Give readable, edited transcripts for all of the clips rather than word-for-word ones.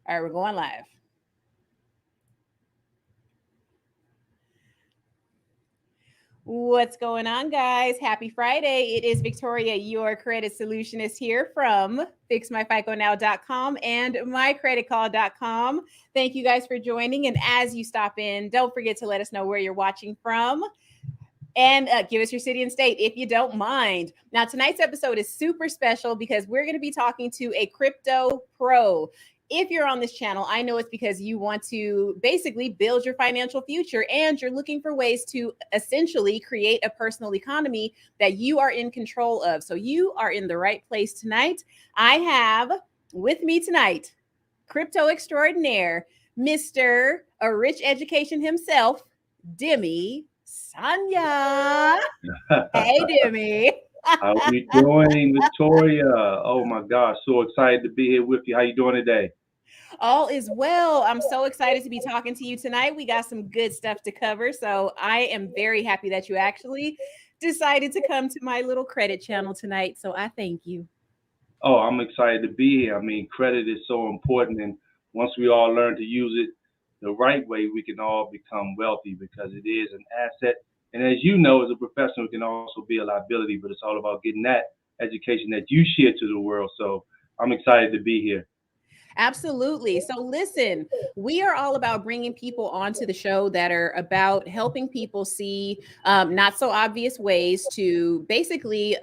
All right, we're going live. What's going on, guys? Happy Friday. It is Victoria, your credit solutionist here from fixmyficonow.com and mycreditcall.com. Thank you guys for joining. And as you stop in, don't forget to let us know where you're watching from. And give us your city and state if you don't mind. Now, tonight's episode is super special because we're going to be talking to a crypto pro. If you're on this channel, I know it's because you want to basically build your financial future and you're looking for ways to essentially create a personal economy that you are in control of. So you are in the right place tonight. I have with me tonight crypto extraordinaire, Mr. A Rich Education himself, Demi Sanya. Hey, Demi. How we doing, Victoria? Oh my gosh, so excited to be here with you. How you doing today? All is well. I'm so excited to be talking to you tonight. We got some good stuff to cover. So I am very happy that you actually decided to come to my little credit channel tonight. So I thank you. Oh, I'm excited to be here. I mean, credit is so important, and once we all learn to use it the right way, we can all become wealthy because it is an asset. And as you know, as a professional, it can also be a liability, but it's all about getting that education that you share to the world. So I'm excited to be here. Absolutely. So, listen, we are all about bringing people onto the show that are about helping people see not so obvious ways to basically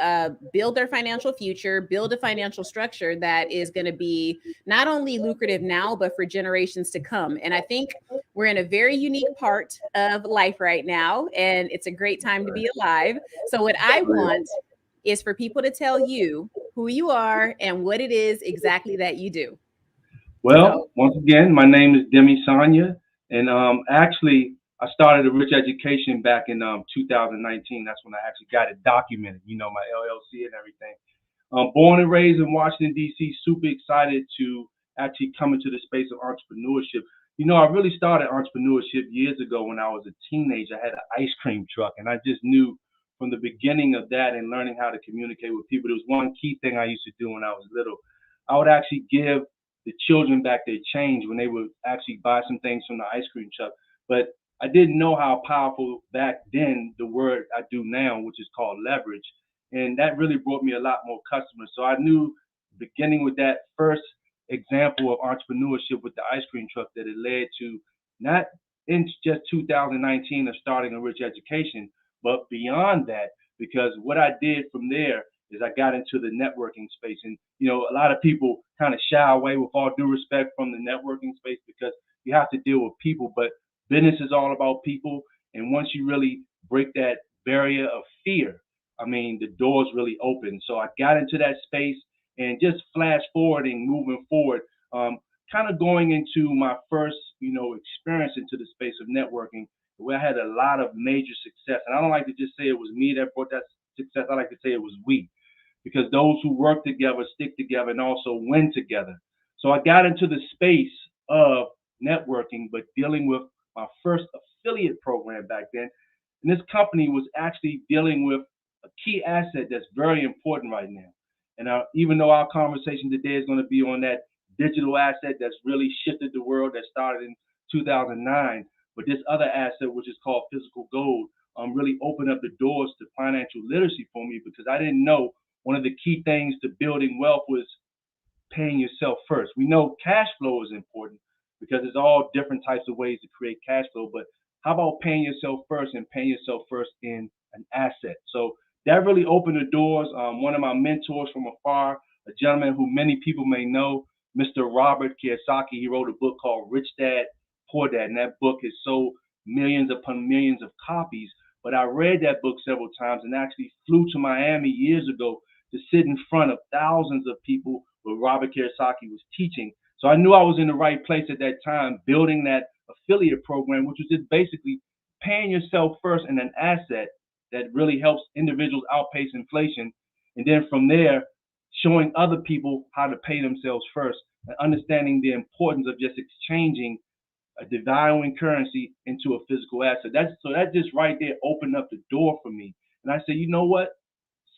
build their financial future, build a financial structure that is going to be not only lucrative now, but for generations to come. And I think we're in a very unique part of life right now, and it's a great time to be alive. So, what I want is for people to tell you who you are and what it is exactly that you do. Well, So, once again, my name is Demi Sanya, and actually, I started a Rich Education back in 2019. That's when I actually got it documented, my LLC and everything. Born and raised in Washington, D.C., super excited to actually come into the space of entrepreneurship. I really started entrepreneurship years ago when I was a teenager. I had an ice cream truck, and I just knew from the beginning of that and learning how to communicate with people, there was one key thing I used to do when I was little. I would actually give the children back their change when they would actually buy some things from the ice cream truck. But I didn't know how powerful back then the word I do now, which is called leverage. And that really brought me a lot more customers. So I knew beginning with that first example of entrepreneurship with the ice cream truck that it led to not in just 2019 of starting a Rich Education, but beyond that, because what I did from there is I got into the networking space. And, a lot of people kind of shy away, with all due respect, from the networking space because you have to deal with people. But business is all about people. And once you really break that barrier of fear, I mean, the doors really open. So I got into that space and just flash forwarding, moving forward, kind of going into my first, experience into the space of networking, where I had a lot of major success. And I don't like to just say it was me that brought that success. I like to say it was we, because those who work together stick together and also win together. So I got into the space of networking, but dealing with my first affiliate program back then. And this company was actually dealing with a key asset that's very important right now. And even though our conversation today is going to be on that digital asset that's really shifted the world, that started in 2009, but this other asset, which is called physical gold, really opened up the doors to financial literacy for me, because I didn't know one of the key things to building wealth was paying yourself first. We know cash flow is important because there's all different types of ways to create cash flow, but how about paying yourself first and paying yourself first in an asset? So that really opened the doors. One of my mentors from afar, a gentleman who many people may know, Mr. Robert Kiyosaki, he wrote a book called Rich Dad, Poor Dad, and that book has sold millions upon millions of copies. But I read that book several times and actually flew to Miami years ago to sit in front of thousands of people where Robert Kiyosaki was teaching. So I knew I was in the right place at that time, building that affiliate program, which was just basically paying yourself first in an asset that really helps individuals outpace inflation. And then from there, showing other people how to pay themselves first and understanding the importance of just exchanging a devaluing currency into a physical asset. That just right there opened up the door for me. And I said, you know what?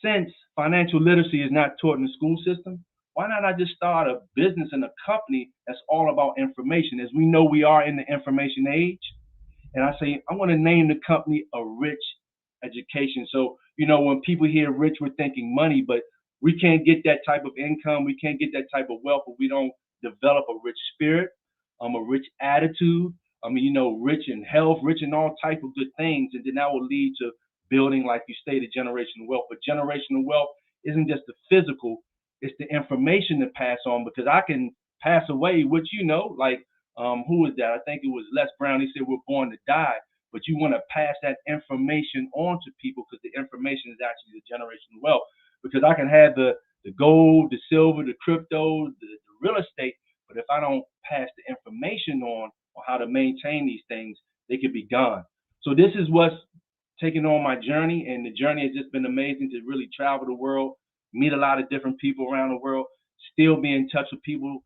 Since financial literacy is not taught in the school system, why not I just start a business and a company that's all about information? As we know, we are in the information age. And I say, I want to name the company A Rich Education. So, when people hear rich, we're thinking money, but we can't get that type of income. We can't get that type of wealth if we don't develop a rich spirit, a rich attitude. Rich in health, rich in all type of good things. And then that will lead to building, like you stated, generational wealth. But generational wealth isn't just the physical, it's the information to pass on, because I can pass away, which, like, who was that? I think it was Les Brown. He said, we're born to die, but you want to pass that information on to people, because the information is actually the generational wealth. Because I can have the gold, the silver, the crypto, the real estate, but if I don't pass the information on how to maintain these things, they could be gone. So this is what's taken on my journey, and the journey has just been amazing to really travel the world, meet a lot of different people around the world, still be in touch with people,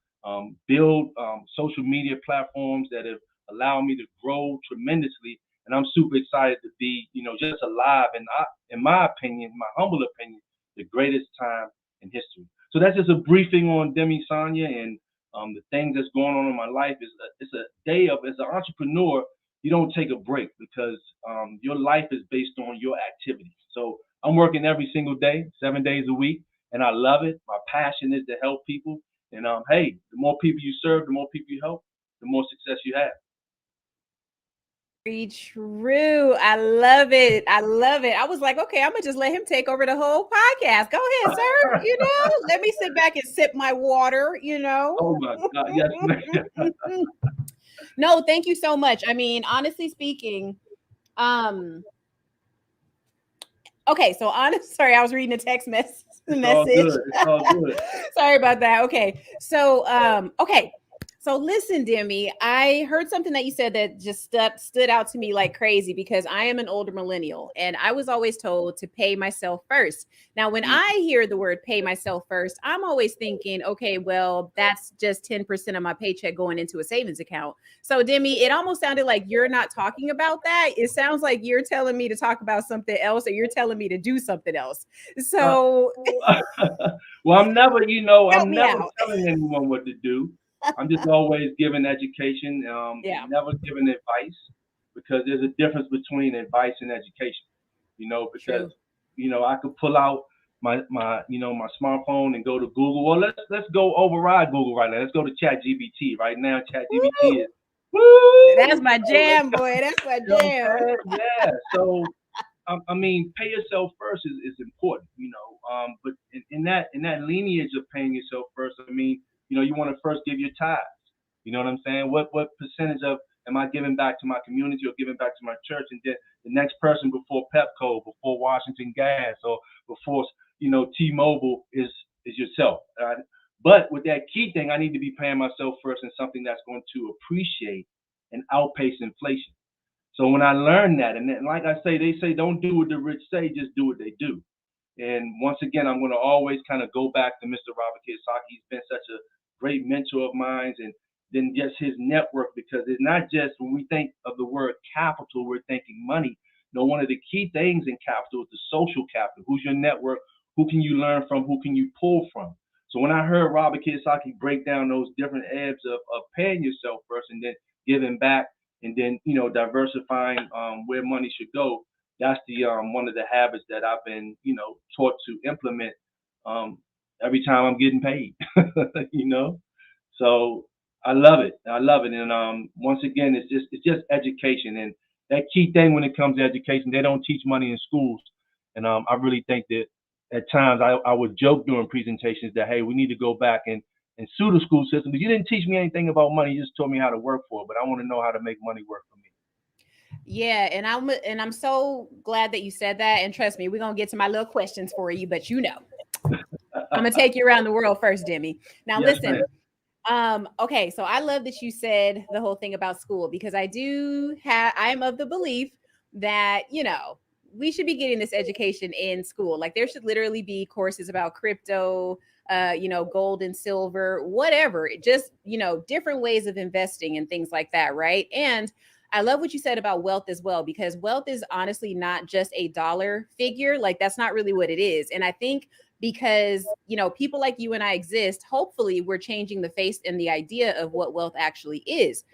build social media platforms that have allowed me to grow tremendously. And I'm super excited to be, just alive. And in my opinion, my humble opinion, the greatest time in history. So that's just a briefing on Demi Sanya and the things that's going on in my life. It's a day of, as an entrepreneur, you don't take a break, because your life is based on your activities. So I'm working every single day, 7 days a week, and I love it. My passion is to help people. And hey, the more people you serve, the more people you help, the more success you have. Very true. I love it. I love it. I was like, okay, I'm gonna just let him take over the whole podcast. Go ahead, sir. Let me sit back and sip my water. Oh my God, yes, ma'am. No, thank you so much. I mean, honestly speaking, um, okay, so sorry, I was reading a text message. It's all good. It's all good. Sorry about that. Okay. So okay. So listen, Demi, I heard something that you said that just stood out to me like crazy, because I am an older millennial and I was always told to pay myself first. Now, when I hear the word pay myself first, I'm always thinking, okay, well, that's just 10% of my paycheck going into a savings account. So, Demi, it almost sounded like you're not talking about that. It sounds like you're telling me to talk about something else, or you're telling me to do something else. So, well, I'm never, help I'm me never out. telling anyone what to do. I'm just always giving education, Yeah, and never giving advice, because there's a difference between advice and education. Because true. I could pull out my smartphone and go to Google. Well, let's go override Google right now. Let's go to ChatGPT right now. ChatGPT Woo! is woo. That's my jam, boy. That's my You know what jam. I'm saying? Yeah. So I mean, pay yourself first is important, but in that lineage of paying yourself first, I mean, you want to first give your tithes. You know what I'm saying? What percentage of am I giving back to my community or giving back to my church? And then the next person before Pepco, before Washington Gas, or before T-Mobile is yourself. But with that key thing, I need to be paying myself first in something that's going to appreciate and outpace inflation. So when I learned that, and then, like I say, they say don't do what the rich say, just do what they do. And once again, I'm going to always kind of go back to Mr. Robert Kiyosaki. He's been such a great mentor of mine, and then just his network, because it's not just when we think of the word capital, we're thinking money. No, one of the key things in capital is the social capital. Who's your network? Who can you learn from? Who can you pull from? So when I heard Robert Kiyosaki break down those different ebbs of paying yourself first and then giving back, and then diversifying where money should go, that's the one of the habits that I've been taught to implement um, every time I'm getting paid. you know, so I love it. I love it. And once again, it's just education, and that key thing when it comes to education, they don't teach money in schools, and I really think that at times I would joke during presentations that, hey, we need to go back and sue the school system, but you didn't teach me anything about money. You just taught me how to work for it, but I want to know how to make money work for me. Yeah, and I'm so glad that you said that. And trust me, we're gonna get to my little questions for you, but I'm gonna take you around the world first, Demi. Now Yes, ma'am. listen. Okay, so I love that you said the whole thing about school, because I'm of the belief that, we should be getting this education in school. Like there should literally be courses about crypto, gold and silver, whatever. Just, different ways of investing and things like that, right? And I love what you said about wealth as well, because wealth is honestly not just a dollar figure. Like that's not really what it is. And I think because, people like you and I exist. Hopefully we're changing the face and the idea of what wealth actually is.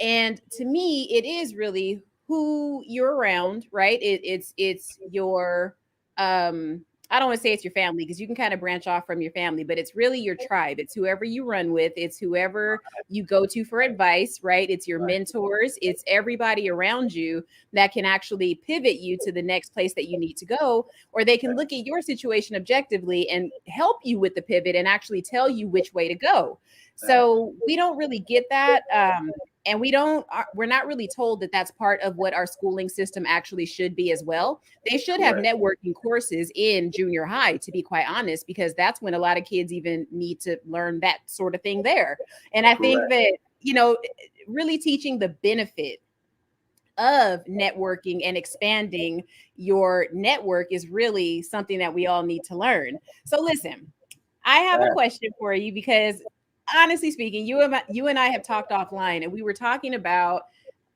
And to me, it is really who you're around, right? It's your I don't want to say it's your family, because you can kind of branch off from your family, but it's really your tribe. It's whoever you run with, it's whoever you go to for advice, right? It's your Right. mentors, it's everybody around you that can actually pivot you to the next place that you need to go, or they can look at your situation objectively and help you with the pivot and actually tell you which way to go. So we don't really get that. And we're not really told that that's part of what our schooling system actually should be as well. They should have Correct. networking courses in junior high, to be quite honest, because that's when a lot of kids even need to learn that sort of thing there. And I think Correct. that, really teaching the benefit of networking and expanding your network is really something that we all need to learn. So listen, I have a Right. question for you, because honestly speaking, you and I have talked offline, and we were talking about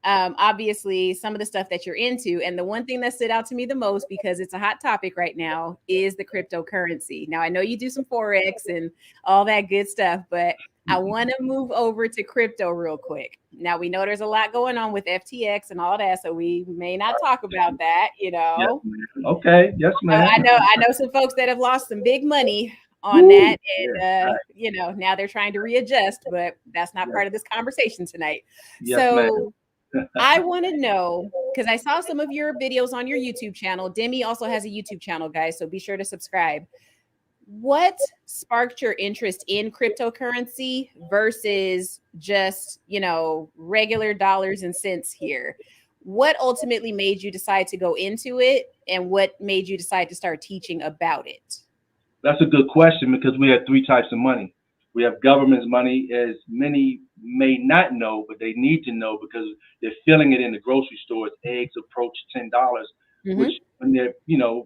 obviously some of the stuff that you're into. And the one thing that stood out to me the most, because it's a hot topic right now, is the cryptocurrency. Now, I know you do some Forex and all that good stuff, but I want to move over to crypto real quick. Now, we know there's a lot going on with FTX and all that, so we may not talk about that, Yes, ma'am. Okay. Yes, so ma'am. I know some folks that have lost some big money on Woo. that, Yeah. and Right. now they're trying to readjust, but that's not Yes. part of this conversation tonight. Yes, ma'am. So I want to know, because I saw some of your videos on your YouTube channel. Demi also has a YouTube channel, guys, so be sure to subscribe. What sparked your interest in cryptocurrency versus just, regular dollars and cents here? What ultimately made you decide to go into it, and what made you decide to start teaching about it? That's a good question because we have three types of money. We have government's money, as many may not know, but they need to know because they're feeling it in the grocery stores. Eggs approach $10, which Mm-hmm. when they're,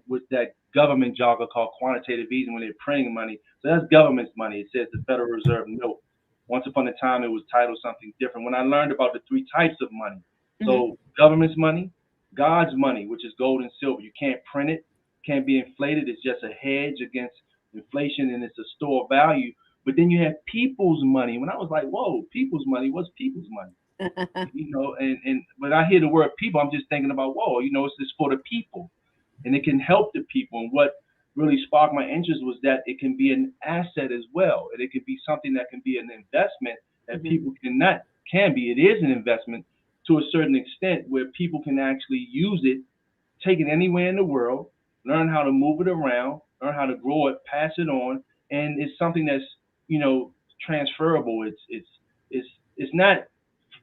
with that government jargon called quantitative easing, when they're printing money. So that's government's money. It says the Federal Reserve note. Once upon a time, it was titled something different. When I learned about the three types of money, Mm-hmm. so government's money, God's money, which is gold and silver. You can't print it, can't be inflated. It's just a hedge against inflation, and it's a store of value. But then you have people's money. When I was like, whoa, people's money, what's people's money? And when I hear the word people, I'm just thinking about, whoa, it's just for the people, and it can help the people. And what really sparked my interest was that it can be an asset as well, and it can be something that can be an investment that Mm-hmm. people can be. It is an investment to a certain extent where people can actually use it, take it anywhere in the world, learn how to move it around, learn how to grow it, pass it on, and it's something that's you know transferable. It's it's not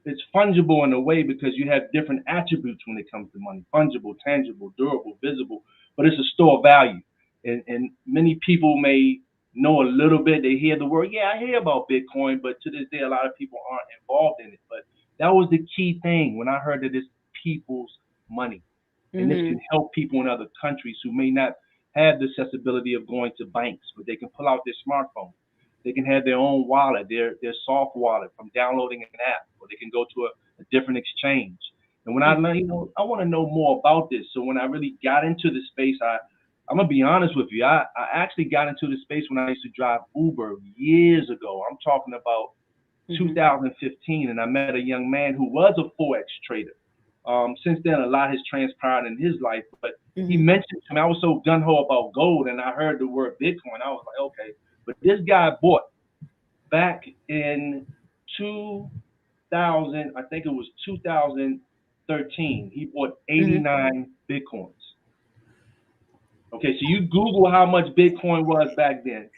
it's fungible in a way because you have different attributes when it comes to money: fungible, tangible, durable, visible. But it's a store of value, and many people may know a little bit. They hear the word, yeah, I hear about Bitcoin, but to this day, a lot of people aren't involved in it. But that was the key thing when I heard that it's people's money, and this Mm-hmm. can help people in other countries who may not have the accessibility of going to banks, but they can pull out their smartphone. They can have their own wallet, their soft wallet from downloading an app, or they can go to a different exchange. And when I Mm-hmm. learned, I want to know more about this. So when I really got into the space, I'm gonna be honest with you. I actually got into the space when I used to drive Uber years ago. I'm talking about Mm-hmm. 2015, and I met a young man who was a forex trader. Since then, a lot has transpired in his life, but he Mm-hmm. mentioned to me, I was so gun ho about gold, and I heard the word Bitcoin. I was like, okay, but this guy bought back in 2000, I think it was 2013. He bought Mm-hmm. 89 Bitcoins. Okay, so you Google how much Bitcoin was back then.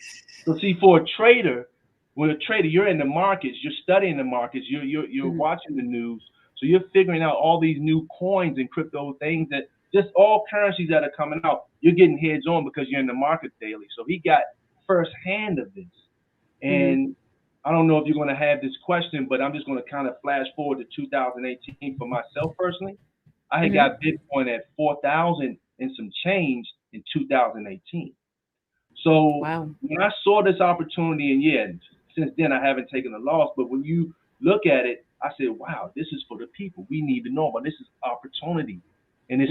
So see, for a trader, when a trader, you're in the markets, you're studying the markets, you're Mm-hmm. watching the news, so you're figuring out all these new coins and crypto things that just all currencies that are coming out. You're getting heads on because you're in the market daily. So he got first hand of this, Mm-hmm. and I don't know if you're going to have this question, but I'm just going to kind of flash forward to 2018 for myself personally. I had Mm-hmm. got Bitcoin at 4,000 and some change in 2018. So Wow. when I saw this opportunity, and yeah, since then I haven't taken a loss, but when you look at it, I said, wow, this is for the people. We need to know about this is opportunity. and Hmm.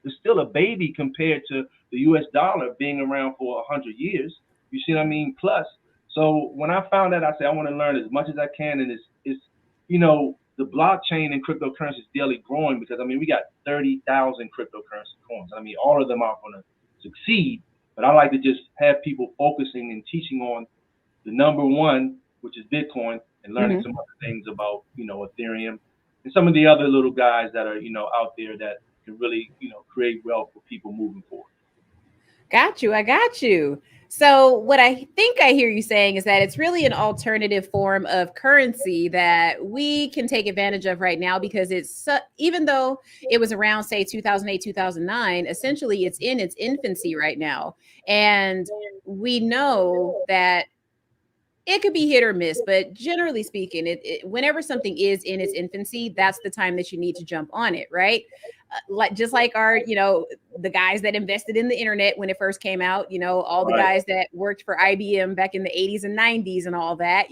it's still a baby compared to the U.S. dollar being around for 100 years. You see what I mean? Plus, so when I found that, I said I want to learn as much as I can, and it's the blockchain and cryptocurrency is daily growing because I mean we got 30,000 cryptocurrency coins. I mean all of them are going to succeed, but I like to just have people focusing and teaching on the number one, which is Bitcoin, and learning some Hmm. other things about, Ethereum and some of the other little guys that are, out there that can really, create wealth for people moving forward. Got you. I got you. So, what I think I hear you saying is that it's really an alternative form of currency that we can take advantage of right now because even though it was around, say, 2008, 2009, essentially it's in its infancy right now. And we know that it could be hit or miss, but generally speaking, whenever something is in its infancy, that's the time that you need to jump on it, right? Like just like the guys that invested in the internet when it first came out, all the Right. guys that worked for IBM back in the 80s and 90s and all that,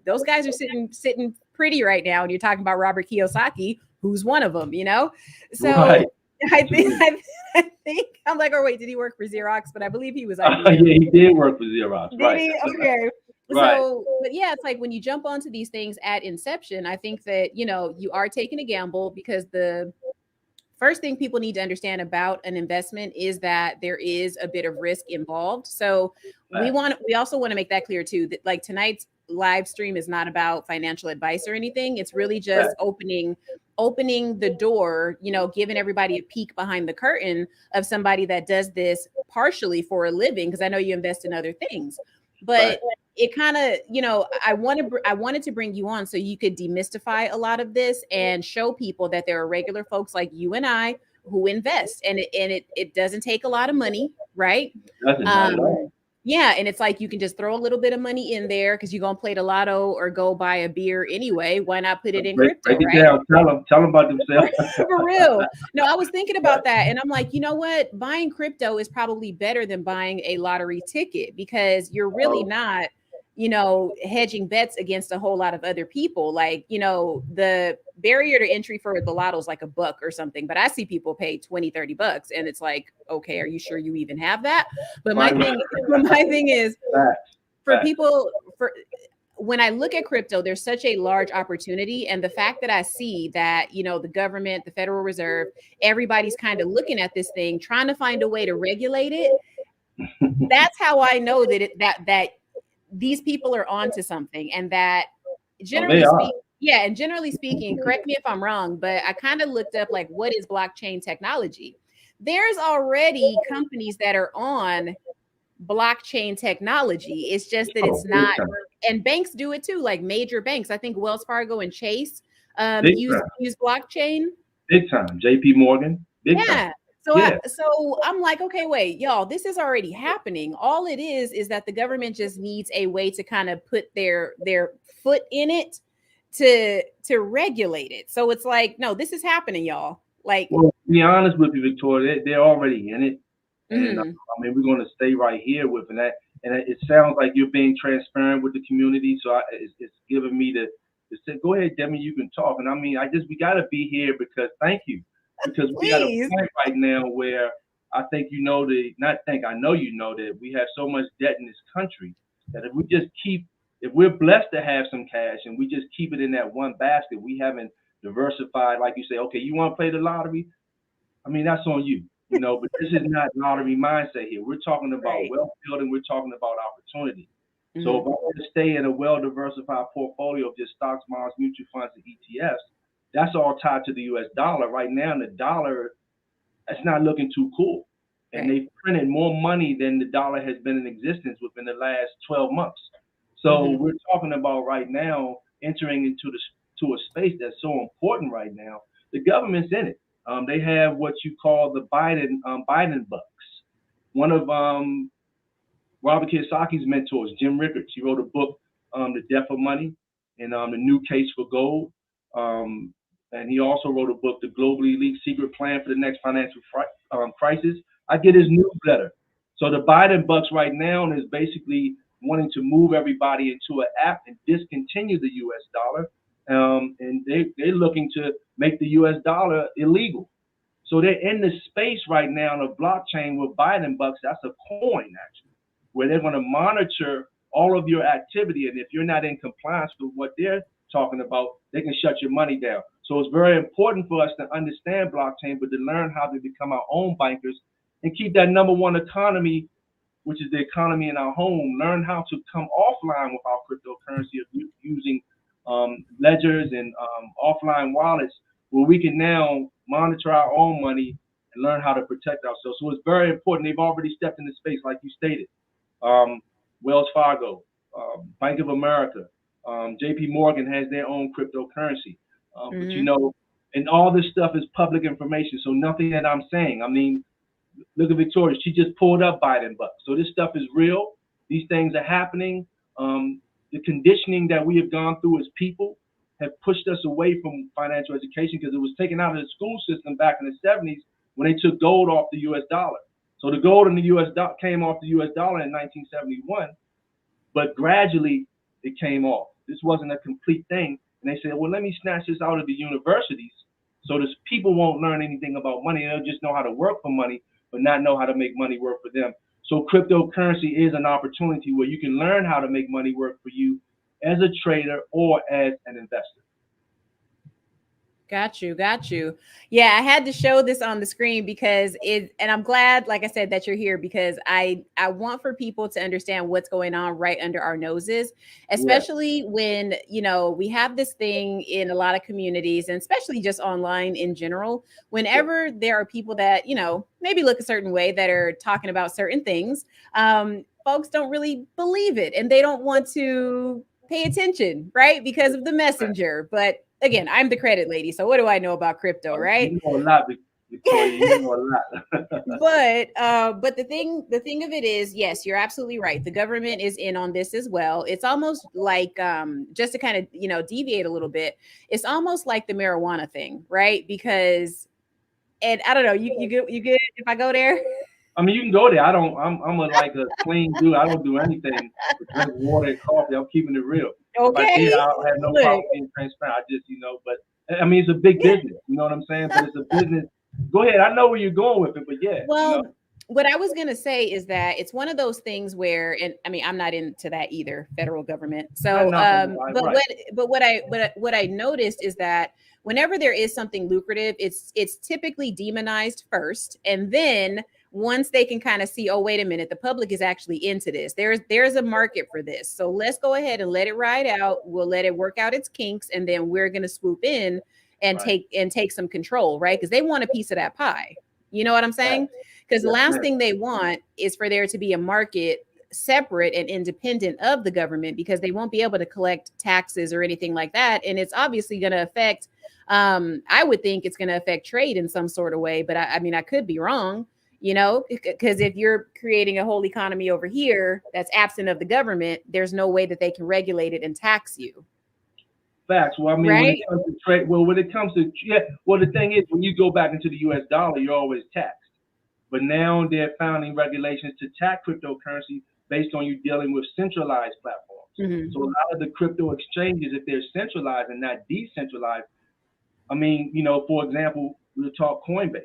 those guys are sitting pretty right now. And you're talking about Robert Kiyosaki, who's one of them. Right. So I think Absolutely. I think I'm like, oh wait, did he work for Xerox? But I believe he was Yeah, IBM. he did work for Xerox. Did Right. he? Okay. Right. So, but yeah, it's like when you jump onto these things at inception, I think that, you are taking a gamble because the first thing people need to understand about an investment is that there is a bit of risk involved. So Right. we also want to make that clear too, that like tonight's live stream is not about financial advice or anything. It's really Right. just opening the door, giving everybody a peek behind the curtain of somebody that does this partially for a living, because I know you invest in other things. Right. But it kind of, I wanted to bring you on so you could demystify a lot of this and show people that there are regular folks like you and I who invest, and it doesn't take a lot of money, right? Doesn't, not at all. Yeah, and it's like you can just throw a little bit of money in there because you're gonna play the lotto or go buy a beer anyway. Why not put it in Break crypto, it right? down. Tell them about themselves. For real. No, I was thinking Right. about that and I'm like, you know what? Buying crypto is probably better than buying a lottery ticket because you're really Oh, not, hedging bets against a whole lot of other people. Like, the barrier to entry for the lotto is like a buck or something, but I see people pay 20, 30 bucks and it's like, okay, are you sure you even have that? But my right. thing, my thing is Facts. for Facts. people for when I look at crypto, there's such a large opportunity. And the fact that I see that, the government, the Federal Reserve, everybody's kind of looking at this thing, trying to find a way to regulate it. That's how I know that that these people are onto something. And that Oh, they generally are. speaking, yeah, and generally speaking, correct me if I'm wrong, but I kind of looked up like what is blockchain technology? There's already companies that are on blockchain technology. It's just that Oh, it's big not, time. and banks do it too, like major banks. I think Wells Fargo and Chase Big use time. use blockchain. Big time. JP Morgan. Big time. Yeah. So Yeah. I'm like, okay, wait, y'all, this is already happening. All it is that the government just needs a way to kind of put their foot in it to regulate it. So it's like, no, this is happening, y'all. Like, Well, to be honest with you, Victoria, they're already in it. And mhm, I mean, we're going to stay right here with that. And it sounds like you're being transparent with the community. So it's giving me to say, go ahead, Demi, you can talk. And I mean, we got to be here because thank you. Because we got a please. point right now where I think not think, I know that we have so much debt in this country that if we're blessed to have some cash and we just keep it in that one basket, we haven't diversified. Like you say, okay, you want to play the lottery? I mean, that's on you, but this is not lottery mindset here. We're talking about Right. wealth building. We're talking about opportunity. So if Mhm. I were to stay in a well-diversified portfolio of just stocks, bonds, mutual funds, and ETFs, that's all tied to the U.S. dollar. Right now, the dollar, that's not looking too cool. And Right. they've printed more money than the dollar has been in existence within the last 12 months. So Mhm. we're talking about right now entering into to a space that's so important right now. The government's in it. They have what you call the Biden bucks. One of Robert Kiyosaki's mentors, Jim Rickards, he wrote a book, The Death of Money, and The New Case for Gold. Um, and he also wrote a book, The Globally Elite Secret Plan for the Next Financial Crisis. I get his newsletter. So the Biden bucks right now is basically wanting to move everybody into an app and discontinue the U.S. dollar. And they're looking to make the U.S. dollar illegal. So they're in the space right now on the blockchain with Biden bucks. That's a coin actually, where they're going to monitor all of your activity. And if you're not in compliance with what they're talking about, they can shut your money down. So it's very important for us to understand blockchain, but to learn how to become our own bankers and keep that number one economy, which is the economy in our home. Learn how to come offline with our cryptocurrency of using ledgers and offline wallets where we can now monitor our own money and learn how to protect ourselves. So it's very important. They've already stepped into space, like you stated. Um, Wells Fargo, Bank of America, JP Morgan has their own cryptocurrency. But you Mm-hmm. know, and all this stuff is public information. So nothing that I'm saying. I mean, look at Victoria. She just pulled up Biden bucks. So this stuff is real. These things are happening. The conditioning that we have gone through as people have pushed us away from financial education because it was taken out of the school system back in the 70s when they took gold off the U.S. dollar. So the gold in the U.S. came off the U.S. dollar in 1971, but gradually it came off. This wasn't a complete thing. And they said, well, let me snatch this out of the universities so that people won't learn anything about money. They'll just know how to work for money, but not know how to make money work for them. So cryptocurrency is an opportunity where you can learn how to make money work for you as a trader or as an investor. Got you, got you. Yeah, I had to show this on the screen because and I'm glad, like I said, that you're here because I want for people to understand what's going on right under our noses, Yes, especially when, we have this thing in a lot of communities and especially just online in general. yes, Whenever there are people that, maybe look a certain way that are talking about certain things, folks don't really believe it and they don't want to pay attention, right? Because of the right. messenger. But again, I'm the credit lady, so what do I know about crypto, right? You know a lot, Victoria. You know a lot. But the thing of it is, yes, you're absolutely right. The government is in on this as well. It's almost like just to kind of deviate a little bit. It's almost like the marijuana thing, right? Because and I don't know, you good if I go there? I mean, you can go there. I don't. I'm a like a clean dude. I don't do anything but drink water and coffee. I'm keeping it real. If I did, Okay, I don't have no look, problem being transparent. I just, but I mean, it's a big business. You know what I'm saying? But it's a business. Go ahead. I know where you're going with it, but yeah. well, what I was going to say is that it's one of those things where, and I mean, I'm not into that either, federal government. Not So, nothing. but Right. what I noticed is that whenever there is something lucrative, it's typically demonized first, and then once they can kind of see, oh, wait a minute, the public is actually into this. There's a market for this, so let's go ahead and let it ride out. We'll let it work out its kinks, and then we're going to swoop in and Right. take some control, right? Because they want a piece of that pie. You know what I'm Right. saying? Because the Yes, last ma'am. thing they want is for there to be a market separate and independent of the government because they won't be able to collect taxes or anything like that. And it's obviously going to affect, I would think it's going to affect trade in some sort of way. But I mean, I could be wrong, because if you're creating a whole economy over here that's absent of the government, there's no way that they can regulate it and tax you, Facts. Well, I mean, when it right? comes to trade, when it comes to well, the thing is, when you go back into the U.S. dollar, you're always taxed. But now they're founding regulations to tax cryptocurrency based on you dealing with centralized platforms. Hmm. So a lot of the crypto exchanges, if they're centralized and not decentralized, I mean, for example, we'll talk Coinbase.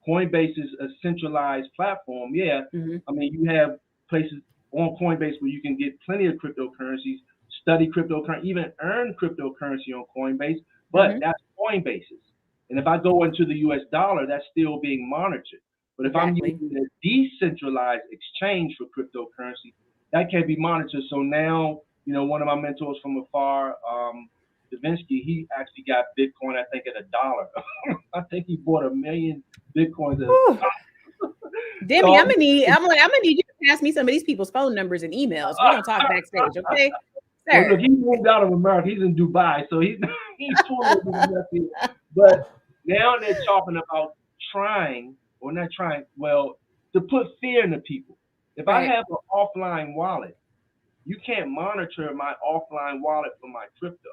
Coinbase is a centralized platform. Yeah, Hmm. I mean, you have places on Coinbase where you can get plenty of cryptocurrencies, study cryptocurrency, even earn cryptocurrency on Coinbase, but Hmm. that's Coinbase's. And if I go into the US dollar, that's still being monitored. But if I'm Exactly. using a decentralized exchange for cryptocurrency, that can't be monitored. So now, one of my mentors from afar, Davinsky, he actually got Bitcoin, I think, at $1. I think he bought 1 million Bitcoins at a Whew. so Demi, I'm I'm gonna need you to pass me some of these people's phone numbers and emails. We're gonna talk backstage, okay, well, look, sir? he moved out of America. He's in Dubai, so he's he's touring with the nephew. But now they're talking about trying, or not trying, well, to put fear into people. If I Right. have an offline wallet, you can't monitor my offline wallet for my crypto.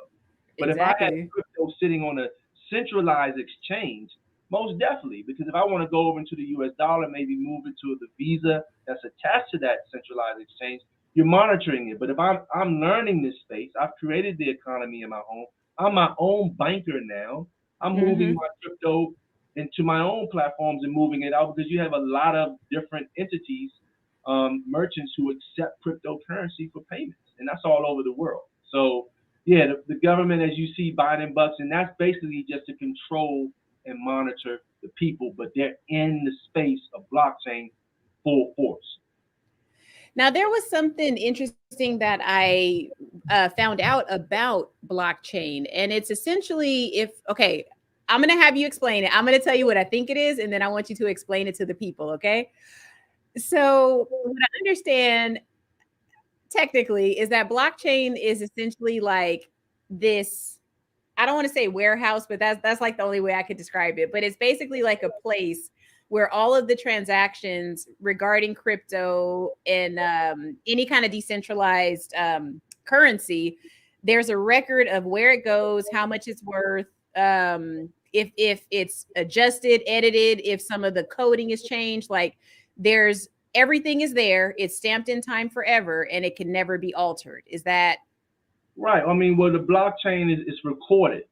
But if I have Exactly. crypto sitting on a centralized exchange, most definitely, because if I want to go over into the US dollar, maybe move it to the Visa that's attached to that centralized exchange, you're monitoring it. But if I'm learning this space, I've created the economy in my home. I'm my own banker now. I'm moving Hmm. my crypto. into my own platforms and moving it out because you have a lot of different entities, merchants who accept cryptocurrency for payments, and that's all over the world. So yeah, the government, as you see, buying bucks, and that's basically just to control and monitor the people, but they're in the space of blockchain full force. Now, there was something interesting that I found out about blockchain, and it's essentially okay, I'm going to have you explain it. I'm going to tell you what I think it is, and then I want you to explain it to the people, okay? So, what I understand technically is that blockchain is essentially like this. I don't want to say warehouse, but that's like the only way I could describe it. But it's basically like a place where all of the transactions regarding crypto and any kind of decentralized currency, there's a record of where it goes, how much it's worth, if it's adjusted, edited, if some of the coding is changed. Like there's everything is there. It's stamped in time forever, and it can never be altered. Is that Right. I mean, well, the blockchain is recorded.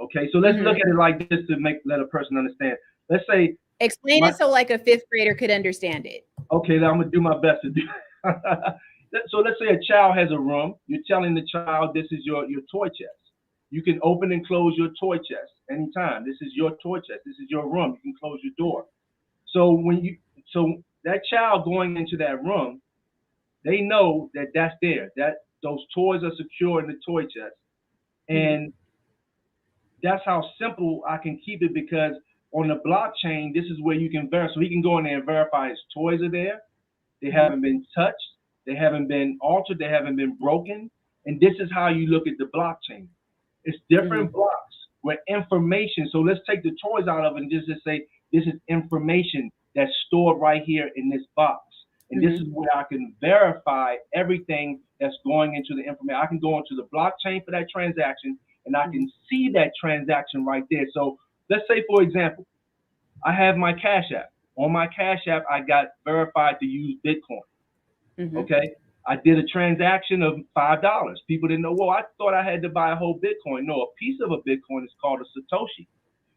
Okay, so let's look at it like this to let a person understand. Let's say, explain it so like a fifth grader could understand it. okay, I'm gonna do my best to do. So let's say a child has a room. You're telling the child this is your toy chest. You can open and close your toy chest anytime. This is your toy chest. This is your room. You can close your door. So so that child going into that room, they know that that's there. That those toys are secure in the toy chest, and that's how simple I can keep it because on the blockchain, this is where you can verify. So he can go in there and verify his toys are there. They haven't been touched. They haven't been altered. They haven't been broken. And this is how you look at the blockchain. It's different blocks with information. So let's take the toys out of it and just say this is information that's stored right here in this box. And this is where I can verify everything that's going into the information. I can go into the blockchain for that transaction and I can see that transaction right there. So let's say, for example, I have my Cash App. On my Cash App, I got verified to use Bitcoin. Okay. I did a transaction of $5. People didn't know, well, I thought I had to buy a whole Bitcoin. No, a piece of a Bitcoin is called a Satoshi.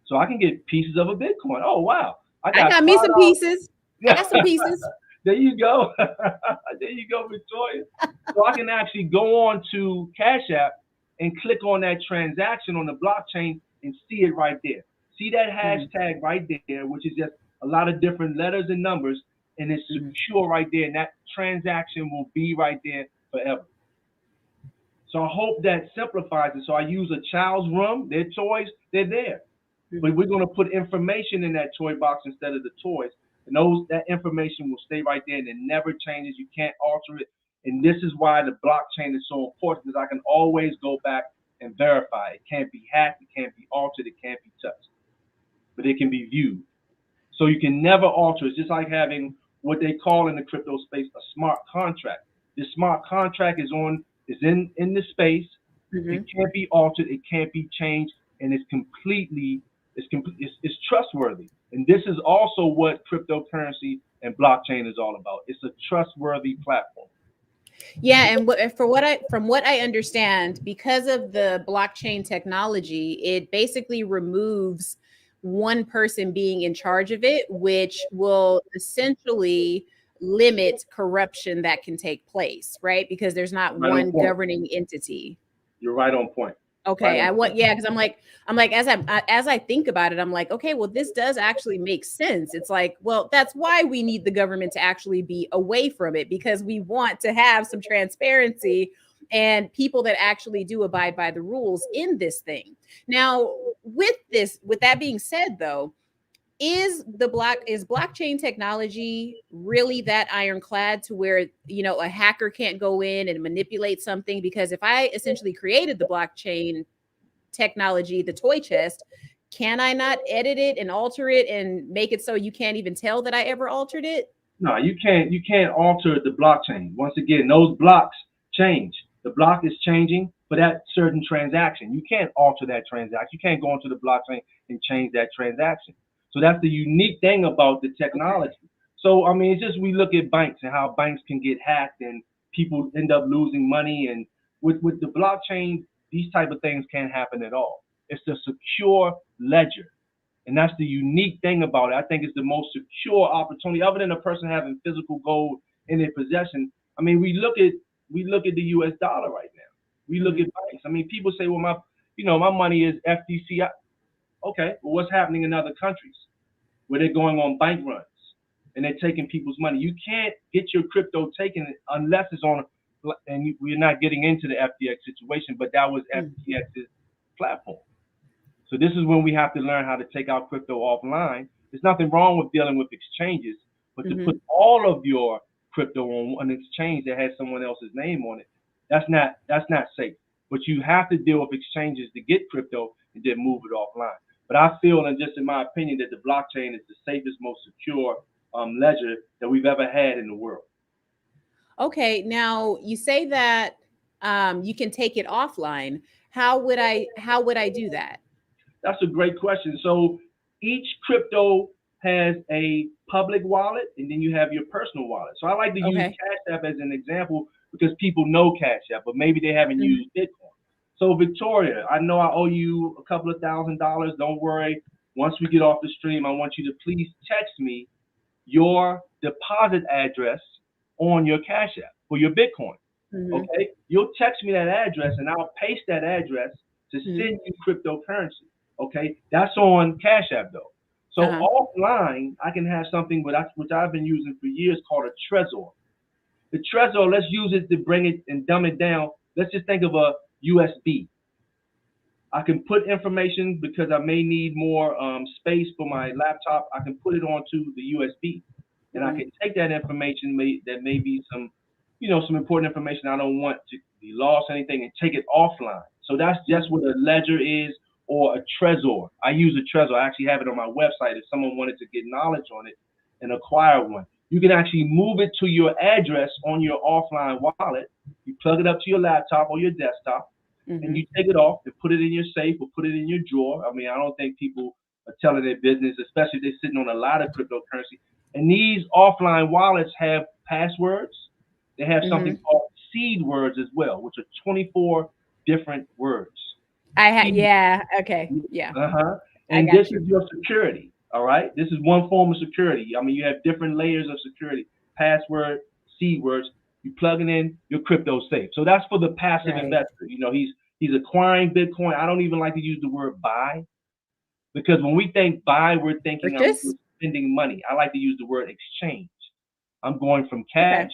So I can get pieces of a Bitcoin. Oh, wow. I got me some pieces. I got some pieces. There you go. There you go, Victoria. So I can actually go on to Cash App and click on that transaction on the blockchain and see it right there. See that hashtag right there, which is just a lot of different letters and numbers, and it's secure right there. And that transaction will be right there forever. So I hope that simplifies it. So I use a child's room, their toys, they're there. But we're going to put information in that toy box instead of the toys. And that information will stay right there and it never changes. You can't alter it. And this is why the blockchain is so important because I can always go back and verify. It can't be hacked, it can't be altered, it can't be touched. But it can be viewed. So you can never alter. It's just like having what they call in the crypto space a smart contract. This smart contract is in the space. It can't be altered, it can't be changed, and it's trustworthy. And this is also what cryptocurrency and blockchain is all about. It's a trustworthy platform. Yeah, and from what I understand, because of the blockchain technology, it basically removes one person being in charge of it, which will essentially limit corruption that can take place, right? Because there's not one governing entity. You're right on point. Okay, because I'm like as I think about it, I'm like, okay, well, this does actually make sense. It's like, well, that's why we need the government to actually be away from it because we want to have some transparency and people that actually do abide by the rules in this thing. Now, with that being said, though, is blockchain technology really that ironclad to where a hacker can't go in and manipulate something? Because if I essentially created the blockchain technology, the toy chest, can I not edit it and alter it and make it so you can't even tell that I ever altered it? No, you can't alter the blockchain. Once again, those blocks change. The block is changing for that certain transaction. You can't alter that transaction. You can't go into the blockchain and change that transaction. So that's the unique thing about the technology. So, I mean, it's just we look at banks and how banks can get hacked and people end up losing money. And with the blockchain, these type of things can't happen at all. It's a secure ledger. And that's the unique thing about it. I think it's the most secure opportunity, other than a person having physical gold in their possession. I mean, we look at the U.S. dollar right now. We look at banks. I mean, people say, well, my money is FTC. Okay, well, what's happening in other countries where they're going on bank runs and they're taking people's money? You can't get your crypto taken unless it's on, and we're not getting into the FTX situation, but that was FTX's platform. So this is when we have to learn how to take our crypto offline. There's nothing wrong with dealing with exchanges, but to put all of your crypto on an exchange that has someone else's name on it, that's not safe. But you have to deal with exchanges to get crypto and then move it offline. But I feel, and just in my opinion, that the blockchain is the safest, most secure ledger that we've ever had in the world. Okay, now you say that you can take it offline. How would I do that? That's a great question. So each crypto has a public wallet, and then you have your personal wallet. So I like to use Cash App as an example because people know Cash App, but maybe they haven't used Bitcoin. So Victoria, I know I owe you a couple of $1,000. Don't worry. Once we get off the stream, I want you to please text me your deposit address on your Cash App for your Bitcoin. Okay? You'll text me that address, and I'll paste that address to send you cryptocurrency. Okay? That's on Cash App, though. So offline, I can have something which I've been using for years called a Trezor. The Trezor, let's use it to bring it and dumb it down. Let's just think of a USB. I can put information because I may need more space for my laptop. I can put it onto the USB, and I can take that information that may be some important information I don't want to be lost or anything, and take it offline. So that's just what a ledger is, or a Trezor. I use a Trezor. I actually have it on my website if someone wanted to get knowledge on it and acquire one. You can actually move it to your address on your offline wallet. You plug it up to your laptop or your desktop, and you take it off and put it in your safe or put it in your drawer. I mean, I don't think people are telling their business, especially if they're sitting on a lot of cryptocurrency. And these offline wallets have passwords. They have something called seed words as well, which are 24 different words. Okay. And this is your security. All right. This is one form of security. I mean, you have different layers of security. Password, seed words. You plug it in, your crypto safe. So that's for the passive investor. He's acquiring Bitcoin. I don't even like to use the word buy, because when we think buy, we're thinking I'm spending money. I like to use the word exchange. I'm going from cash.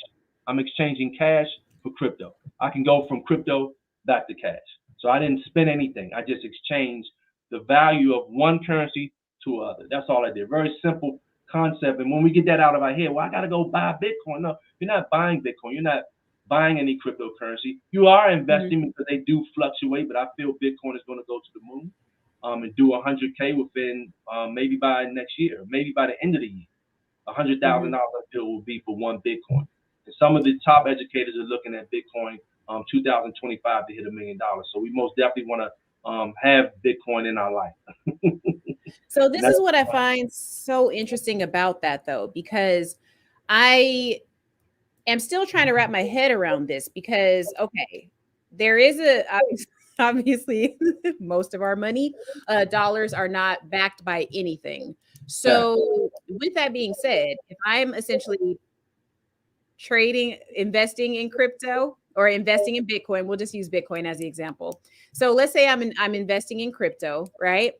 I'm exchanging cash for crypto. I can go from crypto back to cash. So I didn't spend anything. I just exchanged the value of one currency to another. That's all I did. Very simple concept. And when we get that out of our head, well, I got to go buy Bitcoin. No, you're not buying Bitcoin. You're not buying any cryptocurrency. You are investing because they do fluctuate, but I feel Bitcoin is going to go to the moon and do 100K within maybe by next year, maybe by the end of the year. $100,000 I feel will be for one Bitcoin. And some of the top educators are looking at Bitcoin 2025 to hit $1 million. So we most definitely want to have Bitcoin in our life. So this is what I find so interesting about that, though, because I am still trying to wrap my head around this, because, okay, there is obviously most of our money, dollars, are not backed by anything. So with that being said, if I'm essentially investing in crypto or investing in Bitcoin, we'll just use Bitcoin as the example. So let's say I'm investing in crypto, right?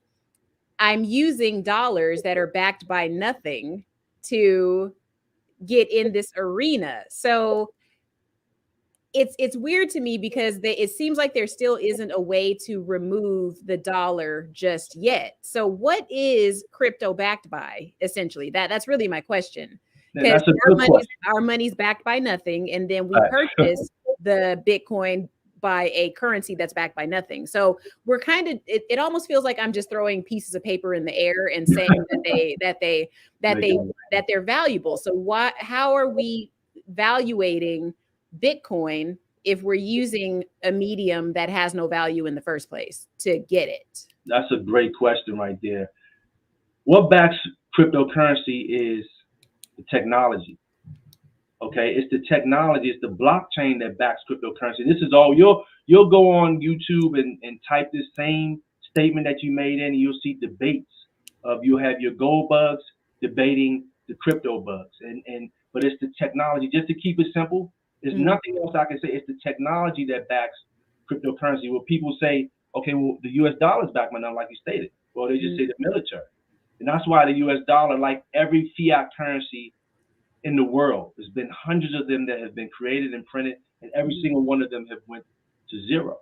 I'm using dollars that are backed by nothing to get in this arena. So it's weird to me, because it seems like there still isn't a way to remove the dollar just yet. So what is crypto backed by, essentially? That's really my question. Because our money's backed by nothing, and then we purchase the Bitcoin by a currency that's backed by nothing. So we're kind of, it almost feels like I'm just throwing pieces of paper in the air and saying that they're valuable. So how are we valuating Bitcoin if we're using a medium that has no value in the first place to get it? That's a great question right there. What backs cryptocurrency is the technology. Okay, it's the technology, it's the blockchain that backs cryptocurrency. This is all you'll go on YouTube and type this same statement that you made in, and you'll see debates of you have your gold bugs debating the crypto bugs, and but it's the technology. Just to keep it simple, there's Mm-hmm. nothing else I can say. It's the technology that backs cryptocurrency. Where people say, okay, well, the U.S. dollar is back, but not like you stated. Well, they just say the military, and that's why the U.S. dollar, like every fiat currency in the world, there's been hundreds of them that have been created and printed, and every single one of them have went to zero.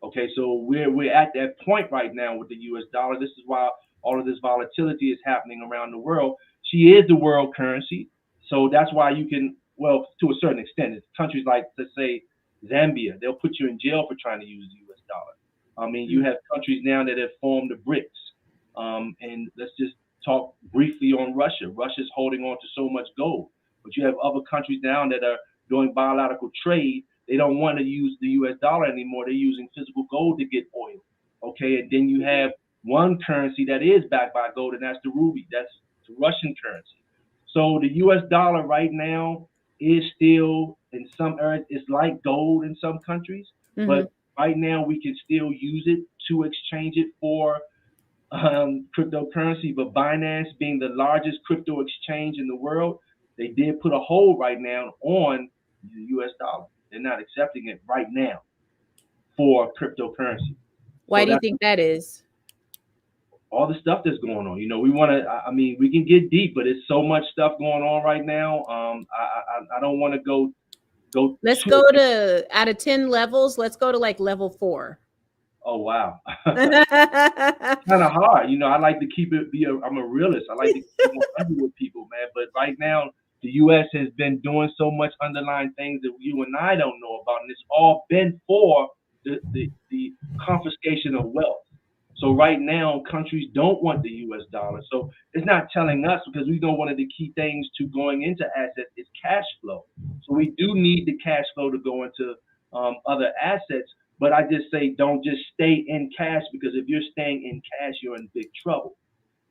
Okay, so we're at that point right now with the U.S. dollar. This is why all of this volatility is happening around the world. She is the world currency, so that's why you can, well, to a certain extent, it's countries like, let's say, Zambia, they'll put you in jail for trying to use the U.S. dollar. I mean, you have countries now that have formed the BRICS, and let's just talk briefly on Russia. Russia's holding on to so much gold, but you have other countries now that are doing bilateral trade. They don't want to use the U.S. dollar anymore. They're using physical gold to get oil. Okay, and then you have one currency that is backed by gold, and that's the ruby. That's the Russian currency. So the U.S. dollar right now is still in some areas, it's like gold in some countries, Mm-hmm. but right now we can still use it to exchange it for cryptocurrency. But Binance, being the largest crypto exchange in the world, they did put a hold right now on the U.S. dollar. They're not accepting it right now for cryptocurrency. Why So do you that's think that is? all the stuff that's going on. You know, we want to. I mean, we can get deep, but it's so much stuff going on right now. I don't want to go Let's too. go to out of 10 levels, let's go to like level 4. Oh wow. Kind of hard. You know, I like to keep it. I'm a realist. I like to keep it 100 with people, man. But right now, the U.S. has been doing so much underlying things that you and I don't know about, and it's all been for the confiscation of wealth. So right now, countries don't want the U.S. dollar. So it's not telling us, because we know one of the key things to going into assets is cash flow. So we do need the cash flow to go into other assets. But I just say, don't just stay in cash, because if you're staying in cash, you're in big trouble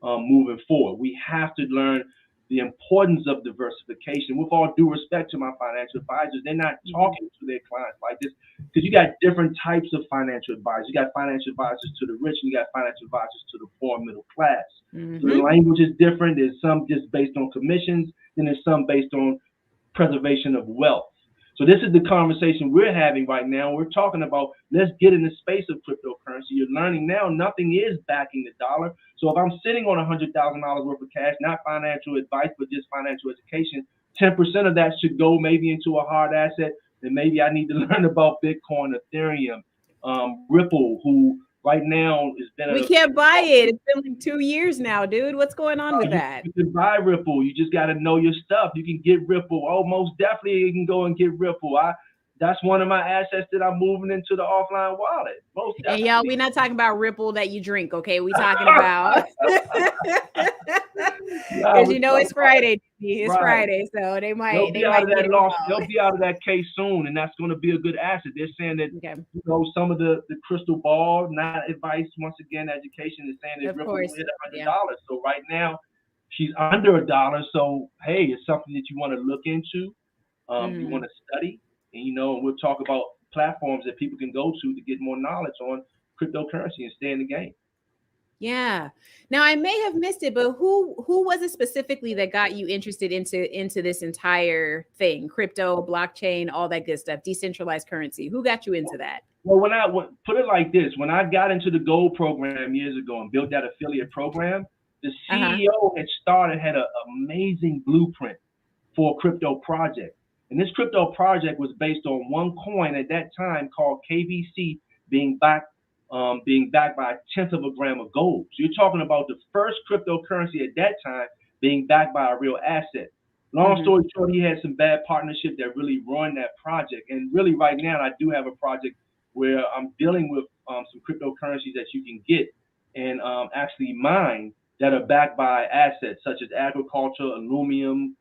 moving forward. We have to learn the importance of diversification. With all due respect to my financial advisors, they're not talking to their clients like this, because you got different types of financial advisors. You got financial advisors to the rich, and you got financial advisors to the poor and middle class. So the language is different. There's some just based on commissions, then there's some based on preservation of wealth. So this is the conversation we're having right now. We're talking about, let's get in the space of cryptocurrency. You're learning now nothing is backing the dollar. So if I'm sitting on $100,000 worth of cash, not financial advice, but just financial education, 10% of that should go maybe into a hard asset. Then maybe I need to learn about Bitcoin, Ethereum, Ripple, who right now has been We can't buy it. It's been like 2 years now, dude. What's going on with that? You can buy Ripple. You just got to know your stuff. You can get Ripple. Oh, most definitely you can go and get Ripple. That's one of my assets that I'm moving into the offline wallet. Most And definitely. y'all, we're not talking about Ripple that you drink, okay? We talking about because you know it's Friday. It's Right. Friday, so they might They'll be out of get that loss. involved. They'll be out of that case soon, and that's going to be a good asset. They're saying that Okay. you know some of the crystal ball, not advice. Once again, education is saying that Of Ripple course. will hit $100. Yeah. So right now, she's under $1. So hey, it's something that you want to look into. You want to study, and you know, and we'll talk about platforms that people can go to get more knowledge on cryptocurrency and stay in the game. Yeah. Now I may have missed it, but who was it specifically that got you interested into this entire thing? Crypto, blockchain, all that good stuff, decentralized currency. Who got you into that? Well, put it like this, when I got into the gold program years ago and built that affiliate program, the CEO had an amazing blueprint for a crypto project. And this crypto project was based on one coin at that time called KBC being backed by a tenth of a gram of gold. So you're talking about the first cryptocurrency at that time being backed by a real asset. Long story short, he had some bad partnership that really ruined that project. And really right now, I do have a project where I'm dealing with some cryptocurrencies that you can get and actually mine that are backed by assets such as agriculture, aluminum,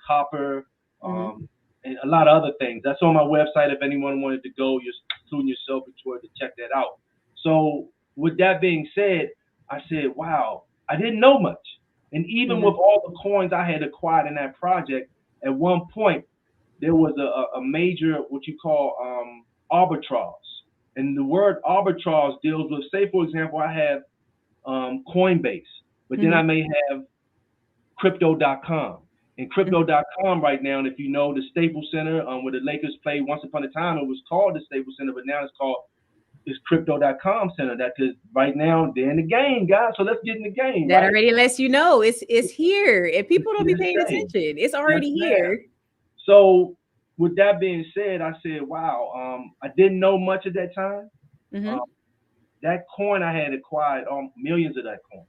copper, and a lot of other things. That's on my website if anyone wanted to go, including yourself, Victoria, to check that out. So with that being said, I said, wow, I didn't know much. And even with all the coins I had acquired in that project, at one point, there was a major, what you call arbitrage. And the word arbitrage deals with, say, for example, I have Coinbase, but then I may have crypto.com. And crypto.com right now, and if you know the Staples Center, where the Lakers played once upon a time, it was called the Staples Center, but now it's crypto.com center. That because right now they're in the game, guys. So let's get in the game, That right? already lets you know it's here. If people don't be paying attention, it's already here. So with that being said, I said, wow, I didn't know much at that time. That coin I had acquired millions of that coin.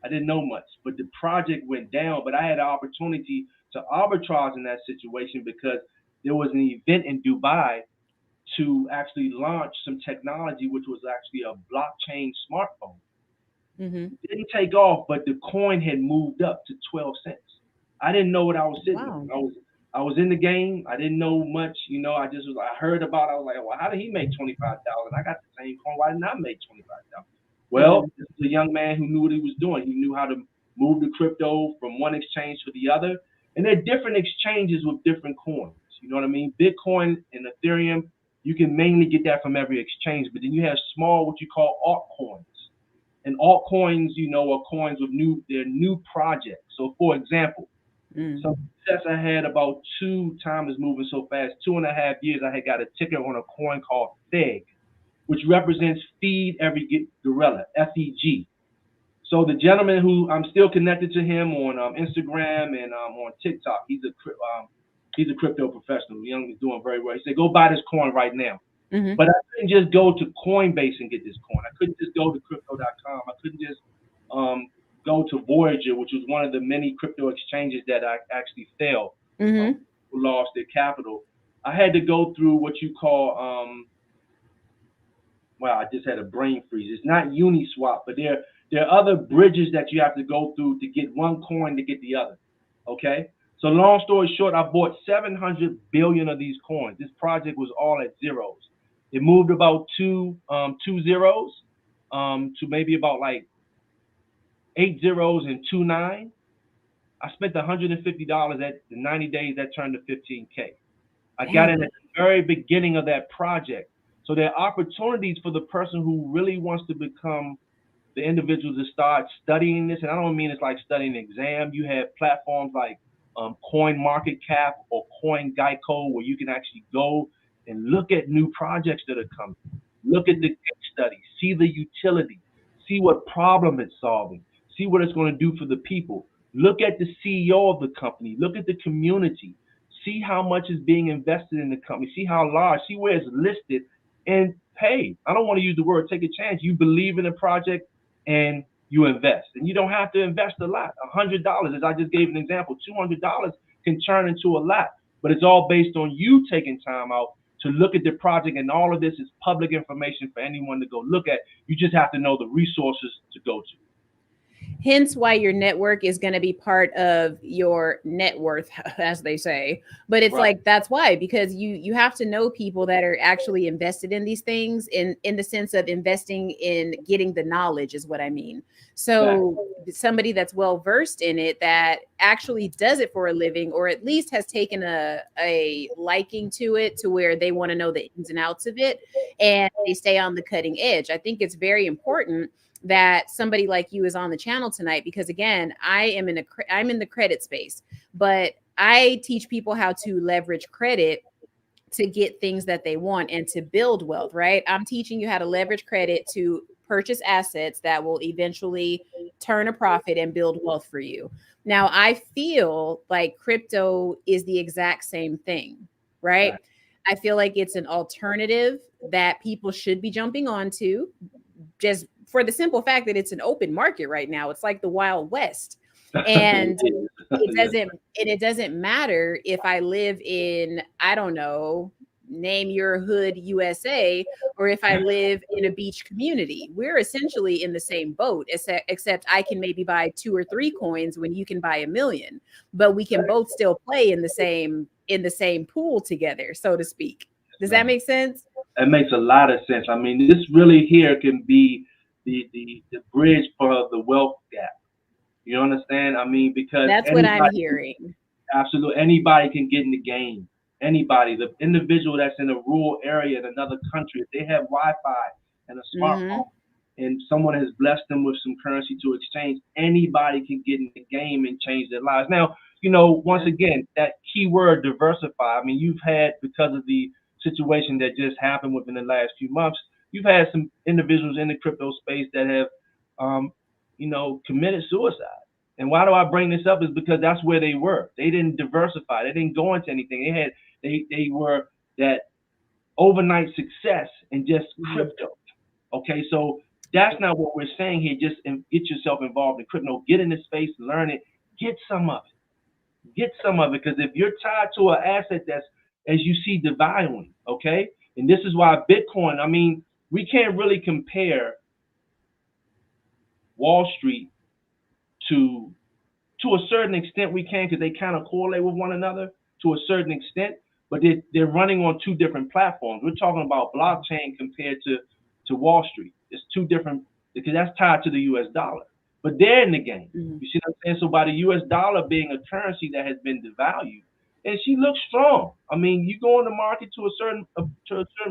I didn't know much, but the project went down. But I had an opportunity to arbitrage in that situation because there was an event in Dubai to actually launch some technology, which was actually a blockchain smartphone. It didn't take off, but the coin had moved up to 12 cents. I didn't know what I was sitting on. I was in the game. I didn't know much. I heard about it. I was like, well, how did he make 25,000? I got the same coin. Why didn't I make 25,000? Well, this is a young man who knew what he was doing. He knew how to move the crypto from one exchange to the other. And there are different exchanges with different coins. You know what I mean? Bitcoin and Ethereum, you can mainly get that from every exchange. But then you have small, what you call altcoins. And altcoins, are coins with new projects. So, for example, some success I had about time is moving so fast. 2.5 years, I had got a ticker on a coin called FEG, which represents Feed Every Gorilla, FEG. So the gentleman who I'm still connected to him on Instagram and on TikTok, he's a crypto professional. The young is doing very well. He said, go buy this coin right now. But I couldn't just go to Coinbase and get this coin. I couldn't just go to crypto.com. I couldn't just go to Voyager, which was one of the many crypto exchanges that I actually failed, who lost their capital. I had to go through what you call, I just had a brain freeze. It's not Uniswap, but there are other bridges that you have to go through to get one coin to get the other. Okay? So long story short, I bought 700 billion of these coins. This project was all at zeros. It moved about two zeros to maybe about like 8 zeros and 2 9. I spent $150 at the 90 days. That turned to 15K. I got in at the very beginning of that project. So there are opportunities for the person who really wants to become the individual to start studying this. And I don't mean it's like studying an exam. You have platforms like Coin Market Cap or Coin Geico where you can actually go and look at new projects that are coming. Look at the case study, see the utility, see what problem it's solving, see what it's going to do for the people. Look at the CEO of the company, look at the community, see how much is being invested in the company, see how large, see where it's listed, and hey, I don't want to use the word take a chance. You believe in a project and you invest. And you don't have to invest a lot. $100, as I just gave an example, $200 can turn into a lot. But it's all based on you taking time out to look at the project, and all of this is public information for anyone to go look at. You just have to know the resources to go to. Hence why your network is going to be part of your net worth, as they say. But it's like, that's why, because you have to know people that are actually invested in these things in the sense of investing in getting the knowledge is what I mean. So somebody that's well versed in it, that actually does it for a living, or at least has taken a liking to it to where they want to know the ins and outs of it, and they stay on the cutting edge. I think it's very important that somebody like you is on the channel tonight, because again, I'm in the credit space, but I teach people how to leverage credit to get things that they want and to build wealth, right? I'm teaching you how to leverage credit to purchase assets that will eventually turn a profit and build wealth for you. Now, I feel like crypto is the exact same thing, right? I feel like it's an alternative that people should be jumping onto, just for the simple fact that it's an open market right now. It's like the Wild West. And it doesn't matter if I live in, I don't know, name your hood USA, or if I live in a beach community. We're essentially in the same boat, except I can maybe buy 2 or 3 coins when you can buy 1 million, but we can both still play in the same pool together, so to speak. Does that make sense? It makes a lot of sense. I mean, this really here can be the bridge for the wealth gap. You understand? I mean, because that's what I'm hearing. Absolutely. Anybody can get in the game. Anybody. The individual that's in a rural area in another country, if they have Wi-Fi and a smartphone, and someone has blessed them with some currency to exchange, anybody can get in the game and change their lives. Now, once Yeah. again, that keyword diversify. I mean, you've had, because of the situation that just happened within the last few months, you've had some individuals in the crypto space that have, um, committed suicide. And why do I bring this up? Is because that's where they were. They didn't diversify. They didn't go into anything. They were that overnight success in just Mhm. crypto. Okay, so that's not what we're saying here. Just get yourself involved in crypto. Get in the space, learn it, get some of it. Get some of it. Because if you're tied to an asset that's, as you see, devaluing, okay? And this is why Bitcoin, I mean, we can't really compare Wall Street to to a certain extent we can, because they kind of correlate with one another to a certain extent, but they're running on two different platforms. We're talking about blockchain compared to Wall Street. It's two different, because that's tied to the US dollar. But they're in the game. Mhm. You see what I'm saying? So by the US dollar being a currency that has been devalued, and she looks strong. I mean, you go in the market to a certain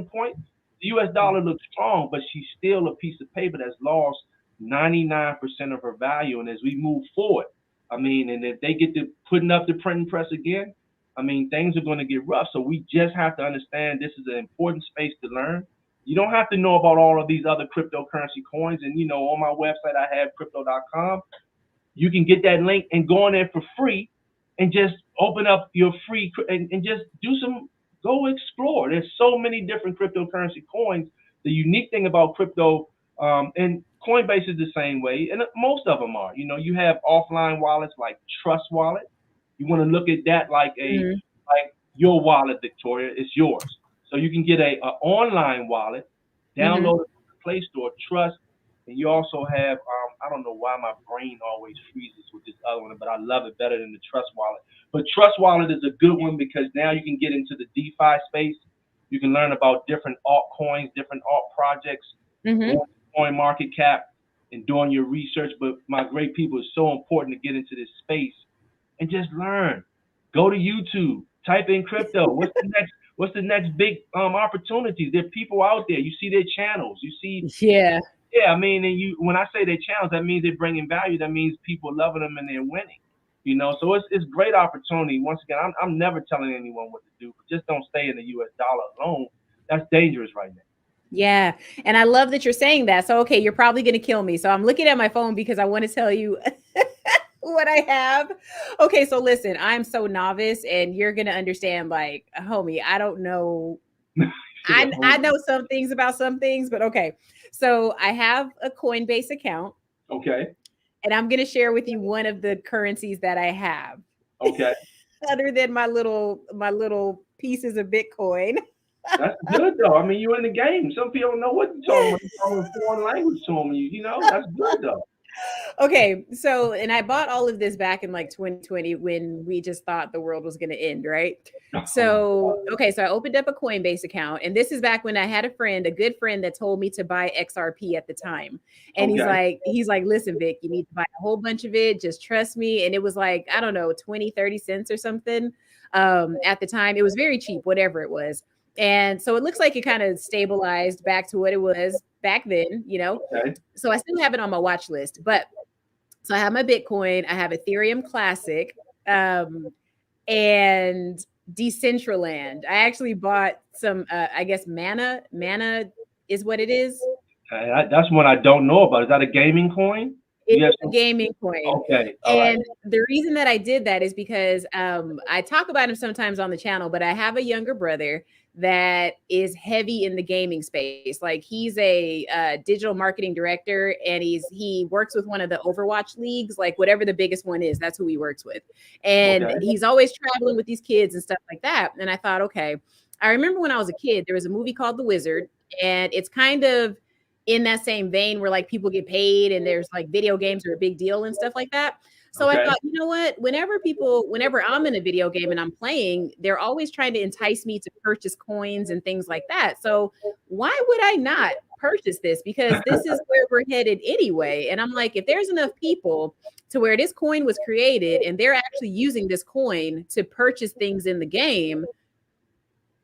point, the US dollar looks strong, but she's still a piece of paper that's lost 99% of her value. And as we move forward, I mean, and if they get to putting up the printing press again, I mean, things are going to get rough. So we just have to understand this is an important space to learn. You don't have to know about all of these other cryptocurrency coins. And, on my website, I have crypto.com. You can get that link and go in there for free and just open up your free and just go explore. There's so many different cryptocurrency coins. The unique thing about crypto, and Coinbase is the same way, and most of them are. You have offline wallets like Trust Wallet. You want to look at that Mhm. like your wallet, Victoria. It's yours. So you can get a online wallet, Mhm. download it from the Play Store, Trust, and you also have, I don't know why my brain always freezes with this other one, but I love it better than the Trust Wallet. But Trust Wallet is a good one because now you can get into the DeFi space. You can learn about different altcoins, different alt projects, Mhm. going to Coin Market Cap and doing your research. But my great people, it's so important to get into this space and just learn. Go to YouTube, type in crypto. What's the next big opportunities? There are people out there. You see their channels. You see, Yeah. yeah, I mean, and when I say they challenge, that means they're bringing value. That means people loving them and they're winning. So it's great opportunity. Once again, I'm never telling anyone what to do, but just don't stay in the U.S. dollar alone. That's dangerous right now. Yeah. And I love that you're saying that. So, okay, you're probably going to kill me. So, I'm looking at my phone because I want to tell you what I have. Okay. So, listen, I'm so novice and you're going to understand, like, homie, I don't know. She's a I homie. know some things about some things, but okay. So, I have a Coinbase account Okay, and I'm going to share with you one of the currencies that I have okay, other than my little pieces of Bitcoin. that's good though. I mean, you're in the game. Some people don't know what you're talking about. You're talking a foreign language to them. That's good though. Okay, so and I bought all of this back in like 2020 when we just thought the world was going to end, right? Oh my So, okay, so I opened up a Coinbase account, and this is back when I had a good friend that told me to buy XRP at the time. And he's Okay, like, he's like, listen, Vic, you need to buy a whole bunch of it. Just trust me. And it was like, I don't know, 20, 30 cents or something. At the time, it was very cheap, whatever it was. And so it looks like it kind of stabilized back to what it was back then. okay, So I still have it on my watch list, but so I have my Bitcoin, I have Ethereum Classic, um, and Decentraland. I actually bought some, I guess Mana. Mana is what it is. that's one I don't know about. Is that a gaming coin? It You have is a some. gaming coin. Okay, all right. And the reason that I did that is because I talk about him sometimes on the channel, but I have a younger brother that is heavy in the gaming space. Like he's a digital marketing director, and he works with one of the Overwatch leagues, like whatever the biggest one is. That's who he works with, and Okay, he's always traveling with these kids and stuff like that. And I thought, okay, I remember when I was a kid, there was a movie called The Wizard, and it's kind of in that same vein where like people get paid and there's like video games are a big deal and stuff like that. So I okay. thought, you know what? Whenever I'm in a video game and I'm playing, they're always trying to entice me to purchase coins and things like that. So why would I not purchase this? Because this is where we're headed anyway. And I'm like, if there's enough people to where this coin was created and they're actually using this coin to purchase things in the game,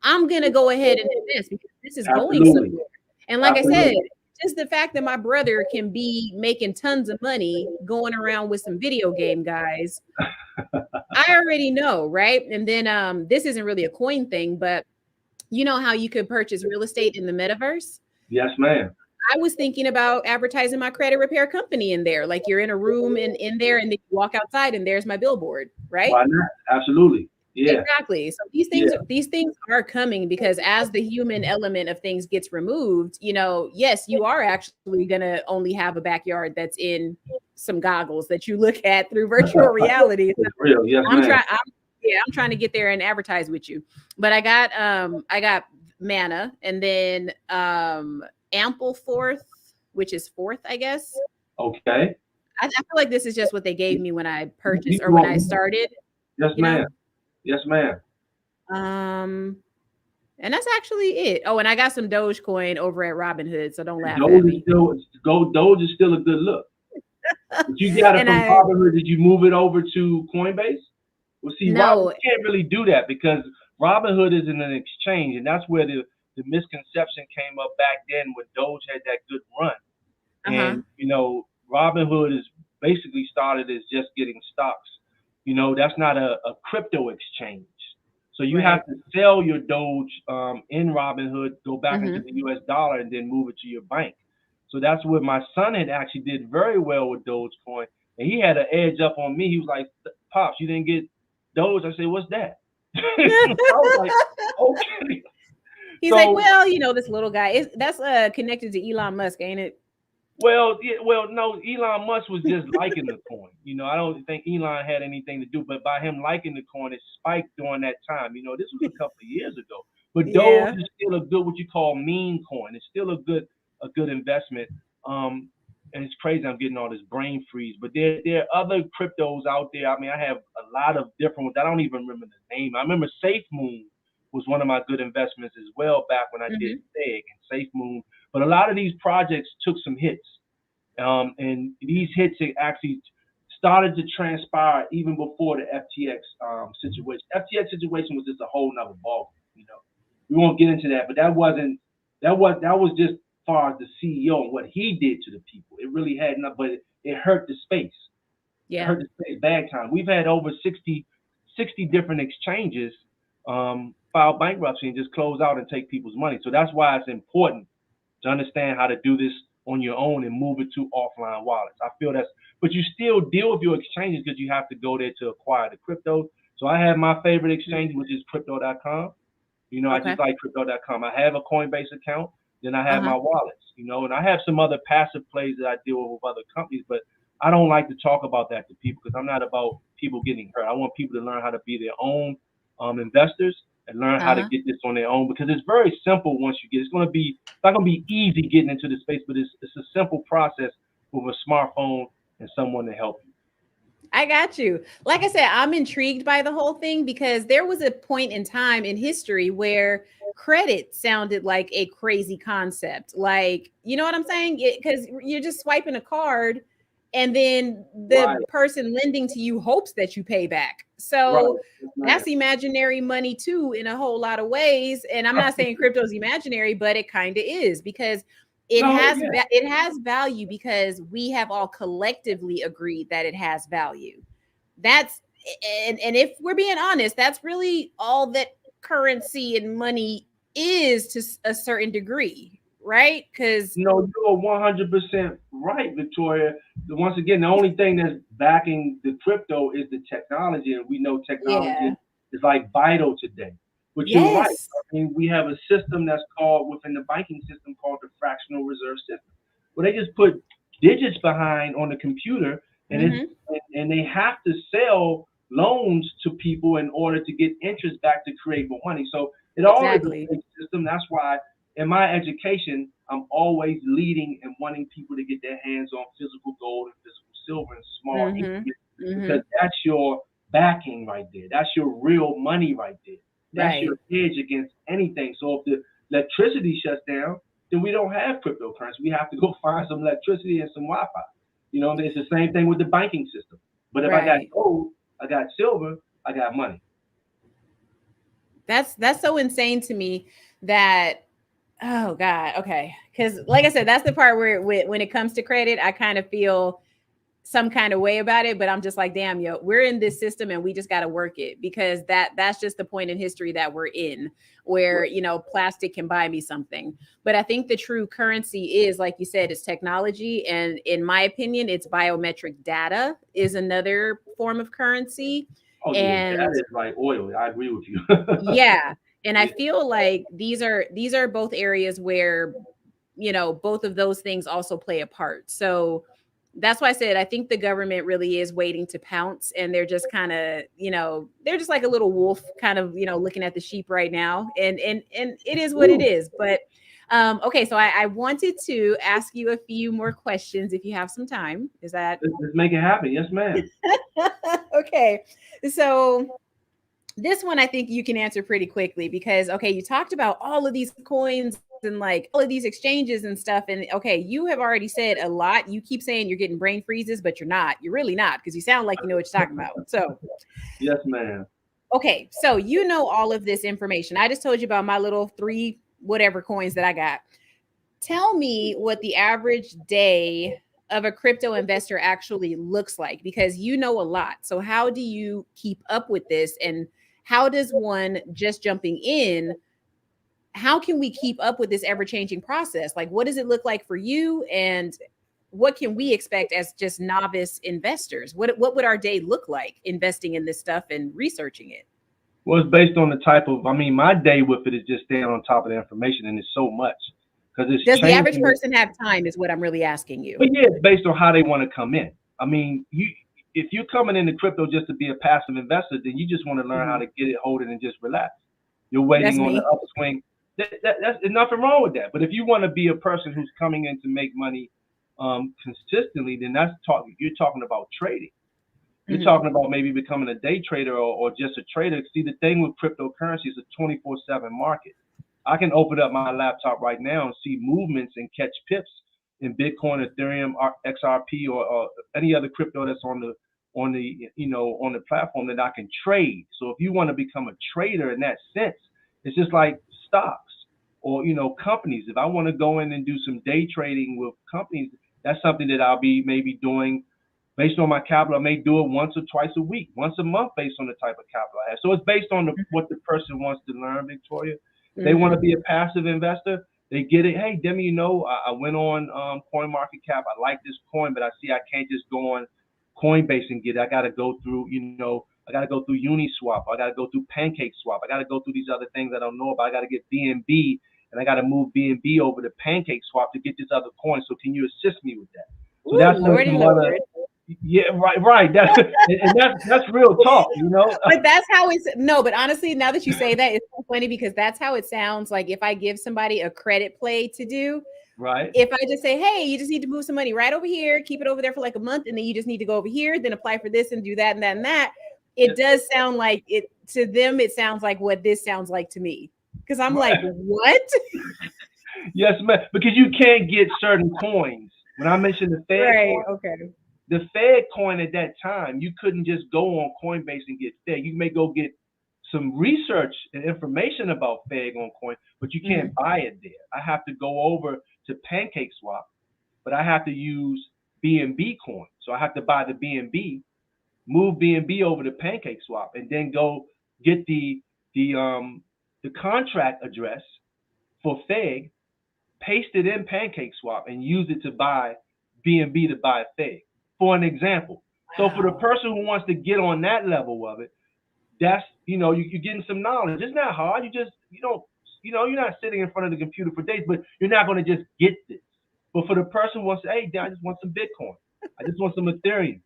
I'm gonna go ahead and invest because this is going Absolutely, somewhere. And like I said, absolutely. just the fact that my brother can be making tons of money going around with some video game guys, I already know, right? And then this isn't really a coin thing, but you know how you could purchase real estate in the metaverse? Yes, ma'am. I was thinking about advertising my credit repair company in there. Like you're in a room in there and then you walk outside and there's my billboard, right? Why not? Absolutely. Yeah. Exactly. So Yeah. these things are coming because as the human element of things gets removed, you know, yes, you are actually going to only have a backyard that's in some goggles that you look at through virtual reality. So It's real. Yes, I'm ma'am. trying I'm trying to get there and advertise with you. But I got Mana and then Ample Fourth, which is fourth, I guess. Okay. I feel like this is just what they gave me when I purchased You or when I want- started, Yes, you know. ma'am. Yes, ma'am. Um And that's actually it. Oh, and I got some Dogecoin over at Robinhood, so don't laugh at Doge is me. still Doge is still a good look. But you got it And from I Robinhood. Did you move it over to Coinbase? Well, see, Robinhood no, can't really do that because Robinhood is in an exchange, and that's where the misconception came up back then when Doge had that good run. uh-huh. And Robinhood is basically started as just getting stocks. That's not a crypto exchange. So you Right. have to sell your Doge in Robinhood, go back into Hmm. the U.S. dollar, and then move it to your bank. So that's what my son had actually did very well with Dogecoin, and he had an edge up on me. He was like, "Pops, you didn't get Doge?" I said, "What's that?" I was like, "Okay." He's like, So well, you know, this little guy is that's connected to Elon Musk, ain't it? Well, yeah, well, no, Elon Musk was just liking the coin. I don't think Elon had anything to do, but by him liking the coin, it spiked during that time. This was a couple of years ago. But Doge Yeah. is still a good, what you call meme coin. It's still a good investment. And it's crazy. I'm getting all this brain freeze. But there are other cryptos out there. I mean, I have a lot of different ones. I don't even remember the name. I remember Safe Moon was one of my good investments as well back when I did Hmm. Steg and Safe Moon. But a lot of these projects took some hits. And these hits actually started to transpire even before the FTX situation. FTX situation was just a whole nother ball. We won't get into that, but that was just far as the CEO and what he did to the people. It really had nothing, but it hurt the space. It Yeah. hurt the space bad time. We've had over 60 different exchanges file bankruptcy and just close out and take people's money. So that's why it's important to understand how to do this on your own and move it to offline wallets. I feel but you still deal with your exchanges because you have to go there to acquire the crypto. So I have my favorite exchange, which is crypto.com. I Okay. just like crypto.com. I have a Coinbase account, then I have Uh-huh. my wallets, and I have some other passive plays that I deal with other companies, but I don't like to talk about that to people because I'm not about people getting hurt. I want people to learn how to be their own investors and learn how to Uh-huh. get this on their own because it's very simple once you get. It's not going to be easy getting into the space, but it's a simple process with a smartphone and someone to help you. I got you. Like I said, I'm intrigued by the whole thing because there was a point in time in history where credit sounded like a crazy concept. Like, you know what I'm saying? Because you're just swiping a card and then the Right, person lending to you hopes that you pay back. right, So yes, that's ma'am. imaginary money too, in a whole lot of ways. And I'm not saying crypto's imaginary, but it kind of is because No, yeah, it has value because we have all collectively agreed that it has value. That's and if we're being honest, that's really all that currency and money is to a certain degree, right? Because No, you're 100% right, Victoria. Once again, the only thing that's backing the crypto is the technology, and we know yeah, technology is like vital today. But you're right. yes, I mean, we have a system that's called within the banking system called the fractional reserve system, where they just put digits behind on the computer, and hmm, they have to sell loans to people in order to get interest back to create more money. So it all is a exactly, fake system. That's why in my education, I'm always leading and wanting people to get their hands on physical gold and physical silver in small hmm, increments hmm, because that's your backing right there. That's your real money right there. That's your right. hedge against anything. So if the electricity shuts down, then we don't have cryptocurrency. We have to go find some electricity and some Wi-Fi. It's the same thing with the banking system. But if I got Right. gold, I got silver, I got money. That's so insane to me that Oh God. Okay. Because like I said, that's the part where when it comes to credit, I kind of feel some kind of way about it, but I'm just like, damn, yo, we're in this system and we just got to work it, because that's just the point in history that we're in, where, Right. you know, plastic can buy me something. But I think the true currency is, like you said, it's technology. And in my opinion, it's biometric data is another form of currency. Oh yeah, that And is like oil. I agree with you. yeah, and I Yeah. feel like these are both areas where, you know, both of those things also play a part. So that's why I said I think the government really is waiting to pounce, and they're just kind of, you know, they're just like a little wolf kind of, you know, looking at the sheep right now. And it is what it Ooh, is. But okay, so I wanted to ask you a few more questions if you have some time. Is that let's make it happen. Yes, ma'am. okay? So this one I think you can answer pretty quickly, because okay, you talked about all of these coins and like all of these exchanges and stuff, and okay, you have already said a lot. You keep saying you're getting brain freezes, but you're not. You're really not, because you sound like you know what you're talking about. So Yes, ma'am. okay, so you know all of this information. I just told you about my little three whatever coins that I got. Tell me what the average day of a crypto investor actually looks like, because you know a lot. So how do you keep up with this, and how does one just jumping in, how can we keep up with this ever changing process? Like, what does it look like for you, and what can we expect as just novice investors? What would our day look like investing in this stuff and researching it? Well, it's based on the type of. I mean, my day with it is just staying on top of the information, and it's so much because it's Does the average changing. person have time is what I'm really asking you. But yeah, it's based on how they want to come in. I mean, you if you're coming into crypto just to be a passive investor, then you just want to learn how Mhm. to get it, hold it, and just relax. You're That's waiting on the me. upswing. There's nothing wrong with that. But if you want to be a person who's coming in to make money consistently, then you're talking about trading. You're Mhm. talking about maybe becoming a day trader or just a trader. See, the thing with cryptocurrency is a 24/7 market. I can open up my laptop right now and see movements and catch pips in Bitcoin, Ethereum, XRP, or any other crypto that's on the platform that I can trade. So if you want to become a trader in that sense, it's just like stocks or companies. If I want to go in and do some day trading with companies, that's something that I'll be maybe doing based on my capital. I may do it once or twice a week, once a month, based on the type of capital I have. So it's based on what the person wants to learn, Victoria. If they want to Mhm. be a passive investor, they get it. Hey, Demi, I went on CoinMarketCap. I like this coin, but I see I can't just go on Coinbase and get it. I got to go through, I got to go through Uniswap. I got to go through PancakeSwap. I got to go through these other things I don't know about. I got to get BNB, and I got to move BNB over to PancakeSwap to get this other coin. So can you assist me with that? So Ooh, that's what lordy, some other. lord. Yeah, right, right. That, and that's real talk. But that's how it's no, but honestly, now that you say that, it's so funny, because that's how it sounds like if I give somebody a credit play to do. Right. If I just say, hey, you just need to move some money right over here, keep it over there for like a month, and then you just need to go over here, then apply for this and do that and that and that. It Yes, does sound like it to them, it sounds like what this sounds like to me. Because I'm like, right. what? Yes, man. Because you can't get certain coins. When I mentioned the Fed Right. coin, Okay. the Fed coin at that time, you couldn't just go on Coinbase and get Fed. You may go get some research and information about Fed on coin, but you can't Mhm. buy it there. I have to go over to PancakeSwap, but I have to use BNB coin. So I have to buy the BNB, move BNB over to PancakeSwap, and then go get the um the contract address for Fed, paste it in PancakeSwap, and use it to buy BNB to buy Fed, for an example. So for the Wow. person who wants to get on that level of it, that's you're getting some knowledge. It's not hard. You just you don't you're not sitting in front of the computer for days, but you're not going to just get this. But for the person who wants to, hey, I just want some Bitcoin. I just want some Ethereum.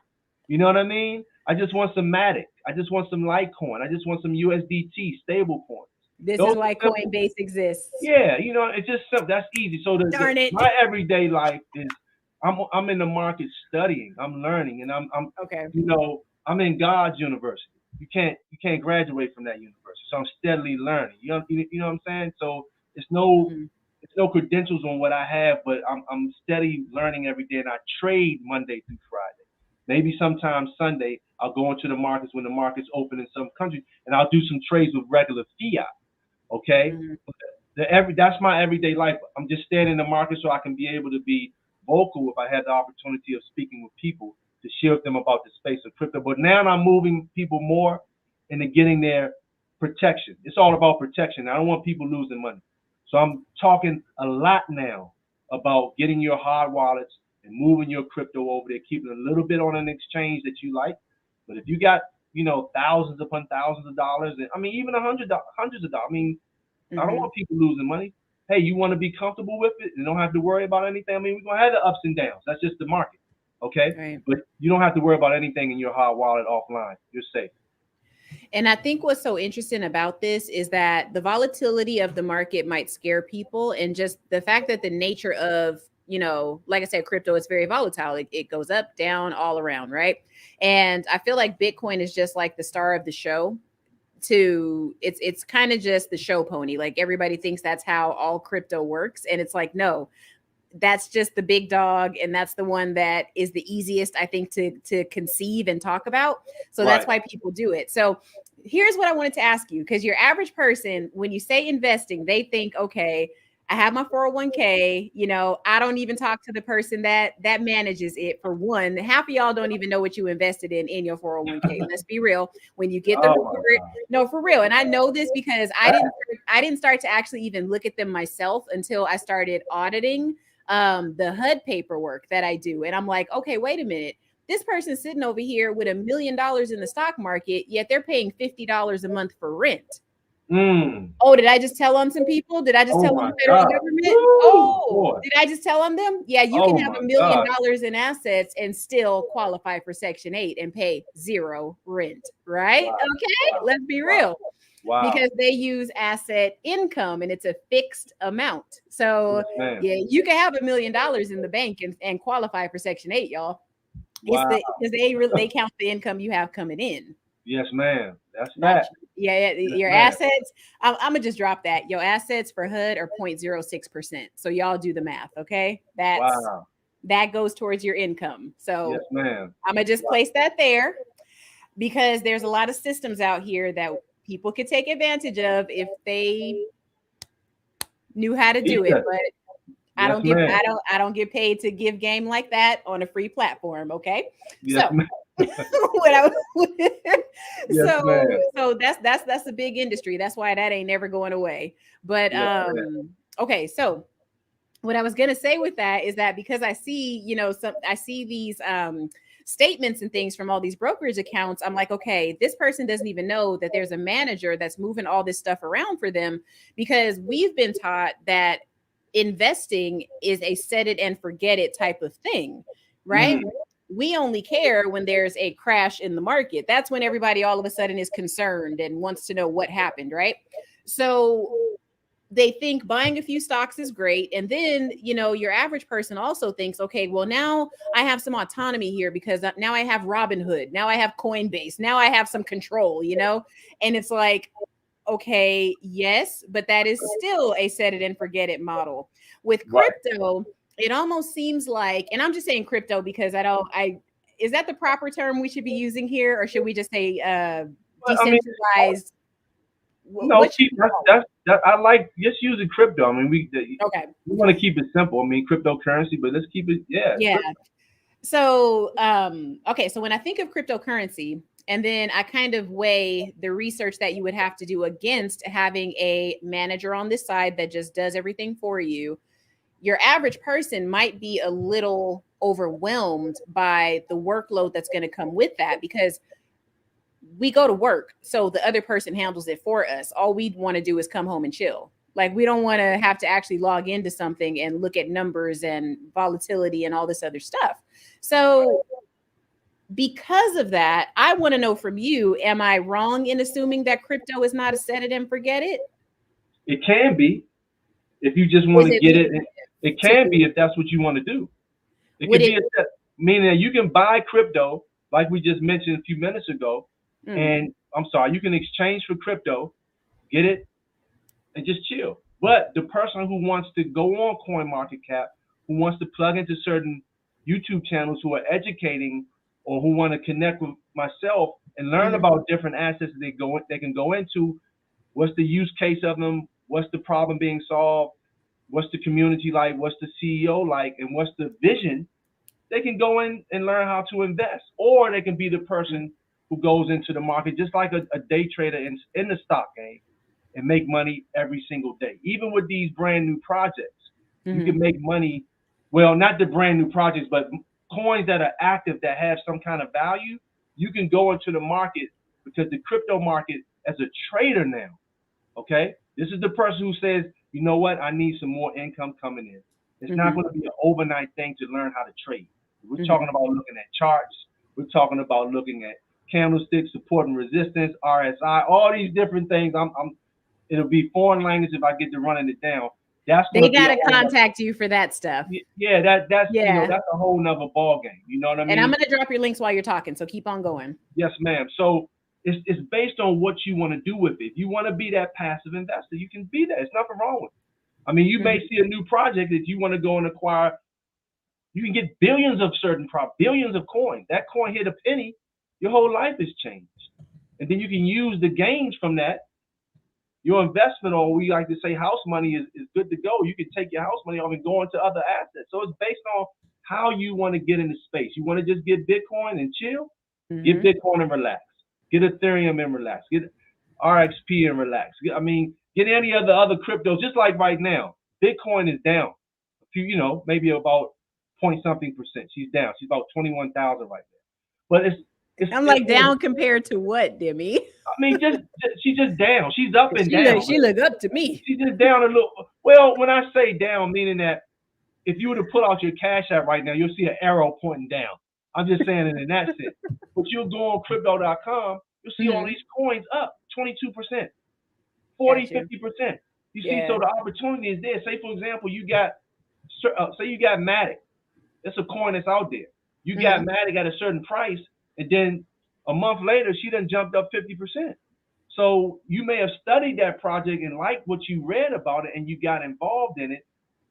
You know what I mean? I just want some Matic. I just want some Litecoin. I just want some USDT stable coins. This Those is why are simple. Coinbase exists. Yeah, it's just simple. That's easy. So Darn it. my everyday life is I'm in the market studying, I'm learning, and Okay. I'm in God's university. You can't graduate from that university. So I'm steadily learning. You know what I'm saying? So it's no Mhm. it's no credentials on what I have, but I'm steady learning every day, and I trade Monday through Friday. Maybe sometimes Sunday I'll go into the markets when the markets open in some countries, and I'll do some trades with regular fiat. Okay, Mhm. That's my everyday life. I'm just staying in the market so I can be able to be vocal if I had the opportunity of speaking with people to share with them about the space of crypto. But now I'm moving people more into getting their protection. It's all about protection. I don't want people losing money. So I'm talking a lot now about getting your hard wallets and moving your crypto over there, keeping a little bit on an exchange that you like. But if you got, thousands upon thousands of dollars, and I mean, even hundreds of dollars, I mean, I don't Mm-hmm. want people losing money. Hey, you want to be comfortable with it and don't have to worry about anything. I mean, we're gonna have the ups and downs. That's just the market, okay? Right. But you don't have to worry about anything in your hard wallet offline. You're safe. And I think what's so interesting about this is that the volatility of the market might scare people, and just the fact that the nature of, like I said, crypto is very volatile. It goes up, down, all around, right? And I feel like Bitcoin is just like the star of the show. It's kind of just the show pony. Like everybody thinks that's how all crypto works, and it's like, no, that's just the big dog, and that's the one that is the easiest, I think, to conceive and talk about. So that's Right. why people do it. So here's what I wanted to ask you, because your average person, when you say investing, they think, okay, I have my 401k, I don't even talk to the person that manages it. For one, half of y'all don't even know what you invested in your 401k. Let's be real. When you get the Oh my report, no, for real. And I know this because I didn't start to actually even look at them myself until I started auditing the HUD paperwork that I do. And I'm like, okay, wait a minute. This person's sitting over here with $1 million in the stock market, yet they're paying $50 a month for rent. Mm. Oh, did I just tell on some people? Did I just Oh tell on my the federal God. government? Woo, Oh, boy. did I just tell on them? Yeah, you can Oh have my $1 million God. in assets and still qualify for Section 8 and pay zero rent, right? Wow. Okay, Wow. let's be Wow. real. Wow. Because they use asset income and it's a fixed amount. So Yes, ma'am. yeah, you can have $1 million in the bank and qualify for Section 8, y'all. It's Wow. because they count the income you have coming in. Yes, ma'am. That's Not fact. Yes, your ma'am. assets. I'm gonna just drop that. Your assets for HUD are 0.06%. So y'all do the math, okay? Wow. That goes towards your income. Yes, So ma'am. I'm gonna just Wow. place that there, because there's a lot of systems out here that people could take advantage of if they knew how to do it. Yes, But yes, ma'am. I don't get paid to give game like that on a free platform. Okay. Yes, So ma'am. what I Yes, ma'am. so that's a big industry. That's why that ain't never going away. But Yes, ma'am. okay, so what I was gonna say with that is that because I see, I see these statements and things from all these brokerage accounts, I'm like, okay, this person doesn't even know that there's a manager that's moving all this stuff around for them, because we've been taught that investing is a set it and forget it type of thing, right? Mm. We only care when there's a crash in the market. That's when everybody all of a sudden is concerned and wants to know what happened, right? So they think buying a few stocks is great. And then, your average person also thinks, okay, well, now I have some autonomy here because now I have Robinhood. Now I have Coinbase. Now I have some control, And it's like, okay, yes, but that is still a set it and forget it model. With Right. crypto, it almost seems like, and I'm just saying crypto because is that the proper term we should be using here? Or should we just say But I mean, decentralized? no, What should we call it? that I like just using crypto. I mean, Okay. we want to keep it simple. I mean, cryptocurrency, but let's keep it, yeah. Yeah. So, okay. So when I think of cryptocurrency, and then I kind of weigh the research that you would have to do against having a manager on this side that just does everything for you, your average person might be a little overwhelmed by the workload that's going to come with that, because we go to work, so the other person handles it for us. All we want to do is come home and chill. Like, we don't want to have to actually log into something and look at numbers and volatility and all this other stuff. So because of that, I want to know from you, am I wrong in assuming that crypto is not a set it and forget it? It can be if you just want Is to it get it. lucrative It to can be if that's what you want to do. It would can it be a set, meaning that you can buy crypto, like we just mentioned a few minutes ago, mm, and I'm sorry, you can exchange for crypto, get it, and just chill. But the person who wants to go on CoinMarketCap, who wants to plug into certain YouTube channels who are educating, or who want to connect with myself and learn mhm, about different assets they can go into, what's the use case of them, what's the problem being solved, what's the community like, what's the CEO like, and what's the vision, they can go in and learn how to invest. Or they can be the person who goes into the market just like a day trader in the stock game and make money every single day. Even with these brand new projects, you can make money. Well, not the brand new projects, but coins that are active that have some kind of value. You can go into the market because the crypto market as a trader now, okay? This is the person who says, you know what, I need some more income coming in. It's not going to be an overnight thing to learn how to trade. We're talking about looking at charts. We're talking about looking at candlesticks, support and resistance, RSI, all these different things. It'll be foreign language if I get to running it down. That's They got to contact you for that stuff. Yeah, that's you know, that's a whole nother ball game. You know what I mean? And I'm going to drop your links while you're talking, so keep on going. Yes, ma'am. So it's based on what you want to do with it. If you want to be that passive investor, you can be that. There's nothing wrong with it. I mean, you may see a new project that you want to go and acquire. You can get billions of billions of coins. That coin hit a penny, your whole life has changed. And then you can use the gains from that. Your investment, or we like to say house money, is good to go. You can take your house money off and go into other assets. So it's based on how you want to get into space. You want to just get Bitcoin and chill? Get Bitcoin and relax. Get Ethereum and relax. Get RXP and relax. Get any of the other cryptos. Just like right now, Bitcoin is down. Maybe about point something percent. She's down. She's about 21,000 right now. But it's down compared to what, Demi? I mean, she's just down. She's up and down. She look up to me. She's just down a little. Well, when I say down, meaning that if you were to pull out your Cash App right now, you'll see an arrow pointing down. I'm just saying it in that sense. But you'll go on crypto.com, you'll see all these coins up 22%, 40, 50%. You see, so the opportunity is there. Say, for example, you got Matic. It's a coin that's out there. You got Matic at a certain price, and then a month later, she done jumped up 50%. So you may have studied that project and liked what you read about it, and you got involved in it.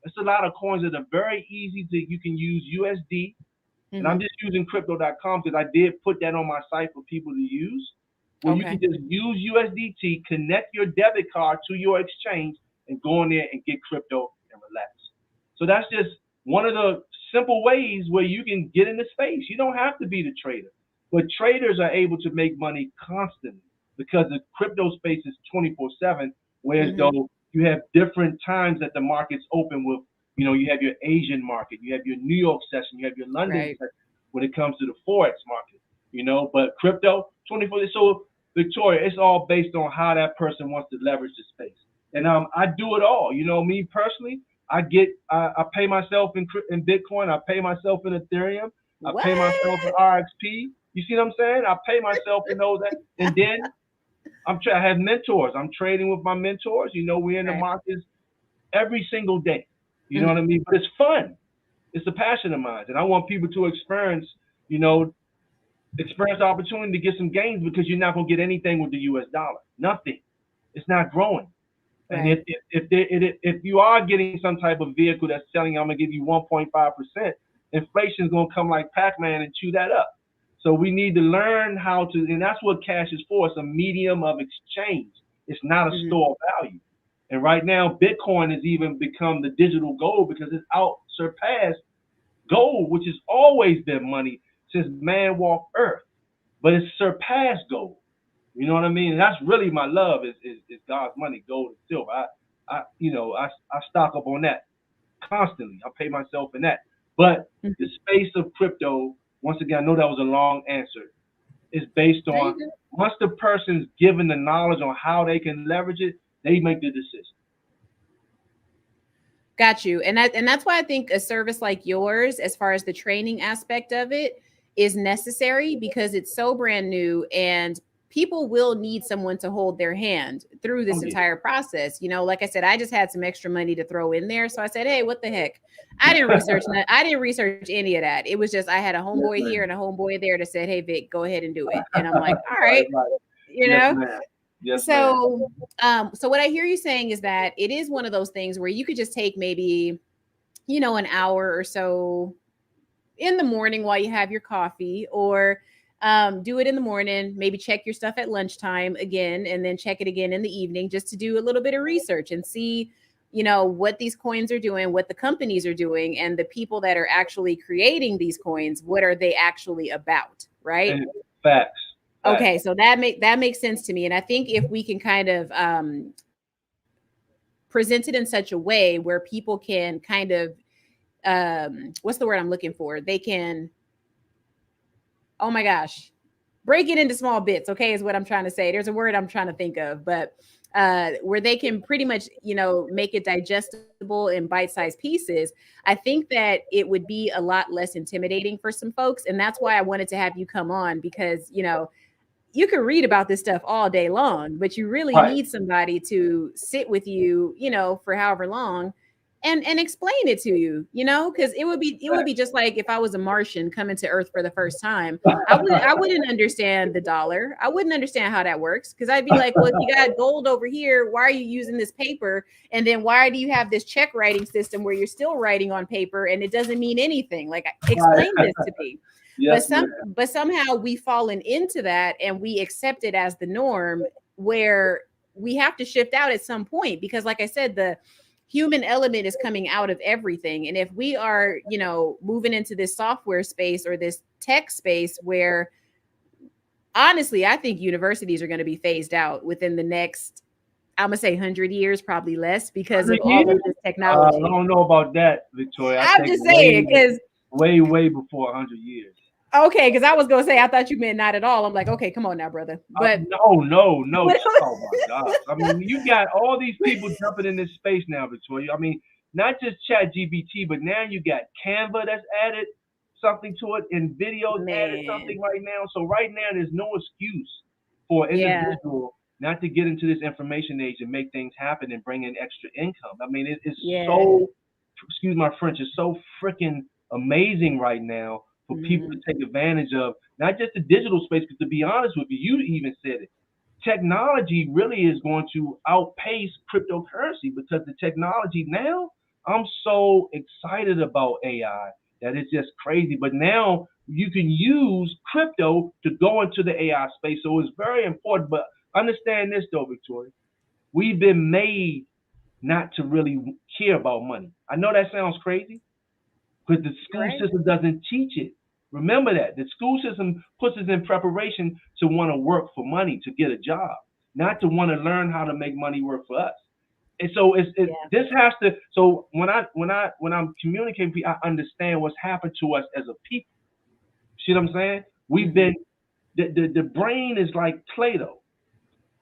It's a lot of coins that are very easy you can use USD. And I'm just using crypto.com because I did put that on my site for people to use. Where you can just use USDT, connect your debit card to your exchange, and go in there and get crypto and relax. So that's just one of the simple ways where you can get into space. You don't have to be the trader. But traders are able to make money constantly because the crypto space is 24/7, whereas though you have different times that the market's open with, you have your Asian market, you have your New York session, you have your London session when it comes to the Forex market, but crypto 24. So Victoria, it's all based on how that person wants to leverage the space. And I do it all. Me personally, I pay myself in Bitcoin, I pay myself in Ethereum, I pay myself in RXP. You see what I'm saying? I pay myself in those, and then I have mentors. I'm trading with my mentors. We're in the markets every single day. You know what I mean? But it's fun. It's a passion of mine, and I want people to experience the opportunity to get some gains because you're not gonna get anything with the U.S. dollar. Nothing. It's not growing. Right. And if you are getting some type of vehicle that's selling, I'm gonna give you 1.5%. Inflation is gonna come like Pac-Man and chew that up. So we need to learn how to, and that's what cash is for. It's a medium of exchange. It's not a store of value. And right now, Bitcoin has even become the digital gold because it's surpassed gold, which has always been money since man walked Earth. But it's surpassed gold. You know what I mean? And that's really my love is God's money, gold and silver. I stock up on that constantly. I pay myself in that. But the space of crypto, once again, I know that was a long answer, is based on once the person's given the knowledge on how they can leverage it, they make the decision. Got you. And that's why I think a service like yours, as far as the training aspect of it, is necessary because it's so brand new and people will need someone to hold their hand through this entire process. Like I said, I just had some extra money to throw in there. So I said, hey, what the heck? I didn't research any of that. It was just, I had a homeboy here and a homeboy there that said, hey, Vic, go ahead and do it. And I'm like, all right, Yes, so what I hear you saying is that it is one of those things where you could just take maybe, an hour or so in the morning while you have your coffee, or Do it in the morning, maybe check your stuff at lunchtime again, and then check it again in the evening just to do a little bit of research and see, what these coins are doing, what the companies are doing, and the people that are actually creating these coins, what are they actually about, right? And facts, facts. Okay, so that makes sense to me. And I think if we can kind of present it in such a way where people can kind of what's the word I'm looking for? They can, oh my gosh, break it into small bits, okay, is what I'm trying to say. There's a word I'm trying to think of, but where they can pretty much, make it digestible in bite-sized pieces. I think that it would be a lot less intimidating for some folks. And that's why I wanted to have you come on, because, you can read about this stuff all day long, but you really Right. need somebody to sit with you, for however long and explain it to you, because it would be just like if I was a Martian coming to Earth for the first time. I wouldn't understand the dollar. I wouldn't understand how that works, because I'd be like, well, if you got gold over here, why are you using this paper? And then why do you have this check writing system where you're still writing on paper and it doesn't mean anything? Like, Right. explain this to me. Yes, But somehow we've fallen into that and we accept it as the norm, where we have to shift out at some point, because like I said, the human element is coming out of everything. And if we are, moving into this software space or this tech space where, honestly, I think universities are going to be phased out within the next, I'm gonna say 100 years, probably less, because of 100 all years? of this I technology. don't know about that, Victoria. I I'm think just saying, because way before 100 years. okay, because I was gonna say I thought you meant not at all. I'm like, okay, come on now, brother. But No. Oh my gosh. I mean, you got all these people jumping in this space now, Victoria. I mean, not just Chat GBT, but now you got Canva that's added something to it, and videos added something man, right now. So right now, there's no excuse for an yeah, individual not to get into this information age and make things happen and bring in extra income. I mean, it is yeah. so, excuse my French, it's so freaking amazing right now for people to Mhm. take advantage of not just the digital space, because to be honest with you, you even said it. Technology really is going to outpace cryptocurrency, because the technology now, I'm so excited about AI that it's just crazy. But now you can use crypto to go into the AI space. So it's very important. But understand this though, Victoria. We've been made not to really care about money. I know that sounds crazy, because the You're school right. system doesn't teach it. Remember that. The school system puts us in preparation to want to work for money, to get a job, not to want to learn how to make money work for us. And so Yeah. this has to. So when I'm communicating, I understand what's happened to us as a people. See what I'm saying? We've Hmm. been the brain is like Play-Doh.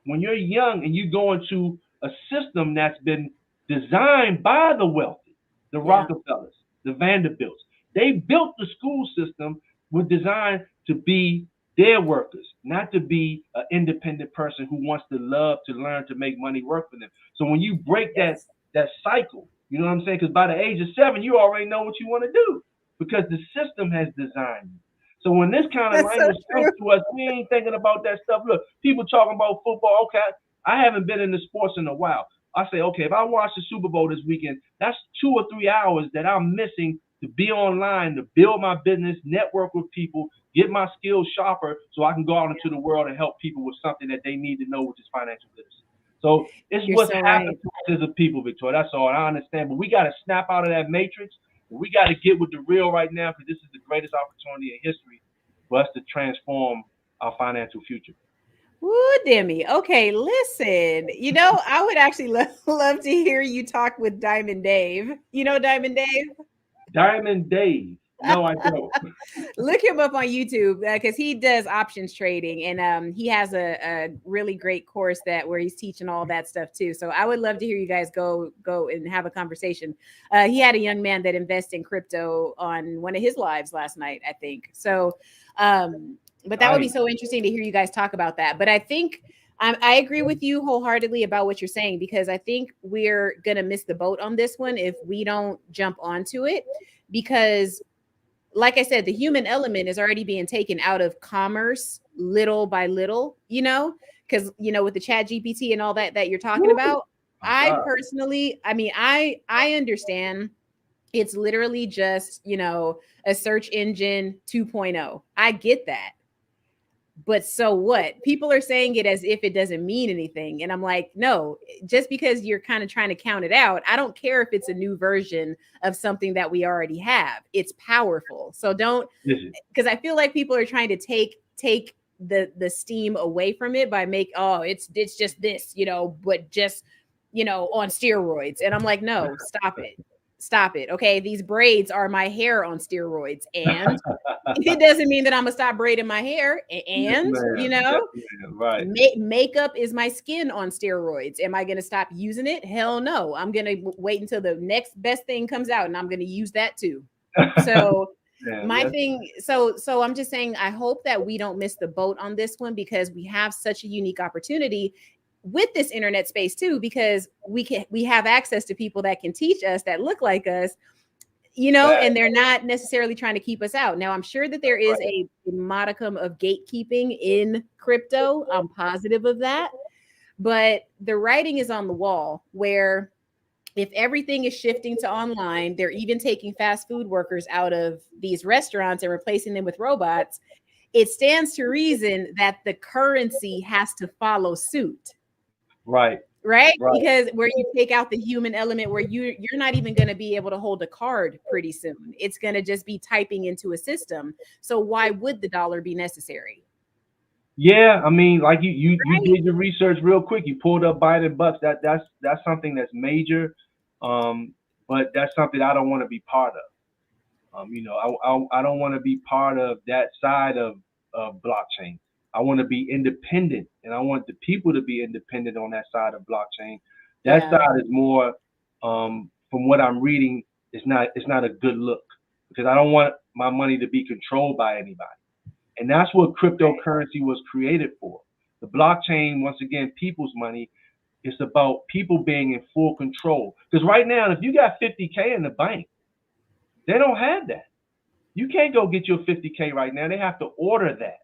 When you're young and you go into a system that's been designed by the wealthy, the Yeah. Rockefellers, the Vanderbilts, they built the school system with designed to be their workers, not to be an independent person who wants to love to learn to make money work for them. So when you break Yes. that cycle, you know what I'm saying? Because by the age of 7, you already know what you want to do, because the system has designed you. So when this kind of That's so language comes true. to us, we ain't thinking about that stuff. Look, people talking about football. Okay, I haven't been into sports in a while. I say, okay, if I watch the Super Bowl this weekend, that's 2 or 3 hours that I'm missing to be online, to build my business, network with people, get my skills sharper, so I can go out into the world and help people with something that they need to know, which is financial literacy. So it's You're what's so happened right. to us as a people, Victoria. That's all. I understand, but we got to snap out of that matrix. We got to get with the real right now, because this is the greatest opportunity in history for us to transform our financial future. Woo, Demi. Okay, listen. I would actually love to hear you talk with Diamond Dave. You know Diamond Dave? Diamond Dave. No, I don't. Look him up on YouTube, because he does options trading, and he has a really great course that where he's teaching all that stuff too. So I would love to hear you guys go and have a conversation. He had a young man that invests in crypto on one of his lives last night, I think. So, but that would be Nice. so interesting to hear you guys talk about that. But I think I agree with you wholeheartedly about what you're saying, because I think we're gonna miss the boat on this one if we don't jump onto it, because like I said, the human element is already being taken out of commerce little by little, because with the chat GPT and all that you're talking Woo, about. my I God. personally, I mean, I understand it's literally just, a search engine 2.0. I get that. but so what? People are saying it as if it doesn't mean anything. And I'm like, no, just because you're kind of trying to count it out, I don't care if it's a new version of something that we already have. It's powerful. So don't, because I feel like people are trying to take the steam away from it by it's just this, but just, on steroids. And I'm like, no, stop it. Stop it. Okay. These braids are my hair on steroids. And it doesn't mean that I'm gonna stop braiding my hair. And right. Makeup is my skin on steroids. Am I gonna stop using it? Hell no. I'm gonna wait until the next best thing comes out, and I'm gonna use that too. So so I'm just saying, I hope that we don't miss the boat on this one, because we have such a unique opportunity with this internet space too, because we have access to people that can teach us, that look like us, and they're not necessarily trying to keep us out. Now, I'm sure that there is a modicum of gatekeeping in crypto. I'm positive of that. But the writing is on the wall, where if everything is shifting to online, they're even taking fast food workers out of these restaurants and replacing them with robots. It stands to reason that the currency has to follow suit. Right. Right? Because where you take out the human element, where you're not even going to be able to hold a card pretty soon. It's going to just be typing into a system. So why would the dollar be necessary? Yeah, I mean, like you did your research real quick. You pulled up Biden bucks. That's something that's major, but that's something I don't want to be part of. I don't want to be part of that side of blockchain. I want to be independent, and I want the people to be independent on that side of blockchain. That side is more, from what I'm reading, it's not a good look, because I don't want my money to be controlled by anybody. And that's what cryptocurrency was created for. The blockchain, once again, people's money. It's about people being in full control. Because right now, if you got 50K in the bank, they don't have that. You can't go get your 50K right now. They have to order that.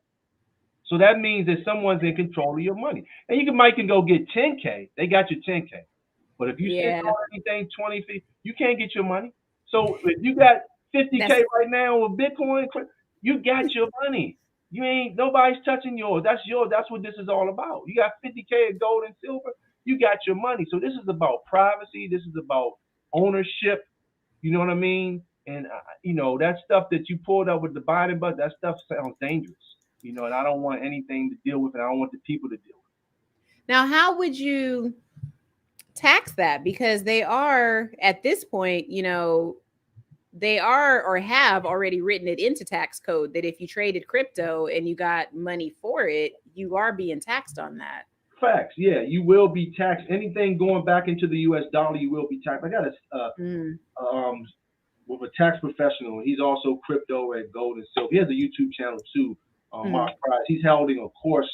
So that means that someone's in control of your money. And might can go get 10K. They got your 10K. But if you spend on anything 20, 50, you can't get your money. So if you got 50K right now with Bitcoin, you got your money. Nobody's touching yours. That's yours. That's what this is all about. You got 50K of gold and silver. You got your money. So this is about privacy. This is about ownership. You know what I mean? And that stuff that you pulled up with the Biden, but that stuff sounds dangerous. And I don't want anything to deal with it. I don't want the people to deal with it. Now, how would you tax that? Because they are, at this point, they are or have already written it into tax code that if you traded crypto and you got money for it, you are being taxed on that. Facts. Yeah, you will be taxed. Anything going back into the U.S. dollar, you will be taxed. I got with a tax professional. He's also crypto and gold and silver. He has a YouTube channel too. Mark Price. He's holding a course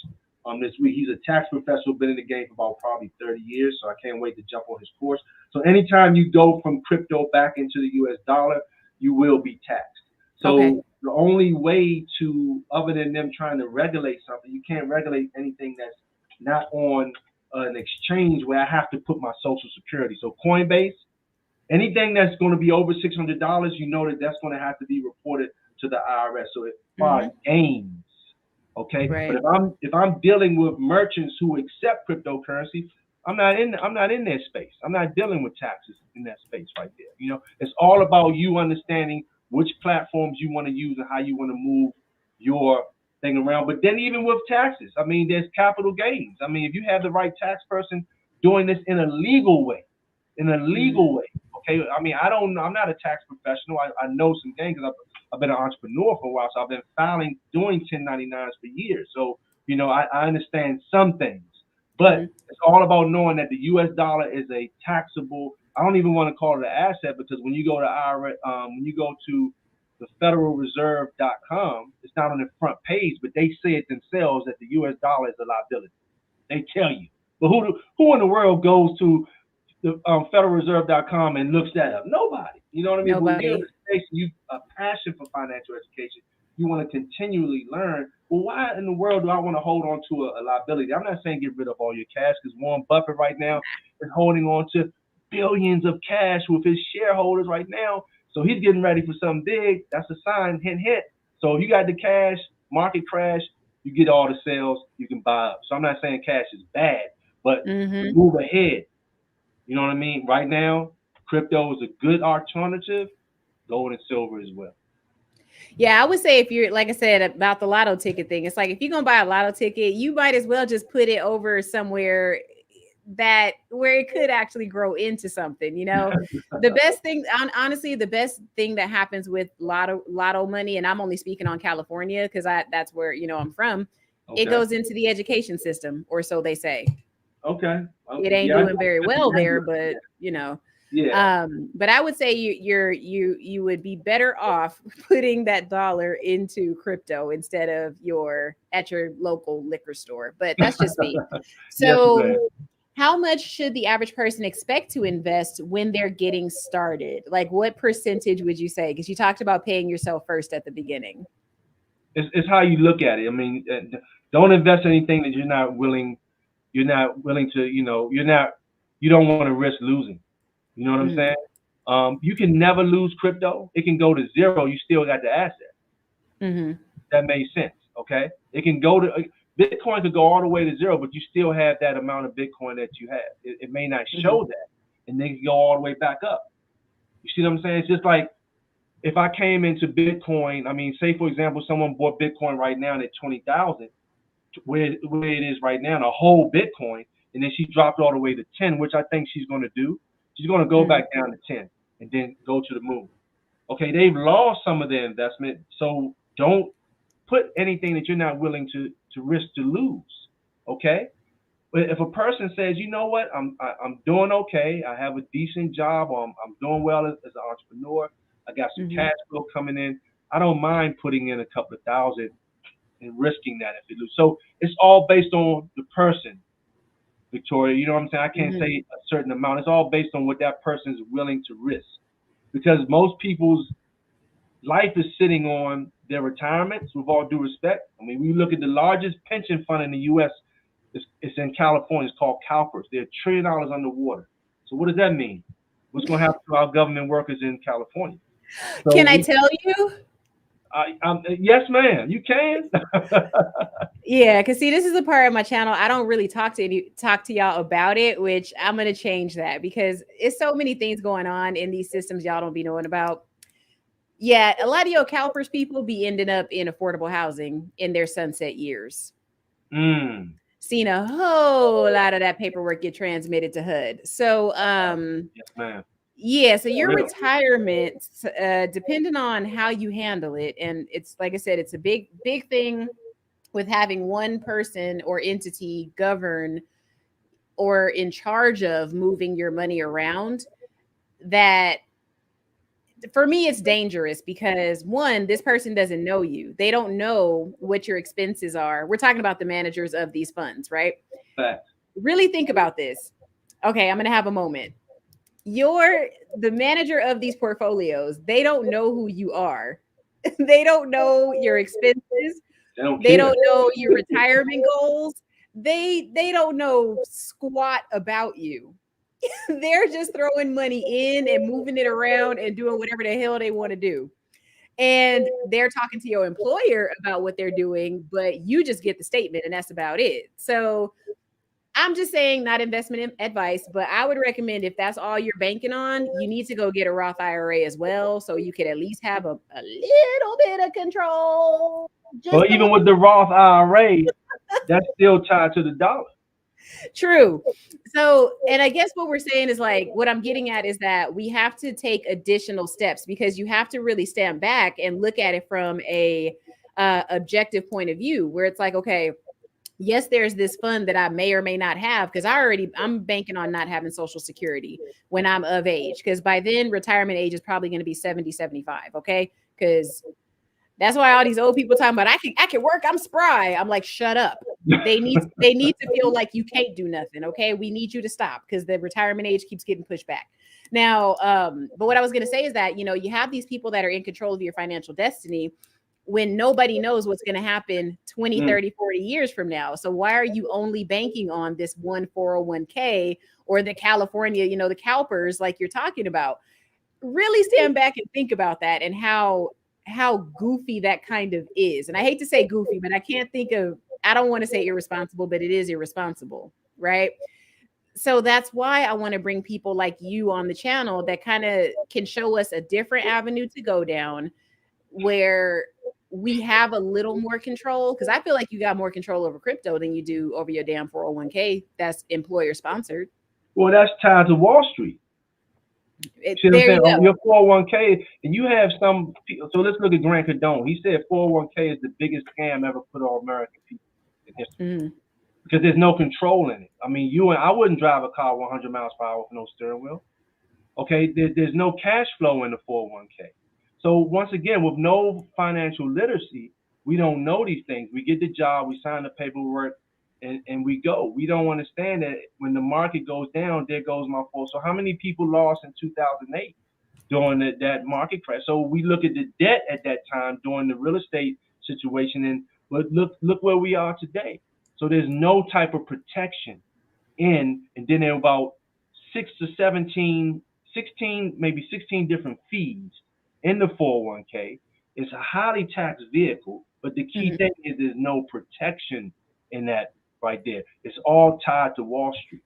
this week. He's a tax professional, been in the game for about probably 30 years. So I can't wait to jump on his course. So anytime you go from crypto back into the U.S. dollar, you will be taxed. So the only way other than them trying to regulate something, you can't regulate anything that's not on an exchange where I have to put my social security. So Coinbase, anything that's going to be over $600, that's going to have to be reported to the IRS. So as far as gains, okay. But if I'm dealing with merchants who accept cryptocurrency, I'm not in their space. I'm not dealing with taxes in that space right there. It's all about you understanding which platforms you want to use and how you want to move your thing around. But then even with taxes, I mean, there's capital gains. I mean, if you have the right tax person doing this in a legal way, okay. I mean, I'm not a tax professional. I know some things because I've been an entrepreneur for a while, so I've been doing 1099s for years. So, I understand some things, but it's all about knowing that the U.S. dollar is a taxable. I don't even want to call it an asset, because when you go to the federalreserve.com, it's not on the front page, but they say it themselves that the U.S. dollar is a liability. They tell you. But who in the world goes to the federalreserve.com and looks that up? Nobody. You know what I mean? Nobody. When you a passion for financial education, you want to continually learn. Well, why in the world do I want to hold on to a liability? I'm not saying get rid of all your cash, because Warren Buffett right now is holding on to billions of cash with his shareholders right now. So he's getting ready for something big. That's a sign, hint, hint. So if you got the cash, market crash, you get all the sales, you can buy up. So I'm not saying cash is bad, but to Mm-hmm. move ahead, you know what I mean? Right now, crypto is a good alternative, gold and silver as well. Yeah, I would say if you're, like I said about the lotto ticket thing, it's like if you're gonna buy a lotto ticket, you might as well just put it over somewhere that where it could actually grow into something. The best thing, honestly, the best thing that happens with lotto money, and I'm only speaking on California because that's where I'm from. It Okay. goes into the education system, or so they say. Okay. It Okay. ain't Yeah, I doing know very it's well there, dangerous. but Yeah. but I would say you would be better off putting that dollar into crypto instead of your at your local liquor store. But that's just me. Yes, So ma'am. how much should the average person expect to invest when they're getting started? Like what percentage would you say? Because you talked about paying yourself first at the beginning. It's how you look at it. I mean, don't invest anything that you're not willing to, you don't want to risk losing. You know what I'm Mm-hmm. saying? You can never lose crypto. It can go to zero. You still got the asset. Mm-hmm. That made sense. Okay. It can go to Bitcoin could go all the way to zero, but you still have that amount of Bitcoin that you have. It may not Mm-hmm. show that, and then it can go all the way back up. You see what I'm saying? It's just like if I came into Bitcoin. I mean, say for example, someone bought Bitcoin right now at 20,000, where it is right now, the whole Bitcoin, and then she dropped all the way to 10, which I think she's going to do. She's going to go Mm-hmm. back down to 10 and then go to the moon. Okay, they've lost some of their investment, so don't put anything that you're not willing to risk to lose. Okay, but if a person says, you know what, I'm doing okay, I have a decent job, or I'm doing well as an entrepreneur, I got some Mm-hmm. cash flow coming in, I don't mind putting in a couple of thousand and risking that if it lose. So it's all based on the person, Victoria. You know what I'm saying? I can't Mm-hmm. say a certain amount. It's all based on what that person is willing to risk. Because most people's life is sitting on their retirements, with all due respect. I mean, we look at the largest pension fund in the U.S., it's in California. It's called CalPERS. They're $1 trillion underwater. So what does that mean? What's going to happen to our government workers in California? So Can I we, tell you? yes, ma'am, you can. Yeah, because see, this is a part of my channel. I don't really talk to y'all about it, which I'm gonna change that because it's so many things going on in these systems y'all don't be knowing about. Yeah, a lot of your CalPERS people be ending up in affordable housing in their sunset years. Mm, Seen a whole lot of that paperwork get transmitted to HUD. So yes, ma'am. yeah, so your Real. retirement, depending on how you handle it, and it's like I said, it's a big thing with having one person or entity govern or in charge of moving your money around. That for me it's dangerous because one, this person doesn't know you, they don't know what your expenses are. We're talking about the managers of these funds, right? Fact. Really think about this. Okay, I'm going to have a moment. You're the manager of these portfolios, they don't know who you are. They don't know your expenses. They don't They care. don't know your retirement goals. They don't know squat about you. They're just throwing money in and moving it around and doing whatever the hell they want to do. And they're talking to your employer about what they're doing, but you just get the statement and that's about it. So I'm just saying, not investment advice, but I would recommend if that's all you're banking on, you need to go get a Roth IRA as well. So you could at least have a little bit of control. Just But a even little. with the Roth IRA, that's still tied to the dollar. True. So, and I guess what we're saying is like, what I'm getting at is that we have to take additional steps because you have to really stand back and look at it from a objective point of view where it's like, okay, yes, there's this fund that I may or may not have because I'm banking on not having Social Security when I'm of age because by then retirement age is probably going to be 70, 75. Okay. Because that's why all these old people talking about I can work, I'm spry. I'm like, shut up. They need to feel like you can't do nothing. Okay. We need you to stop because the retirement age keeps getting pushed back. Now, but what I was gonna say is that you have these people that are in control of your financial destiny when nobody knows what's going to happen 20, Mm. 30, 40 years from now. So why are you only banking on this one 401k or the California, the CalPERS like you're talking about? Really stand back and think about that and how how goofy that kind of is. And I hate to say goofy, but I don't want to say irresponsible, but it is irresponsible, right? So that's why I want to bring people like you on the channel that kind of can show us a different avenue to go down where we have a little more control. Because I feel like you got more control over crypto than you do over your damn 401k that's employer sponsored. Well, that's tied to Wall Street. See what I'm There saying? you On go. your 401k, and you have some people. So let's look at Grant Cardone. He said 401k is the biggest scam ever put on American people in history Mhm. because there's no control in it. I mean, I wouldn't drive a car 100 miles per hour with no steering wheel. Okay, there's no cash flow in the 401k. So once again, with no financial literacy, we don't know these things. We get the job, we sign the paperwork, and we go. We don't understand that when the market goes down, there goes my full. So how many people lost in 2008 during that market crash? So we look at the debt at that time during the real estate situation, and look where we are today. So there's no type of protection and then there are about 6 to 17, 16, maybe 16 different fees in the 401k. It's a highly taxed vehicle, but the key Mhm. thing is there's no protection in that right there. It's all tied to Wall Street.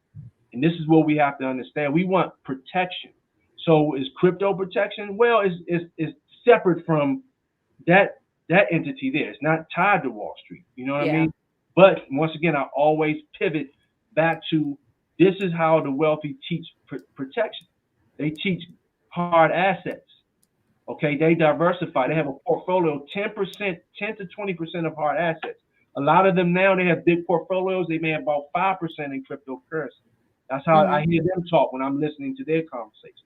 And this is what we have to understand. We want protection. So is crypto protection? Well, it's separate from that that entity there. It's not tied to Wall Street. You know what I Yeah. mean? But once again, I always pivot back to this is how the wealthy teach protection. They teach hard assets. Okay, they diversify. They have a portfolio of 10%, 10 to 20% of hard assets. A lot of them now they have big portfolios. They may have about 5% in cryptocurrency. That's how I Hmm. hear them talk when I'm listening to their conversations.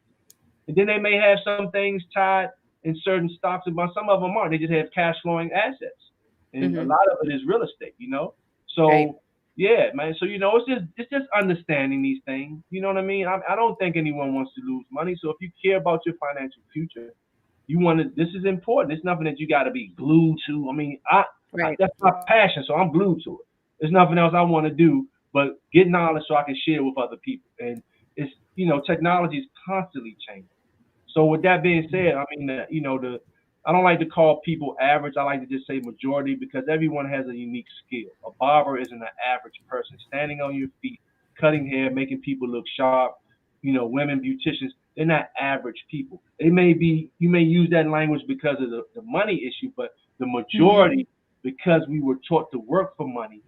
And then they may have some things tied in certain stocks, but some of them aren't. They just have cash flowing assets, and a Hmm. lot of it is real estate. Right. So yeah, man. So it's just understanding these things. You know what I mean? I don't think anyone wants to lose money. So if you care about your financial future, you want to. This is important. It's nothing that you got to be glued to. I mean, Right. that's my passion, so I'm glued to it. There's nothing else I want to do but get knowledge so I can share with other people. And it's technology is constantly changing. So with that being said, I mean, I don't like to call people average. I like to just say majority because everyone has a unique skill. A barber isn't an average person. Standing on your feet, cutting hair, making people look sharp. Women beauticians, they're not average people. You may use that language because of the money issue, but the Hmm. majority, because we were taught to work for money,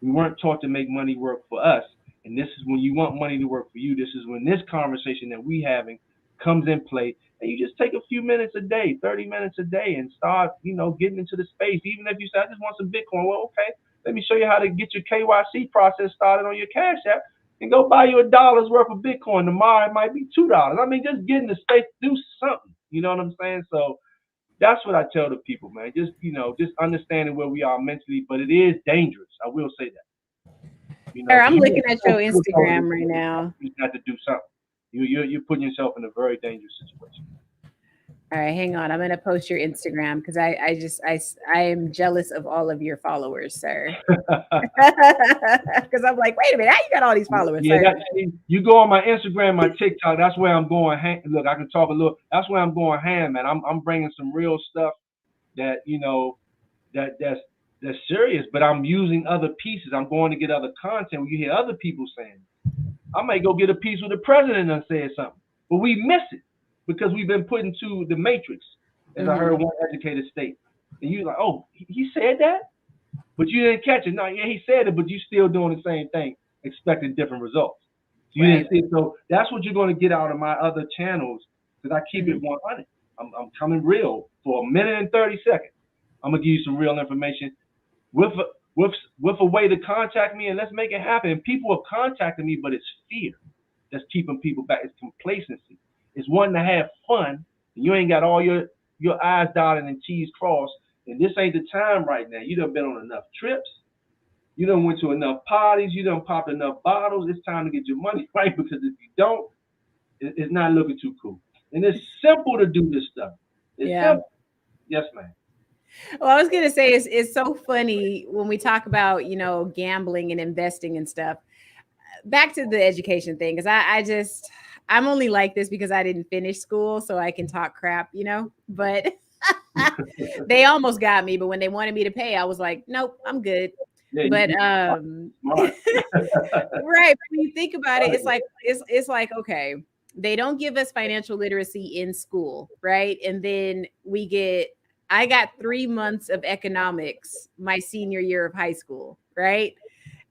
we weren't taught to make money work for us. And this is when you want money to work for you. This is when this conversation that we having comes in play. And you just take a few minutes a day, 30 minutes a day, and start, getting into the space. Even if you say, I just want some Bitcoin. Well, okay, let me show you how to get your KYC process started on your Cash App and go buy you $1 worth of Bitcoin. Tomorrow it might be $2. I mean, just get in the space, do something. You know what I'm saying? So that's what I tell the people, man. Just understanding where we are mentally, but it is dangerous. I will say that. Sir, Because I'm you are looking at so your critical of Instagram right the now. you have to do something. You're putting yourself in a very dangerous situation. All right, hang on. I'm gonna post your Instagram because I am jealous of all of your followers, sir. Because I'm like, wait a minute, how you got all these followers, Yeah, sir? that see, you go on my Instagram, my TikTok. That's where I'm going. Look, I can talk a little. That's where I'm going ham, man. I'm bringing some real stuff that that's serious. But I'm using other pieces. I'm going to get other content. Where you hear other people saying, I might go get a piece with the president and say something, but we miss it because we've been put into the matrix, as I heard Hmm. one educator state. And you're like, oh, he said that, but you didn't catch it. No, yeah, he said it, but you still doing the same thing, expecting different results. You didn't Right. see it. So that's what you're going to get out of my other channels because I keep it Hmm. 100. I'm coming real for a minute and 30 seconds. I'm gonna give you some real information with a, with a way to contact me and let's make it happen. And people have contacted me, but it's fear that's keeping people back. It's complacency. It's wanting to have fun. And you ain't got all your I's dotted and T's crossed. And this ain't the time right now. You done been on enough trips. You done went to enough parties. You done popped enough bottles. It's time to get your money right because if you don't, it's not looking too cool. And it's simple to do this stuff. It's Yeah. simple. Yes, ma'am. Well, I was gonna say it's so funny when we talk about gambling and investing and stuff. Back to the education thing, because I'm only like this because I didn't finish school, so I can talk crap, But They almost got me, but when they wanted me to pay, I was like, nope, I'm good. Yeah, But you smart. right, when you think about it, Right. it's like, okay, they don't give us financial literacy in school, right? And then I got 3 months of economics my senior year of high school, right?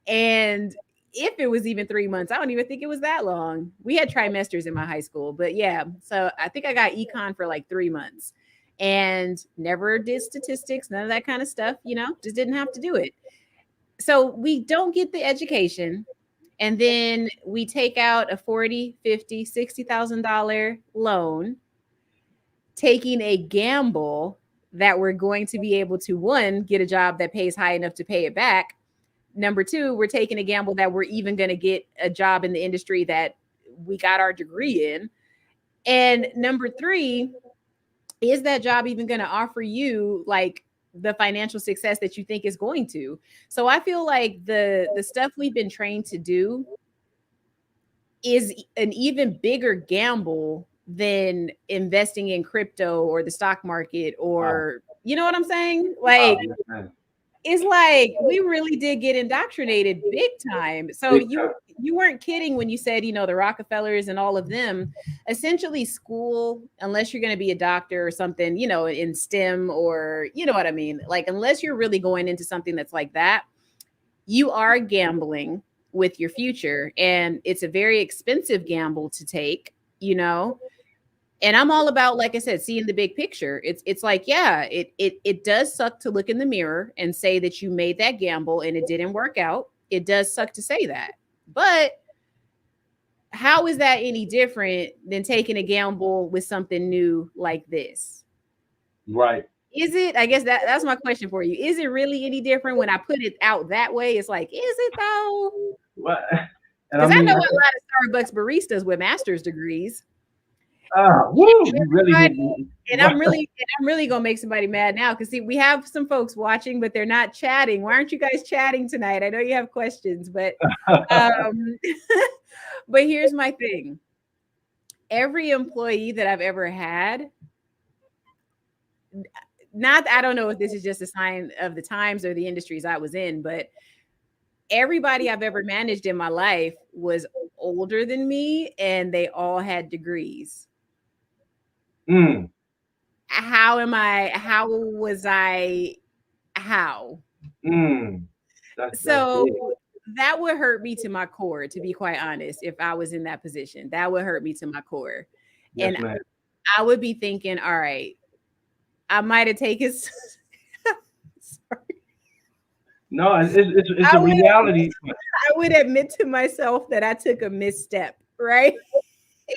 And if it was even 3 months, I don't even think it was that long. We had trimesters in my high school, but yeah. So I think I got econ for like 3 months and never did statistics, none of that kind of stuff, just didn't have to do it. So we don't get the education. And then we take out a 40, 50, $60,000 loan, taking a gamble that we're going to be able to, one, get a job that pays high enough to pay it back. Number two, we're taking a gamble that we're even going to get a job in the industry that we got our degree in. And number three, is that job even going to offer you like the financial success that you think is going to? So I feel like the stuff we've been trained to do is an even bigger gamble than investing in crypto or the stock market, Wow. or you know what I'm saying? Wow. Like, Yes, man. it's like we really did get indoctrinated big time. So Big you weren't kidding when you said, the Rockefellers and all of them, essentially school, unless you're going to be a doctor or something, in STEM, or you know what I mean? Like, unless you're really going into something that's like that, you are gambling with your future, and it's a very expensive gamble to take, and I'm all about, like I said, seeing the big picture. It's like, yeah, it does suck to look in the mirror and say that you made that gamble and it didn't work out. It does suck to say that. But how is that any different than taking a gamble with something new like this? right. Is it? I guess that's my question for you. Is it really any different when I put it out that way? It's like, is it though? Well, and I Because I mean, know a lot of Starbucks baristas with master's degrees. woo, you really hit Everybody, me. and I'm really gonna make somebody mad now, because see, we have some folks watching, but they're not chatting. Why aren't you guys chatting tonight? I know you have questions, but um, but here's my thing. Every employee that I've ever had, not I don't know if this is just a sign of the times or the industries I was in, but everybody I've ever managed in my life was older than me, and they all had degrees. mm, How was I, how? mm. That's So big. that would hurt me to my core, to be quite honest. If I was in that position, that would hurt me to my core. Yes, And man. I would be thinking, all right, I might have taken, sorry, No, it's I a would, reality. I would admit to myself that I took a misstep, right?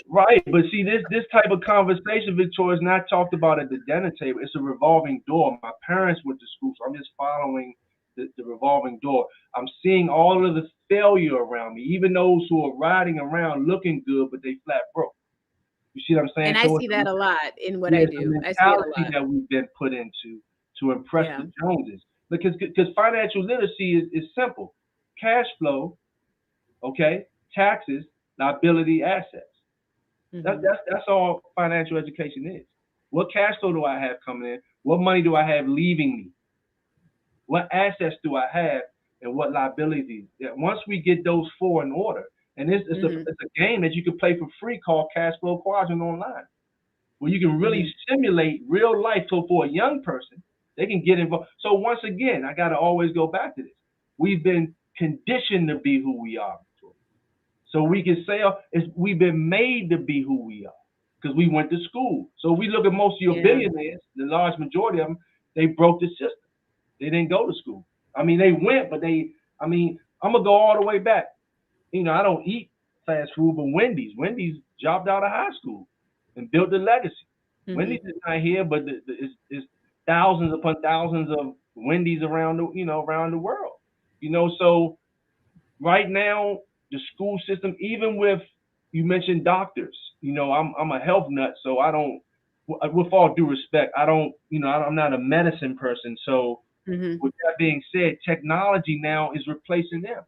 Right, but see, this type of conversation, Victoria, is not talked about at the dinner table. It's a revolving door. My parents went to school, so I'm just following the revolving door. I'm seeing all of the failure around me, even those who are riding around looking good, but they flat broke. You see what I'm saying? And I So see that a lot in what yeah, I it's a do. I see it a mentality lot. that we've been put into to impress Yeah. the Joneses. Because financial literacy is simple: cash flow, okay, taxes, liability, assets. Hmm. That's all financial education is. What cash flow do I have coming in? What money do I have leaving me? What assets do I have? And what liabilities? Yeah, once we get those four in order, and Hmm. it's a game that you can play for free called Cash Flow Quadrant online, where you can really Hmm. simulate real life. So for a young person, they can get involved. So once again, I got to always go back to this. We've been conditioned to be who we are. So we can say we've been made to be who we are because we went to school. So we look at most of your Yeah. billionaires, the large majority of them, they broke the system. They didn't go to school. I mean, they went, but I mean, I'm gonna go all the way back. I don't eat fast food, but Wendy's dropped out of high school and built a legacy. Hmm. Wendy's is not here, but it's thousands upon thousands of Wendy's around around the world. So right now the school system, even with, you mentioned doctors. I'm a health nut, so I don't. With all due respect, I don't. I'm not a medicine person. So Hmm. with that being said, technology now is replacing them.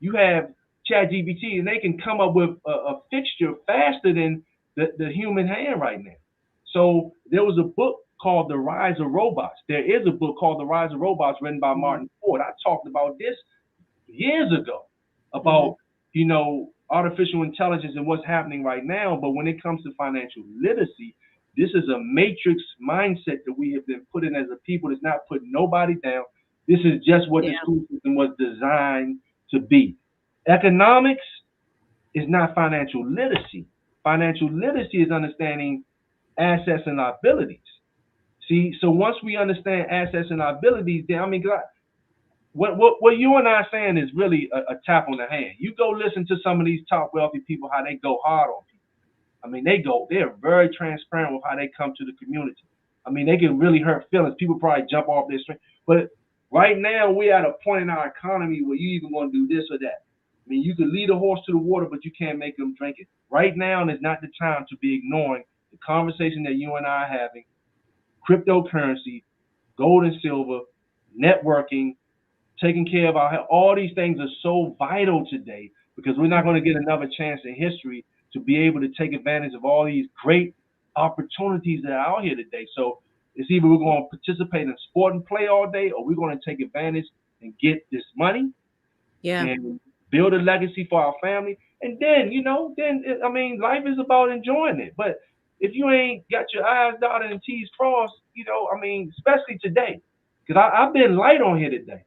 You have ChatGPT, and they can come up with a fixture faster than the human hand right now. So there was a book called The Rise of Robots. There is a book called The Rise of Robots written by Mm-hmm. Martin Ford. I talked about this years ago Mm-hmm. about, artificial intelligence and what's happening right now. But when it comes to financial literacy, this is a matrix mindset that we have been put in as a people that's not putting nobody down. This is just what the Yeah. school system was designed to be. Economics is not financial literacy. Financial literacy is understanding assets and liabilities. See, so once we understand assets and liabilities, then I mean, what you and I are saying is really a tap on the hand. You go listen to some of these top wealthy people, how they go hard on people. I mean, they're very transparent with how they come to the community. I mean, they can really hurt feelings. People probably jump off their string. But right now, we're at a point in our economy where you even want to do this or that. I mean, you can lead a horse to the water, but you can't make them drink it. Right now is not the time to be ignoring the conversation that you and I are having, cryptocurrency, gold and silver, networking, taking care of our health. All these things are so vital today because we're not going to get another chance in history to be able to take advantage of all these great opportunities that are out here today. So it's either we're going to participate in sport and play all day, or we're going to take advantage and get this money Yeah. and build a legacy for our family. And then, I mean, life is about enjoying it. But if you ain't got your I's dotted and T's crossed, I mean, especially today, because I've been light on here today,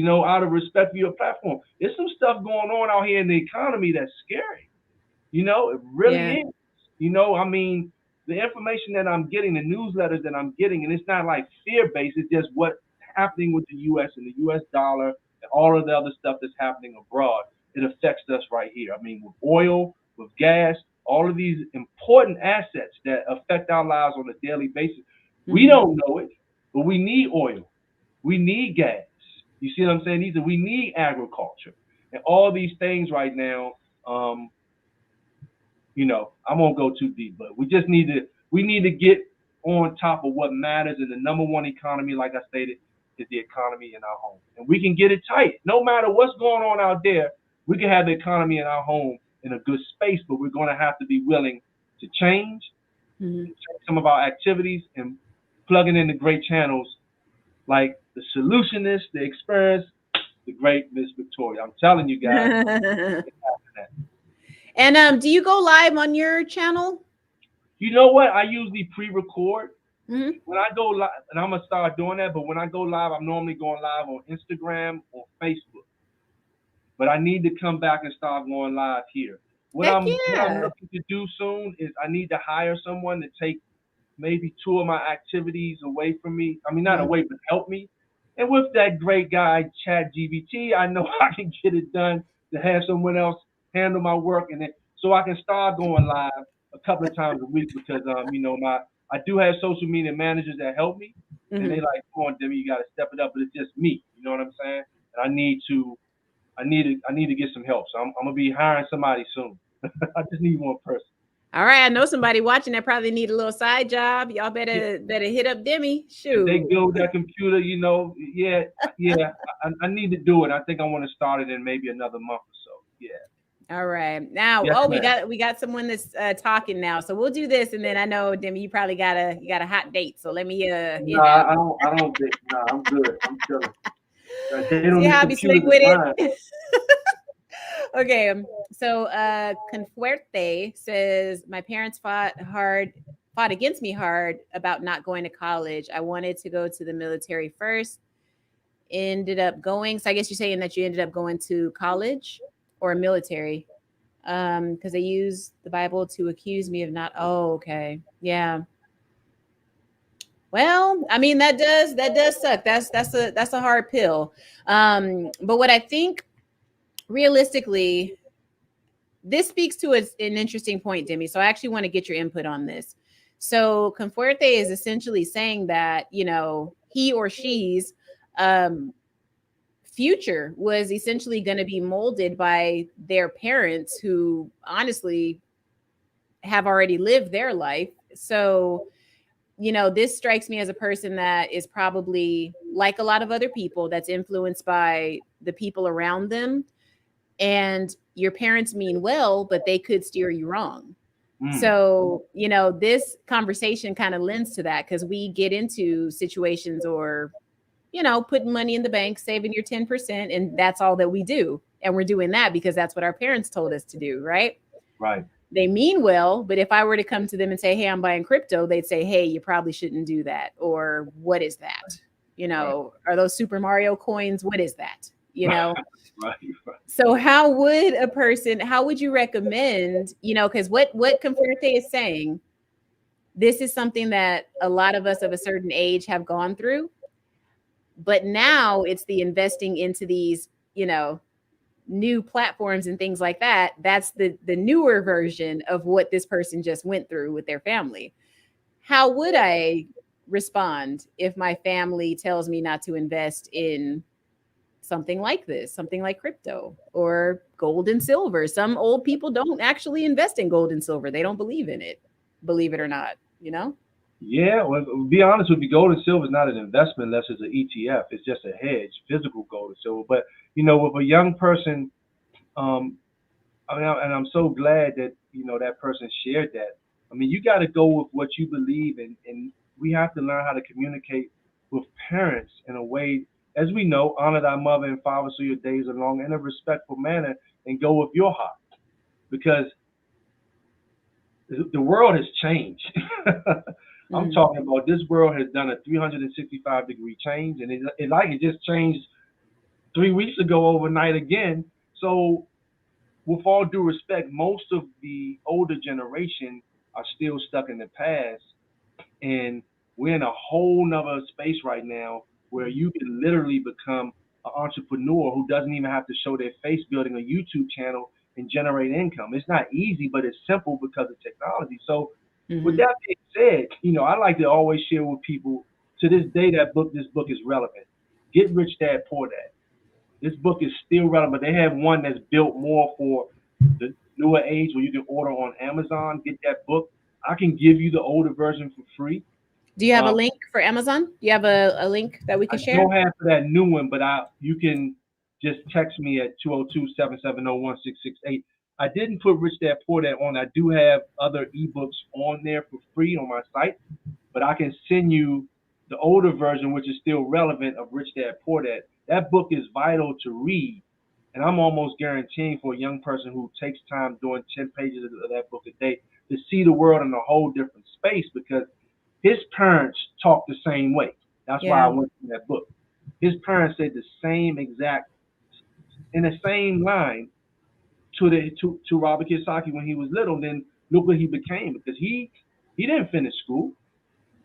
out of respect for your platform. There's some stuff going on out here in the economy that's scary. It really Yeah. is. I mean, the information that I'm getting, the newsletters that I'm getting, and it's not like fear based, it's just what's happening with the US and the US dollar and all of the other stuff that's happening abroad. It affects us right here. I mean, with oil, with gas, all of these important assets that affect our lives on a daily basis. We Mm-hmm. don't know it, but we need oil. We need gas. You see what I'm saying? We need agriculture. And all these things right now, um, I won't go too deep, but we need to get on top of what matters. And the number one economy, like I stated, is the economy in our home. And we can get it tight. No matter what's going on out there, we can have the economy in our home in a good space, but we're going to have to be willing to change Mm-hmm. some of our activities and plugging in the great channels like the solutionist, the experience, the great Miss Victoria. I'm telling you guys, it's happening. And do you go live on your channel? You know what? I usually pre-record. Mm-hmm. When I go live, and I'm gonna start doing that. But when I go live, I'm normally going live on Instagram or Facebook. But I need to come back and start going live here. Heck What I'm yeah. looking to do soon is I need to hire someone to take maybe two of my activities away from me. I mean, not Mm-hmm. away, but help me. And with that great guy, Chat GBT, I know I can get it done to have someone else handle my work, and then so I can start going live a couple of times a week because I do have social media managers that help me, and they Mm-hmm. like, come on, Demi, you got to step it up, but it's just me. You know what I'm saying? And I need to get some help. So I'm gonna be hiring somebody soon. I just need one person. All right, I know somebody watching that probably need a little side job. Y'all Yeah, better hit up Demi. if they Shoot. build that computer, yeah, I need to do it. I think I want to start it in maybe another month or so. Yeah. All right. Now, Yes, oh, we ma'am. got someone that's talking now. So we'll do this, and then I know Demi, you probably got a hot date. So let me No, you know I don't think. No, I'm good. I'm chilling. They don't see need how I be computers slick is with mine. it. Okay. So Confuerte says my parents fought against me hard about not going to college. I wanted to go to the military first. Ended up going. So I guess you're saying that you ended up going to college or military. Because they use the Bible to accuse me of not. Oh, okay. Yeah. Well, I mean that does suck. That's a hard pill. But what I think realistically, this speaks to an interesting point, Demi. So I actually want to get your input on this. So Confuerte is essentially saying that, he or she's um, future was essentially going to be molded by their parents who honestly have already lived their life. So, this strikes me as a person that is probably like a lot of other people that's influenced by the people around them. And your parents mean well, but they could steer you wrong. Mm. So, this conversation kind of lends to that because we get into situations or, putting money in the bank, saving your 10%, and that's all that we do. And we're doing that because that's what our parents told us to do, right? Right. They mean well, but if I were to come to them and say, "Hey, I'm buying crypto," they'd say, "Hey, you probably shouldn't do that." Or, "What is that? Right. Are those Super Mario coins? What is that?" Right. Right. So how would you recommend, because what Conforte is saying, this is something that a lot of us of a certain age have gone through, but now it's the investing into these, new platforms and things like that. That's the newer version of what this person just went through with their family. How would I respond if my family tells me not to invest in something like this, something like crypto or gold and silver? Some old people don't actually invest in gold and silver. They don't believe in it, believe it or not. Yeah, well, to be honest with you, gold and silver is not an investment unless it's an ETF. It's just a hedge, physical gold and silver. But with a young person, um, and I'm so glad that that person shared that. I mean, you got to go with what you believe in, and we have to learn how to communicate with parents in a way, as we know, honor thy mother and father so your days are long, in a respectful manner, and go with your heart because the world has changed. I'm Mm. talking about this world has done a 365-degree change, and it just changed 3 weeks ago overnight again. So with all due respect, most of the older generation are still stuck in the past, and we're in a whole nother space right now where you can literally become an entrepreneur who doesn't even have to show their face building a YouTube channel and generate income. It's not easy, but it's simple because of technology. So, with Mm-hmm. that being said, I like to always share with people to this day this book is relevant. Get Rich Dad Poor Dad. This book is still relevant. They have one that's built more for the newer age where you can order on Amazon. Get that book. I can give you the older version for free. Do you have a Um, link for Amazon? Do you have a link that we I could share? don't have for that new one, but you can just text me at 202-770-1668. I didn't put Rich Dad Poor Dad on. I do have other ebooks on there for free on my site, but I can send you the older version, which is still relevant, of Rich Dad Poor Dad. That book is vital to read, and I'm almost guaranteeing for a young person who takes time doing 10 pages of that book a day to see the world in a whole different space because his parents talk the same way. That's why I Yeah. went through that book. His parents said the same exact, in the same line to Robert Kiyosaki when he was little. Then look what he became because he didn't finish school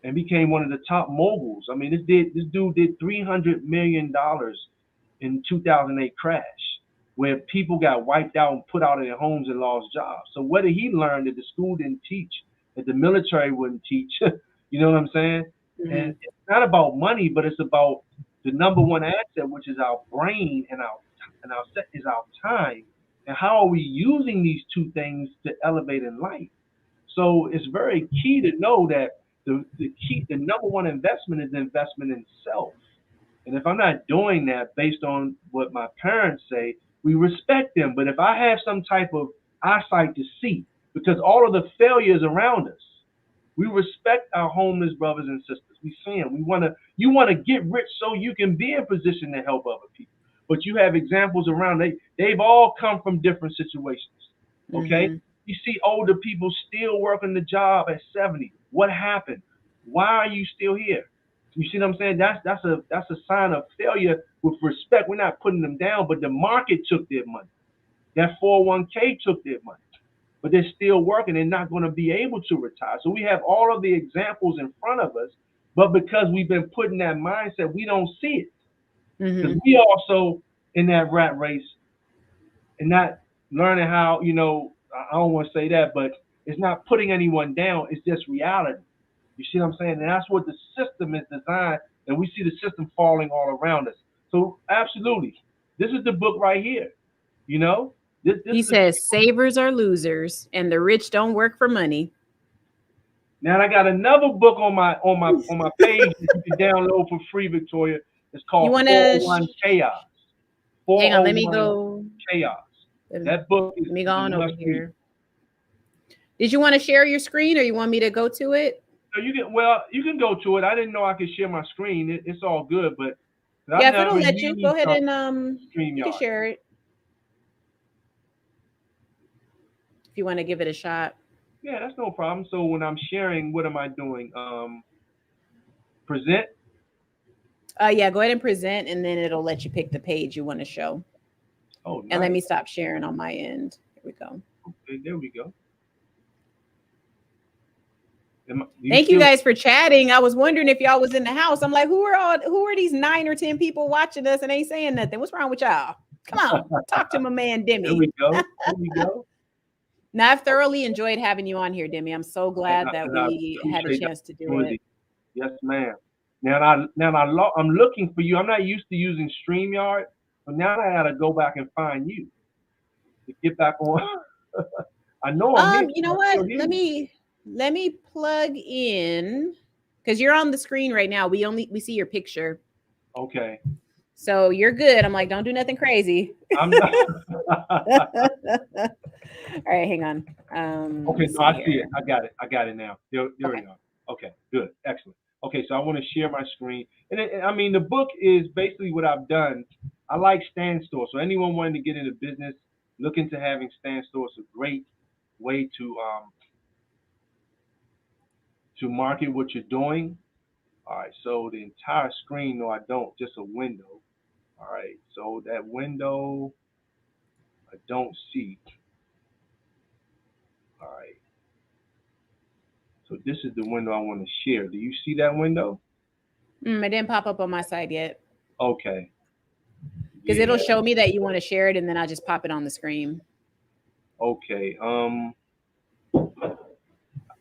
and became one of the top moguls. I mean, this dude did $300 million in 2008 crash, where people got wiped out and put out of their homes and lost jobs. So what did he learn that the school didn't teach, that the military wouldn't teach? You know what I'm saying? And Mm-hmm. it's not about money, but it's about the number one asset, which is our brain and our set is our time. And how are we using these two things to elevate in life? So it's very key to know that the number one investment is investment in self. And if I'm not doing that based on what my parents say, we respect them. But if I have some type of eyesight to see, because all of the failures around us, we respect our homeless brothers and sisters. We see them. You want to get rich so you can be in position to help other people. But you have examples around. They've all come from different situations. Okay, Mm-hmm. you see older people still working the job at 70. What happened? Why are you still here? You see what I'm saying? That's a sign of failure with respect. We're not putting them down, but the market took their money. That 401k took their money, but they're still working. They're not going to be able to retire. So we have all of the examples in front of us, but because we've been put in that mindset, we don't see it because Mm-hmm. we also in that rat race and not learning how. I don't want to say that, but it's not putting anyone down. It's just reality. You see what I'm saying? And that's what the system is designed, and we see the system falling all around us. So absolutely, this is the book right here. You know, this He is a says savers are losers and the rich don't work for money. now. I got another book on my page that you can download for free, Victoria. It's You called want to 401 Chaos. hang on, let me 401 go. Chaos. Let That book me go is a on over must read. here. Did you want to share your screen, or you want me to go to it? So you can go to it. I didn't know I could share my screen. It's all good, but I've Yeah, if it'll never let you, go used ahead and you can StreamYard. share it if you want to give it a shot. Yeah, that's no problem. So when I'm sharing, what am I doing? Present. Yeah, go ahead and present, and then it'll let you pick the page you want to show. Oh, And let nice. me stop sharing on my end. Here we go. Okay, there we go. Do you Thank you still? guys for chatting. I was wondering if y'all was in the house. I'm like, who are these 9 or 10 people watching us and ain't saying nothing? What's wrong with y'all? Come on, talk to my man There Demi. we go. There we go. Now, I've thoroughly enjoyed having you on here, Demi. I'm so glad that And I we had a appreciate the chance to do it. opportunity. Yes, ma'am. I'm looking for you. I'm not used to using StreamYard, but now I gotta go back and find you to get back on. I know I'm here. You know I what? still hear Let me plug in, because you're on the screen right now. We see your picture. Okay. So you're good. I'm like, don't do nothing crazy. I'm not. All right, hang on. Okay, Let's no, I see see here. it. I got it. I got it now. There Okay. we go. Okay, good. Excellent. Okay, so I want to share my screen. I mean, the book is basically what I've done. I like stand stores. So anyone wanting to get into business, look into having stand stores. A great way to market what you're doing. All right, so the entire screen, no, I don't, just a window. All right, so that window, I don't see. All right, so this is the window I want to share. Do you see that window? It didn't pop up on my side yet, Okay, because it'll yeah, show me that you want to share it, and then I'll just pop it on the screen. okay.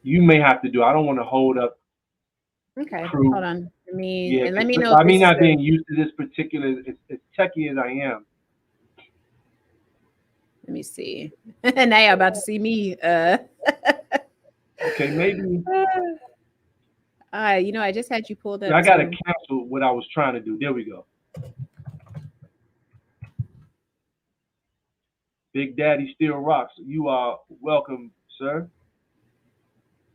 You may have to do. I don't want to hold up Okay, hold crew. on. Yeah, Let me because know if by me this is not the. being used to this particular, as techie as I am. Let me see. Now you're about to see me. Okay, maybe. You know, I just had you pulled Yeah, up I gotta too. cancel what I was trying to do. There we go. Big Daddy still rocks. You are welcome, sir.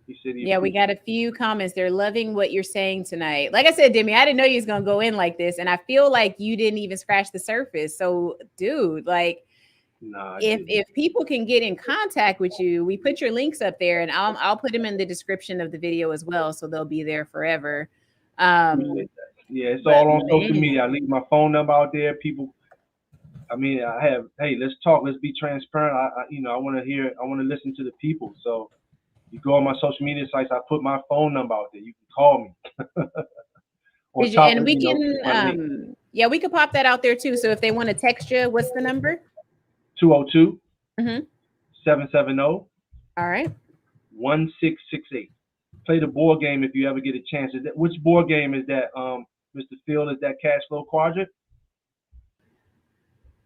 He said he Yeah, we appreciates. got a few comments. They're loving what you're saying tonight. Like I said, Demi, I didn't know you was gonna go in like this, and I feel like you didn't even scratch the surface. So, dude, like, Nah, I if didn't. people can get in contact with you, we put your links up there, and I'll put them in the description of the video as well, so they'll be there forever. Appreciate that. Yeah, it's But all on social man, media. I leave my phone number out there. People, I mean, I have. Hey, let's talk. Let's be transparent. I want to hear. I want to listen to the people. So you go on my social media sites. I put my phone number out there. You can call me. On did you? top And of we can, my link. yeah, we could pop that out there too. So if they want to text you, what's the number? 202 Mm-hmm. 770 All right. 1668. Play the board game if you ever get a chance. Which board game is that, Mr. Phil? Is that Cash Flow Quadrant?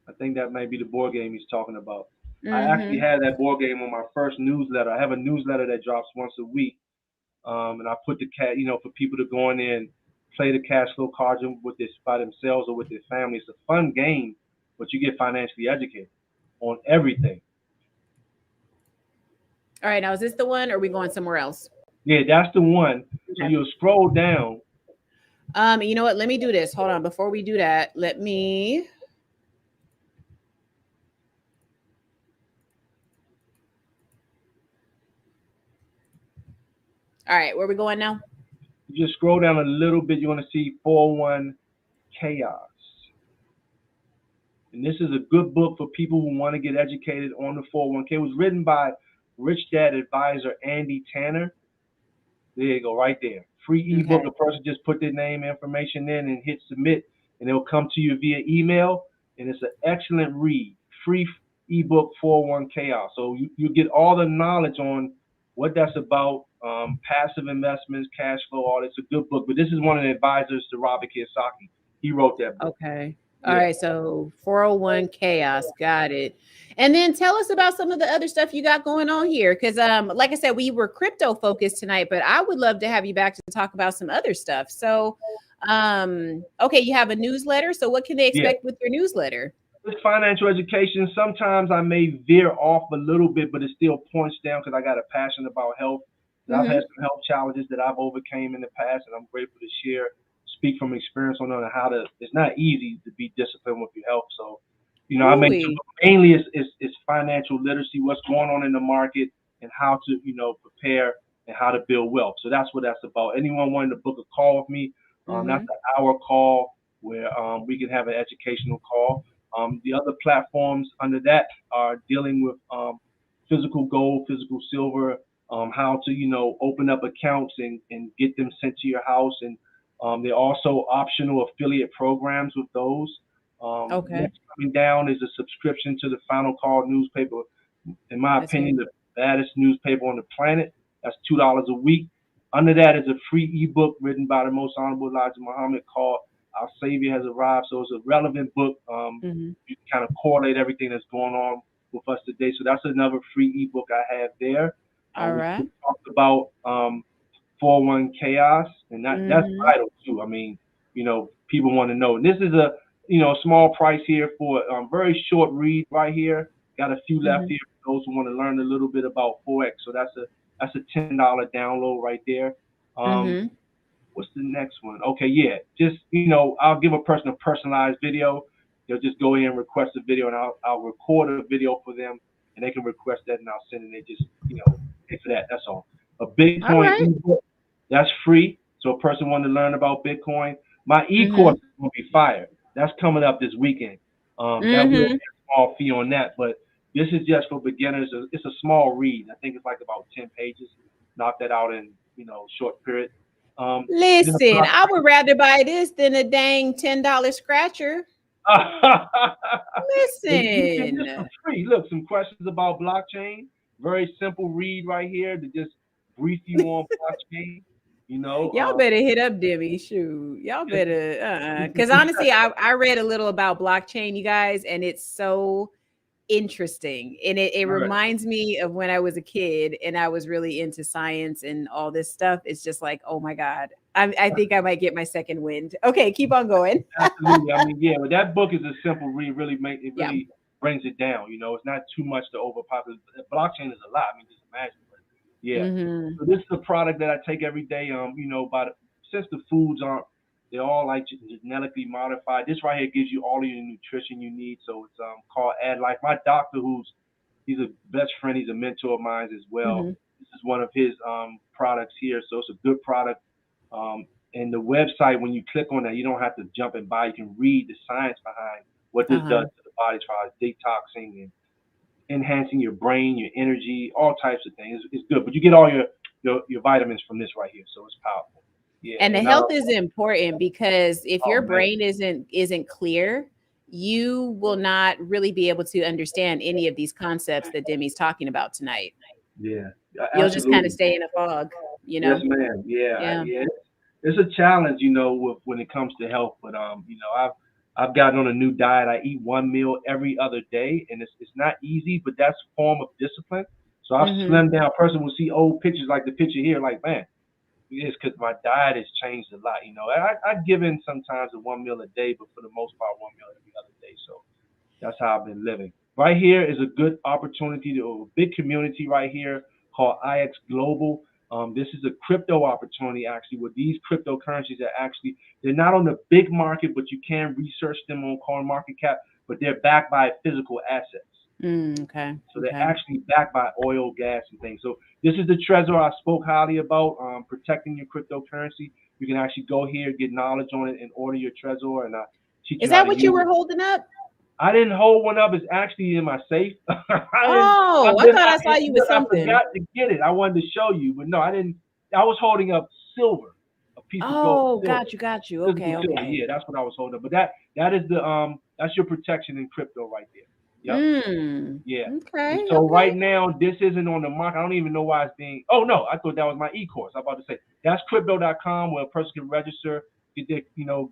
I think that might be the board game he's talking about. I actually Mm-hmm. had that board game on my first newsletter. I have a newsletter that drops once a week, and I put the for people to go in there and play the cash flow quadrant with this by themselves or with their family. It's a fun game, but you get financially educated on everything. All right. Now, is this the one, or are we going somewhere else? Yeah, that's the one. So Okay. you'll scroll down. You know what? Let me do this. Hold on. Before we do that, let me. All right, where are we going now? You just scroll down a little bit. You're going to see 401 Chaos. And this is a good book for people who want to get educated on the 401k. It was written by Rich Dad advisor Andy Tanner. There you go, right there. Free ebook. Okay. A person just put their name information in and hit submit, and it'll come to you via email. And it's an excellent read. Free ebook 401 Chaos. So you get all the knowledge on what that's about, passive investments, cash flow, all. It's a good book. But this is one of the advisors to Robert Kiyosaki. He wrote that book. Okay. All Yeah. right. So 401 chaos. Got it. And then tell us about some of the other stuff you got going on here. Cause like I said, we were crypto focused tonight, but I would love to have you back to talk about some other stuff. So okay, you have a newsletter. So what can they Yeah. expect with your newsletter? It's financial education. Sometimes I may veer off a little bit, but it still points down because I got a passion about health. And I've had Mm-hmm. some health challenges that I've overcame in the past, and I'm grateful to share, speak from experience on how to. It's not easy to be disciplined with your health. So, I mentioned Ooh. mainly it's financial literacy, what's going on in the market, and how to prepare and how to build wealth. So that's what that's about. Anyone wanting to book a call with me, that's Mm-hmm. an hour call where we can have an educational call. The other platforms under that are dealing with physical gold, physical silver, how to open up accounts and get them sent to your house, and they're also optional affiliate programs with those. Okay. What's coming down is a subscription to the Final Call newspaper. In my That's opinion, good. the baddest newspaper on the planet. That's $2 a week. Under that is a free ebook written by the most honorable Elijah Muhammad called "Our Savior Has Arrived." So it's a relevant book. Mm-hmm. You can kind of correlate everything that's going on with us today. So that's another free ebook I have there. All We right. talked about 401 chaos, and that's Mm-hmm. vital too. I mean, people want to know. And this is a small price here for a very short read right here. Got a few left Mm-hmm. here for those who want to learn a little bit about forex. So that's a $10 download right there. Um, Mm-hmm. what's the next one? Okay, yeah, just I'll give a person a personalized video. They'll just go in and request a video, and I'll record a video for them, and they can request that, and I'll send it. They just pay for that. That's all. A All Bitcoin right. ebook, that's free. So a person want to learn about Bitcoin. My e-course Mm-hmm. is gonna be fire. That's coming up this weekend. That will be Mm-hmm. a small fee on that, but this is just for beginners. It's a small read. I think it's like about 10 pages. Knock that out in short period. Then a Listen, I would rather buy this than a dang $10 scratcher. you can just for Listen. free. Look, some questions about blockchain. Very simple read right here to just brief you on blockchain. You know, Y'all better hit up Demi. Shoot. Y'all better because honestly, I read a little about blockchain, you guys, and it's so interesting. And it right. reminds me of when I was a kid and I was really into science and all this stuff. It's just like, oh my God. I think I might get my second wind. Okay, keep on going. Absolutely. I mean, yeah, but that book is a simple read. It Yeah. really brings it down. It's not too much to overpopulate. Blockchain is a lot. I mean, just imagine. But yeah. Hmm. So this is a product that I take every day. Since the foods aren't, they're all like genetically modified. This right here gives you all of your nutrition you need. So it's called Add Life. My doctor, he's a best friend. He's a mentor of mine as well. Hmm. This is one of his products here. So it's a good product. Um, and the website, when you click on that, you don't have to jump and buy. You can read the science behind what this Uh-huh. does to the body, as far as detoxing and enhancing your brain, your energy, all types of things. It's good, but you get all your vitamins from this right here, so it's powerful. Yeah, And the and health is important because if oh your man, brain isn't clear, you will not really be able to understand any of these concepts that Demi's talking about tonight. yeah, You'll just kind of absolutely. stay in a fog, you Yes, know? ma'am. Yeah, Yeah. yeah. It's a challenge, with when it comes to health. But I've gotten on a new diet. I eat one meal every other day, and it's not easy, but that's a form of discipline. So I've Hmm. slimmed down. A person will see old pictures like the picture here, like man, it's because my diet has changed a lot. I give in sometimes to one meal a day, but for the most part, one meal every other day. So that's how I've been living. Right here is a good opportunity to a big community right here called IX Global. This is a crypto opportunity actually, where these cryptocurrencies are actually they're not on the big market, but you can research them on CoinMarketCap, but they're backed by physical assets. Mm, okay. So they're Okay. actually backed by oil, gas, and things. So this is the treasure I spoke highly about, protecting your cryptocurrency. You can actually go here, get knowledge on it, and order your treasure, and teach Is you how that to what you use were it. holding up? I didn't hold one up. It's actually in my safe. I didn't. Oh, I've I been. thought I saw you with Look, I something. forgot to get it. I wanted to show you, but no, I didn't. I was holding up silver, a piece of gold Oh, silver, got you. physical Okay, silver. okay. Yeah, that's what I was holding up. But that is the that's your protection in crypto right there. Yep. Mm. Yeah. And Okay, so okay. right now, this isn't on the market. I don't even know why it's being. Oh no, I thought that was my e-course. I'm about to say that's crypto.com where a person can register, get their,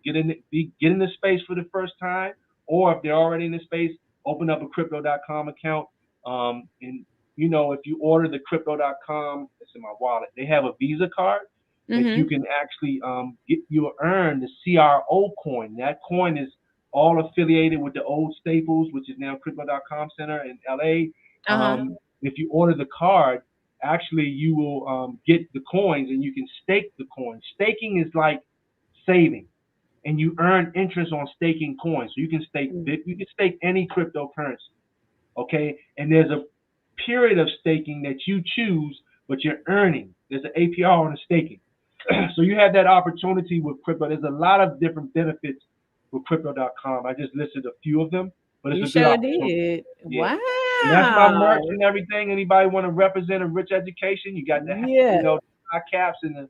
get in the space for the first time, or if they're already in the space, open up a crypto.com account. And if you order the crypto.com, it's in my wallet. They have a Visa card that you Mm-hmm. can actually get. You earn the CRO coin. That coin is all affiliated with the old Staples, which is now Crypto.com Center in LA. Uh-huh. If you order the card, actually you will get the coins and you can stake the coins. Staking is like saving, and you earn interest on staking coins. So you can stake Mm. you can stake any cryptocurrency, okay? And there's a period of staking that you choose, but you're earning. There's an APR on the staking. So you have that opportunity with crypto. There's a lot of different benefits with crypto.com. I just listed a few of them, but it's You a good sure opportunity. did. Yeah. And that's my merch Wow. and everything. Anybody want to represent a rich education? You got the, Yeah. high caps and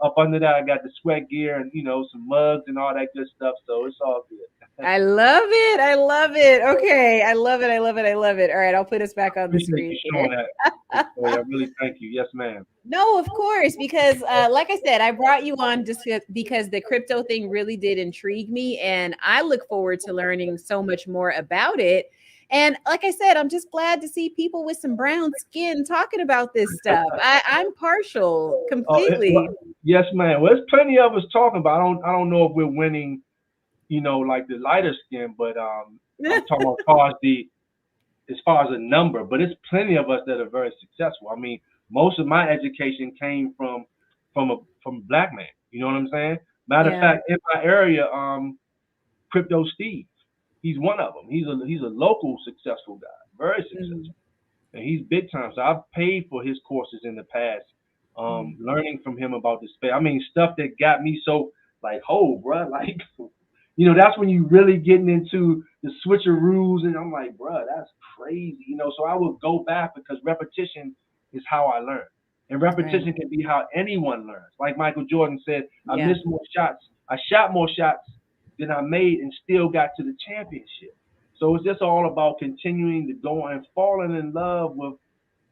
up under that I got the sweat gear and some mugs and all that good stuff. So it's all good. I love it. I love it. Okay. I love it. I love it. I love it. All right. I'll put us back on the Appreciate screen you here. showing that, Victoria. I really thank you. Yes, ma'am. No, of course, because like I said, I brought you on just because the crypto thing really did intrigue me, and I look forward to learning so much more about it. And like I said, I'm just glad to see people with some brown skin talking about this stuff. I'm partial Well, completely. yes, ma'am. Well, there's plenty of us talking, but I don't know if we're winning. Like the lighter skin, but I'm talking about as far as a number, but it's plenty of us that are very successful. I mean, most of my education came from a black man. You know what I'm saying? Matter of Yeah. fact, in my area, Crypto Steve, he's one of them. He's a local successful guy, very Mhm. successful, and he's big time. So I've paid for his courses in the past, Mhm. learning from him about the space. I mean, stuff that got me so like, oh, bro, like, that's when you really getting into the switcheroos, and I'm like, bro, that's crazy. So I would go back because repetition is how I learn, and Right. repetition can be how anyone learns. Like Michael Jordan said, I Yeah. missed more shots, I shot more shots than I made, and still got to the championship. So it's just all about continuing to go and falling in love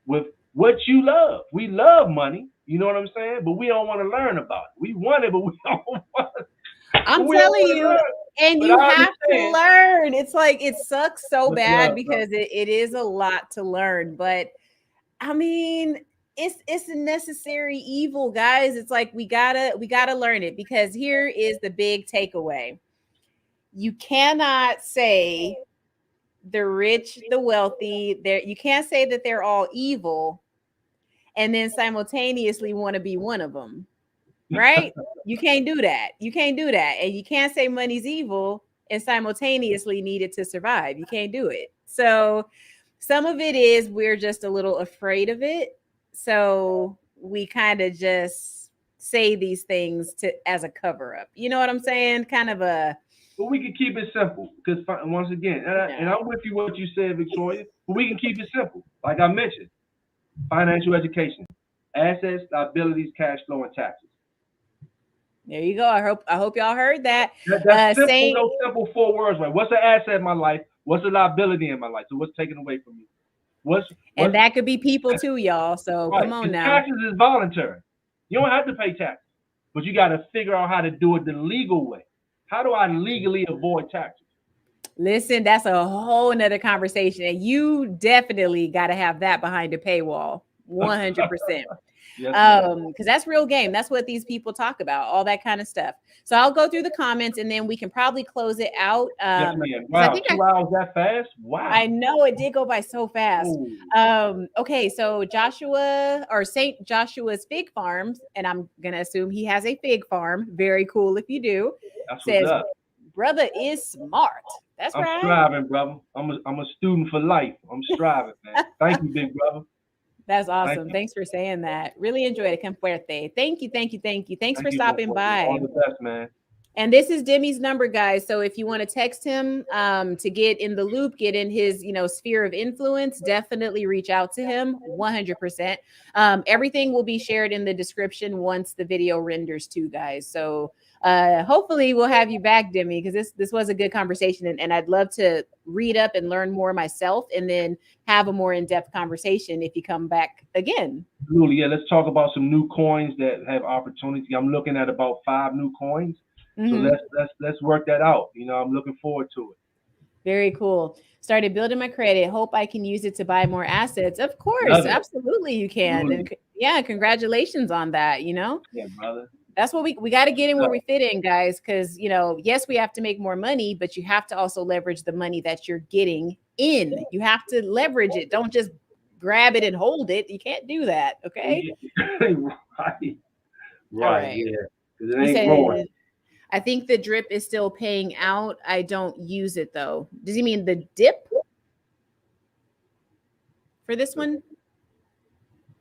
with what you love. We love money, you know what I'm saying? But we don't want to learn about it. We want it, but we don't want it. But I'm we don't telling want to you, learn. and But you I have to understand. learn. It's like it sucks so Much bad love, bro. because it is a lot to learn, but I mean, it's a necessary evil, guys. It's like we gotta learn it because here is the big takeaway. You cannot say the rich, the wealthy, you can't say that they're all evil and then simultaneously want to be one of them, right? You can't do that. You can't do that. And you can't say money's evil and simultaneously need it to survive. You can't do it. So some of it is we're just a little afraid of it. So we kind of just say these things to as a cover up. You know what I'm saying? Kind of a But we can keep it simple because once again, and no. I'm with you what you said, Victoria. But we can keep it simple, like I mentioned: financial education, assets, liabilities, cash flow, and taxes. There you go. I hope y'all heard that. That's simple. Saint, Those simple 4 words, right? What's an asset in my life? What's a liability in my life? So what's taken away from me? What's and what's that could be people too, y'all. So right? come on Because now. taxes is voluntary. You don't have to pay taxes, but you got to figure out how to do it the legal way. How do I legally avoid taxes? Listen, that's a whole nother conversation. And you definitely got to have that behind a paywall. 100%. Yes, ma'am. Because that's real game. That's what these people talk about, all that kind of stuff. So I'll go through the comments and then we can probably close it out. Yes, ma'am. Because I Wow, think I 2 hours that fast? I Wow. know it did go by so fast. Oh, Okay, so Joshua or Saint Joshua's Fig Farms, and I'm gonna assume he has a fig farm. Very cool if you do. that's what's Says up. brother is smart. That's I'm right. striving, brother. I'm a student for life. I'm striving, man. Thank you, big brother. That's Thank awesome. you. Thanks for saying that. Really enjoyed it. Con fuerte. Thank you, thank you, thank you. Thanks Thank for you, my stopping boy. All by. the best, man. And this is Demi's number, guys. So if you want to text him to get in the loop, get in his sphere of influence, definitely reach out to him. 100%. Everything will be shared in the description once the video renders too, guys. So hopefully we'll have you back, Demi, because this was a good conversation, and I'd love to read up and learn more myself, and then have a more in-depth conversation if you come back again. Absolutely. Yeah, let's talk about some new coins that have opportunity. I'm looking at about 5 new coins. So Hmm. let's work that out. I'm looking forward to it. Very cool. Started building my credit. Hope I can use it to buy more assets. Of course, Love it. absolutely you can. Absolutely. And yeah, congratulations on that. Yeah, brother. That's what we got to get in where we fit in, guys. Because yes, we have to make more money, but you have to also leverage the money that you're getting in. You have to leverage it. Don't just grab it and hold it. You can't do that. Okay. Right, All right, right. yeah, because it You ain't growing. said I think the drip is still paying out. I don't use it though. Does he mean the dip for this one?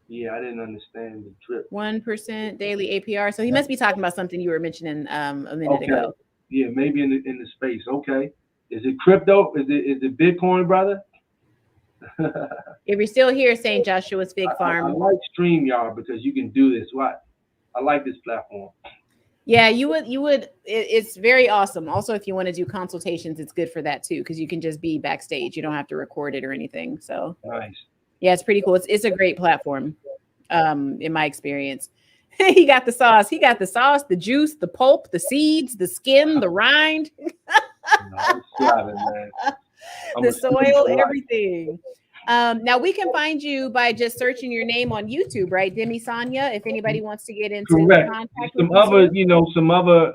Yeah, I didn't understand the drip. 1% daily APR. So he must be talking about something you were mentioning a minute Okay, ago. yeah, maybe in the space. Okay, is it crypto? Is it Bitcoin, brother? If you're still here, St. Joshua's Fig I Farm. like StreamYard because you can do this. What? I like this platform. Yeah, you would it's very awesome. Also, if you want to do consultations, it's good for that too, because you can just be backstage. You don't have to record it or anything. So Nice. yeah, it's pretty cool. It's a great platform, in my experience. He got the sauce. He got the sauce, the juice, the pulp, the seeds, the skin, the rind, No, I'm slapping, man. I'm the a student soil, for life. everything. Now we can find you by just searching your name on YouTube, right? Demi Sanya, if anybody wants to get into Correct. contact with Some you other, too. some other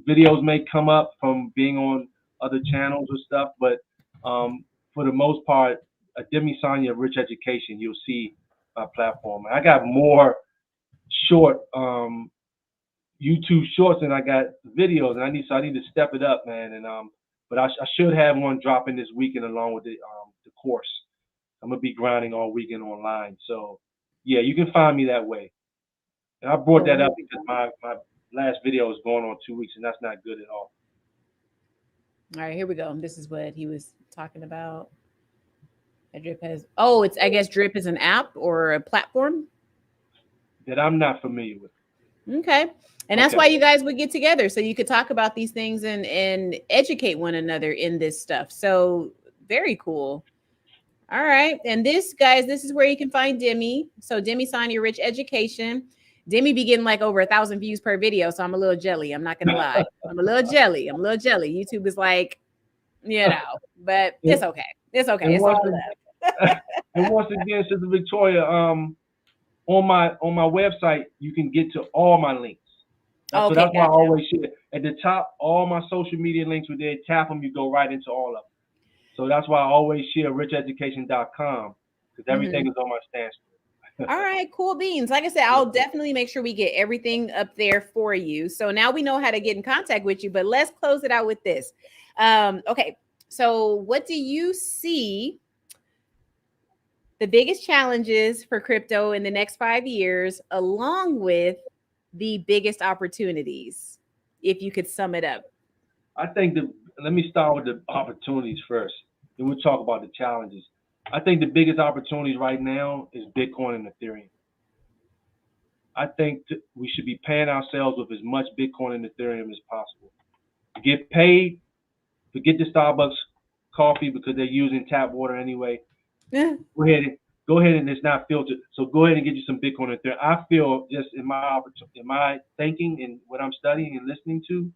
videos may come up from being on other channels or stuff, but for the most part, Demi Sanya Rich Education, you'll see my platform. I got more short YouTube shorts than I got videos, and I need to step it up, man. And but I should have one dropping this weekend along with the course. I'm gonna be grinding all weekend online, so yeah, you can find me that way. And I brought that up Cool. because my last video is going on 2 weeks, and that's not good at all. All right, here we go. This is what he was talking about. A drip has. Oh, it's. I guess drip is an app or a platform. That I'm not familiar with. Okay, and that's Okay. why you guys would get together so you could talk about these things and educate one another in this stuff. So very cool. All right, and this guys, this is where you can find Demi. So Demi Sonia Rich Education. Demi be getting like over 1,000 views per video, so I'm a little jelly. I'm not gonna lie. I'm a little jelly. I'm a little jelly. YouTube is like, but and, it's okay. It's okay. and It's once all love. again, and once again, Sister Victoria, on my website, you can get to all my links. So Okay, that's why I gotcha. always share at the top. All my social media links were there. Tap them, you go right into all of them. So that's why I always share richeducation.com because Hmm. everything is on my stance. All right, cool beans. Like I said, I'll definitely make sure we get everything up there for you. So now we know how to get in contact with you, but let's close it out with this. Okay, so what do you see the biggest challenges for crypto in the next 5 years, along with the biggest opportunities, if you could sum it up? I think let me start with the opportunities first, then we'll talk about the challenges. I think the biggest opportunities right now is Bitcoin and Ethereum. I think we should be paying ourselves with as much Bitcoin and Ethereum as possible. Get paid, forget the Starbucks coffee because they're using tap water anyway. Go ahead and it's not filtered. So go ahead and get you some Bitcoin and Ethereum. I feel just in my thinking and what I'm studying and listening to,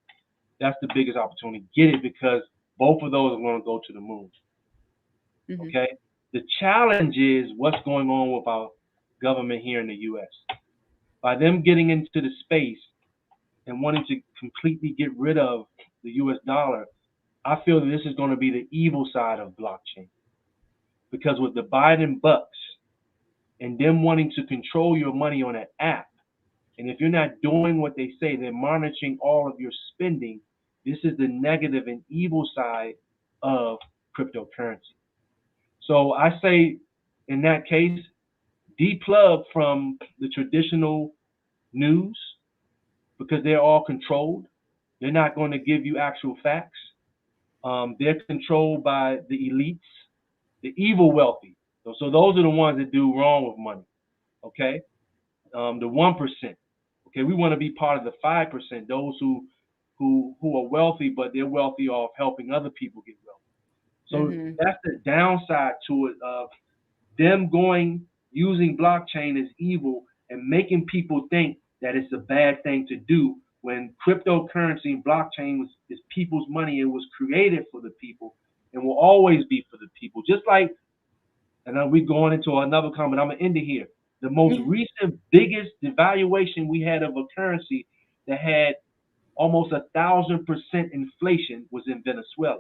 that's the biggest opportunity. Get it because both of those are going to go to the moon. Hmm. Okay. The challenge is what's going on with our government here in the U.S. By them getting into the space and wanting to completely get rid of the U.S. dollar, I feel that this is going to be the evil side of blockchain because with the Biden bucks and them wanting to control your money on an app, and if you're not doing what they say, they're monitoring all of your spending. This is the negative and evil side of cryptocurrency. So I say, in that case, deplug from the traditional news because they're all controlled. They're not going to give you actual facts. They're controlled by the elites, the evil wealthy. So those are the ones that do wrong with money. Okay, the 1%. Okay, we want to be part of the 5%. Those who are wealthy, but they're wealthy off helping other people get wealthy. So Hmm. that's the downside to it of them going using blockchain as evil and making people think that it's a bad thing to do when cryptocurrency and blockchain is people's money. It was created for the people and will always be for the people. Just like, and then we going into another comment. I'm gonna end it here. The most recent biggest devaluation we had of a currency that had almost 1,000% inflation was in Venezuela.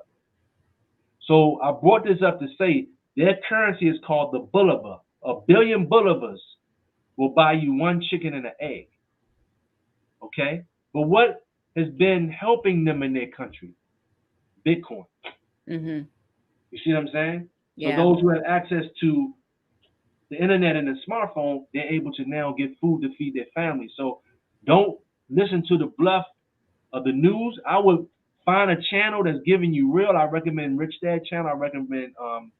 So I brought this up to say their currency is called the bolivar. 1 billion bolivars will buy you one chicken and an egg. Okay? But what has been helping them in their country? Bitcoin. Mm-hmm. You see what I'm saying? So Yeah. those who have access to the internet and the smartphone, they're able to now get food to feed their family. So don't listen to the bluff of the news. I would find a channel that's giving you real. I recommend Rich Dad channel. I recommend on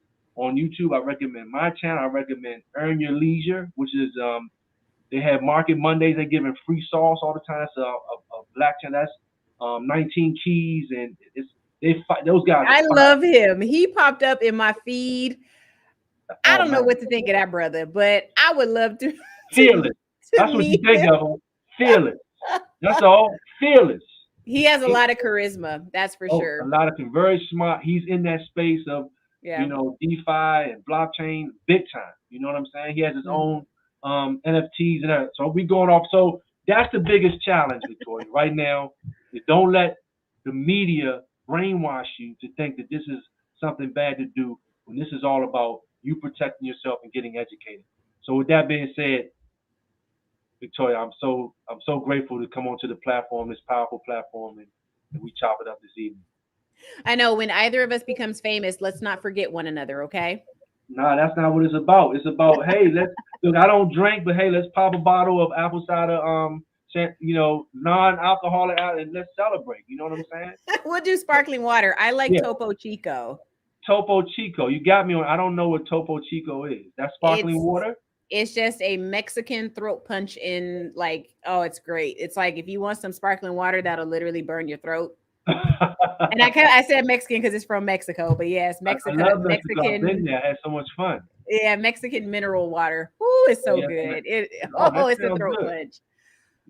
YouTube. I recommend my channel. I recommend Earn Your Leisure, which is they have Market Mondays. They're giving free sauce all the time. That's a black channel. That's 19 Keys, and they fight. Those guys I are love him. He popped up in my feed. I oh don't know man, what to think of that brother, but I would love to feel to, it. to That's what you meet think him. of them. Feel it. That's all. Feel it. He has a lot of charisma, that's for Oh, a sure. lot of very smart. He's in that space of, Yeah. DeFi and blockchain big time. You know what I'm saying? He has his Mhm. own NFTs and that. So we going off. So that's the biggest challenge, Victoria, right now. Is don't let the media brainwash you to think that this is something bad to do when this is all about you protecting yourself and getting educated. So with that being said, Victoria, I'm so grateful to come onto the platform, this powerful platform, and we chop it up this evening. I know when either of us becomes famous, let's not forget one another, okay? Nah, that's not what it's about. It's about, hey, let's look. I don't drink, but hey, let's pop a bottle of apple cider, non-alcoholic, and let's celebrate. You know what I'm saying? We'll do sparkling water. I like Yeah, Topo Chico. Topo Chico. You got me on. I don't know what Topo Chico is. That's sparkling It's water. it's just a Mexican throat punch in like, oh, it's great. It's like if you want some sparkling water that'll literally burn your throat. And I said Mexican because it's from Mexico, but yes, I Mexico, love Mexico. I've been Mexican, there. I had so much fun. yeah, Mexican mineral water. Ooh, it's so Yes, man. good. Oh, that It's a sounds throat good. punch.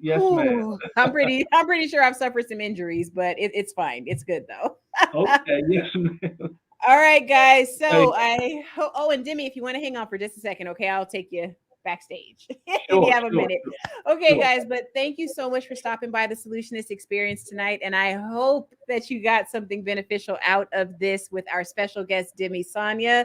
Yes, ma'am. Ooh, I'm pretty sure I've suffered some injuries, but it's fine. It's good though. Okay. Yes, ma'am. All right, guys. Hey, So oh, and Demi, if you want to hang on for just a second, okay, I'll take you backstage if you sure, have a sure, minute. sure, Okay, sure. guys, but thank you so much for stopping by the Solutionist Experience tonight. And I hope that you got something beneficial out of this with our special guest, Demi Sanya.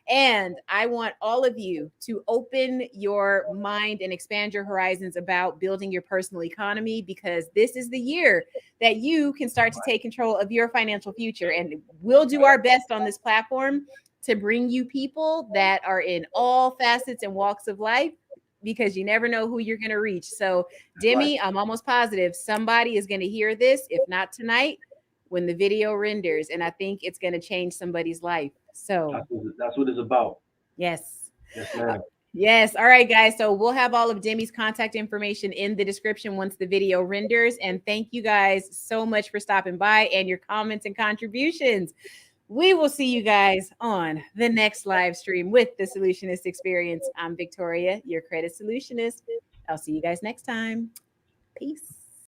And I want all of you to open your mind and expand your horizons about building your personal economy, because this is the year that you can start to take control of your financial future. And we'll do our best on this platform to bring you people that are in all facets and walks of life, because you never know who you're going to reach. So, Right. Demi, I'm almost positive somebody is going to hear this, if not tonight, when the video renders. And I think it's going to change somebody's life. So, That's what it's about. yes. Yes, Uh, ma'am. Yes. All right, guys. So we'll have all of Demi's contact information in the description once the video renders. And thank you guys so much for stopping by and your comments and contributions. We will see you guys on the next live stream with the Solutionist Experience. I'm Victoria, your credit solutionist. I'll see you guys next time. Peace.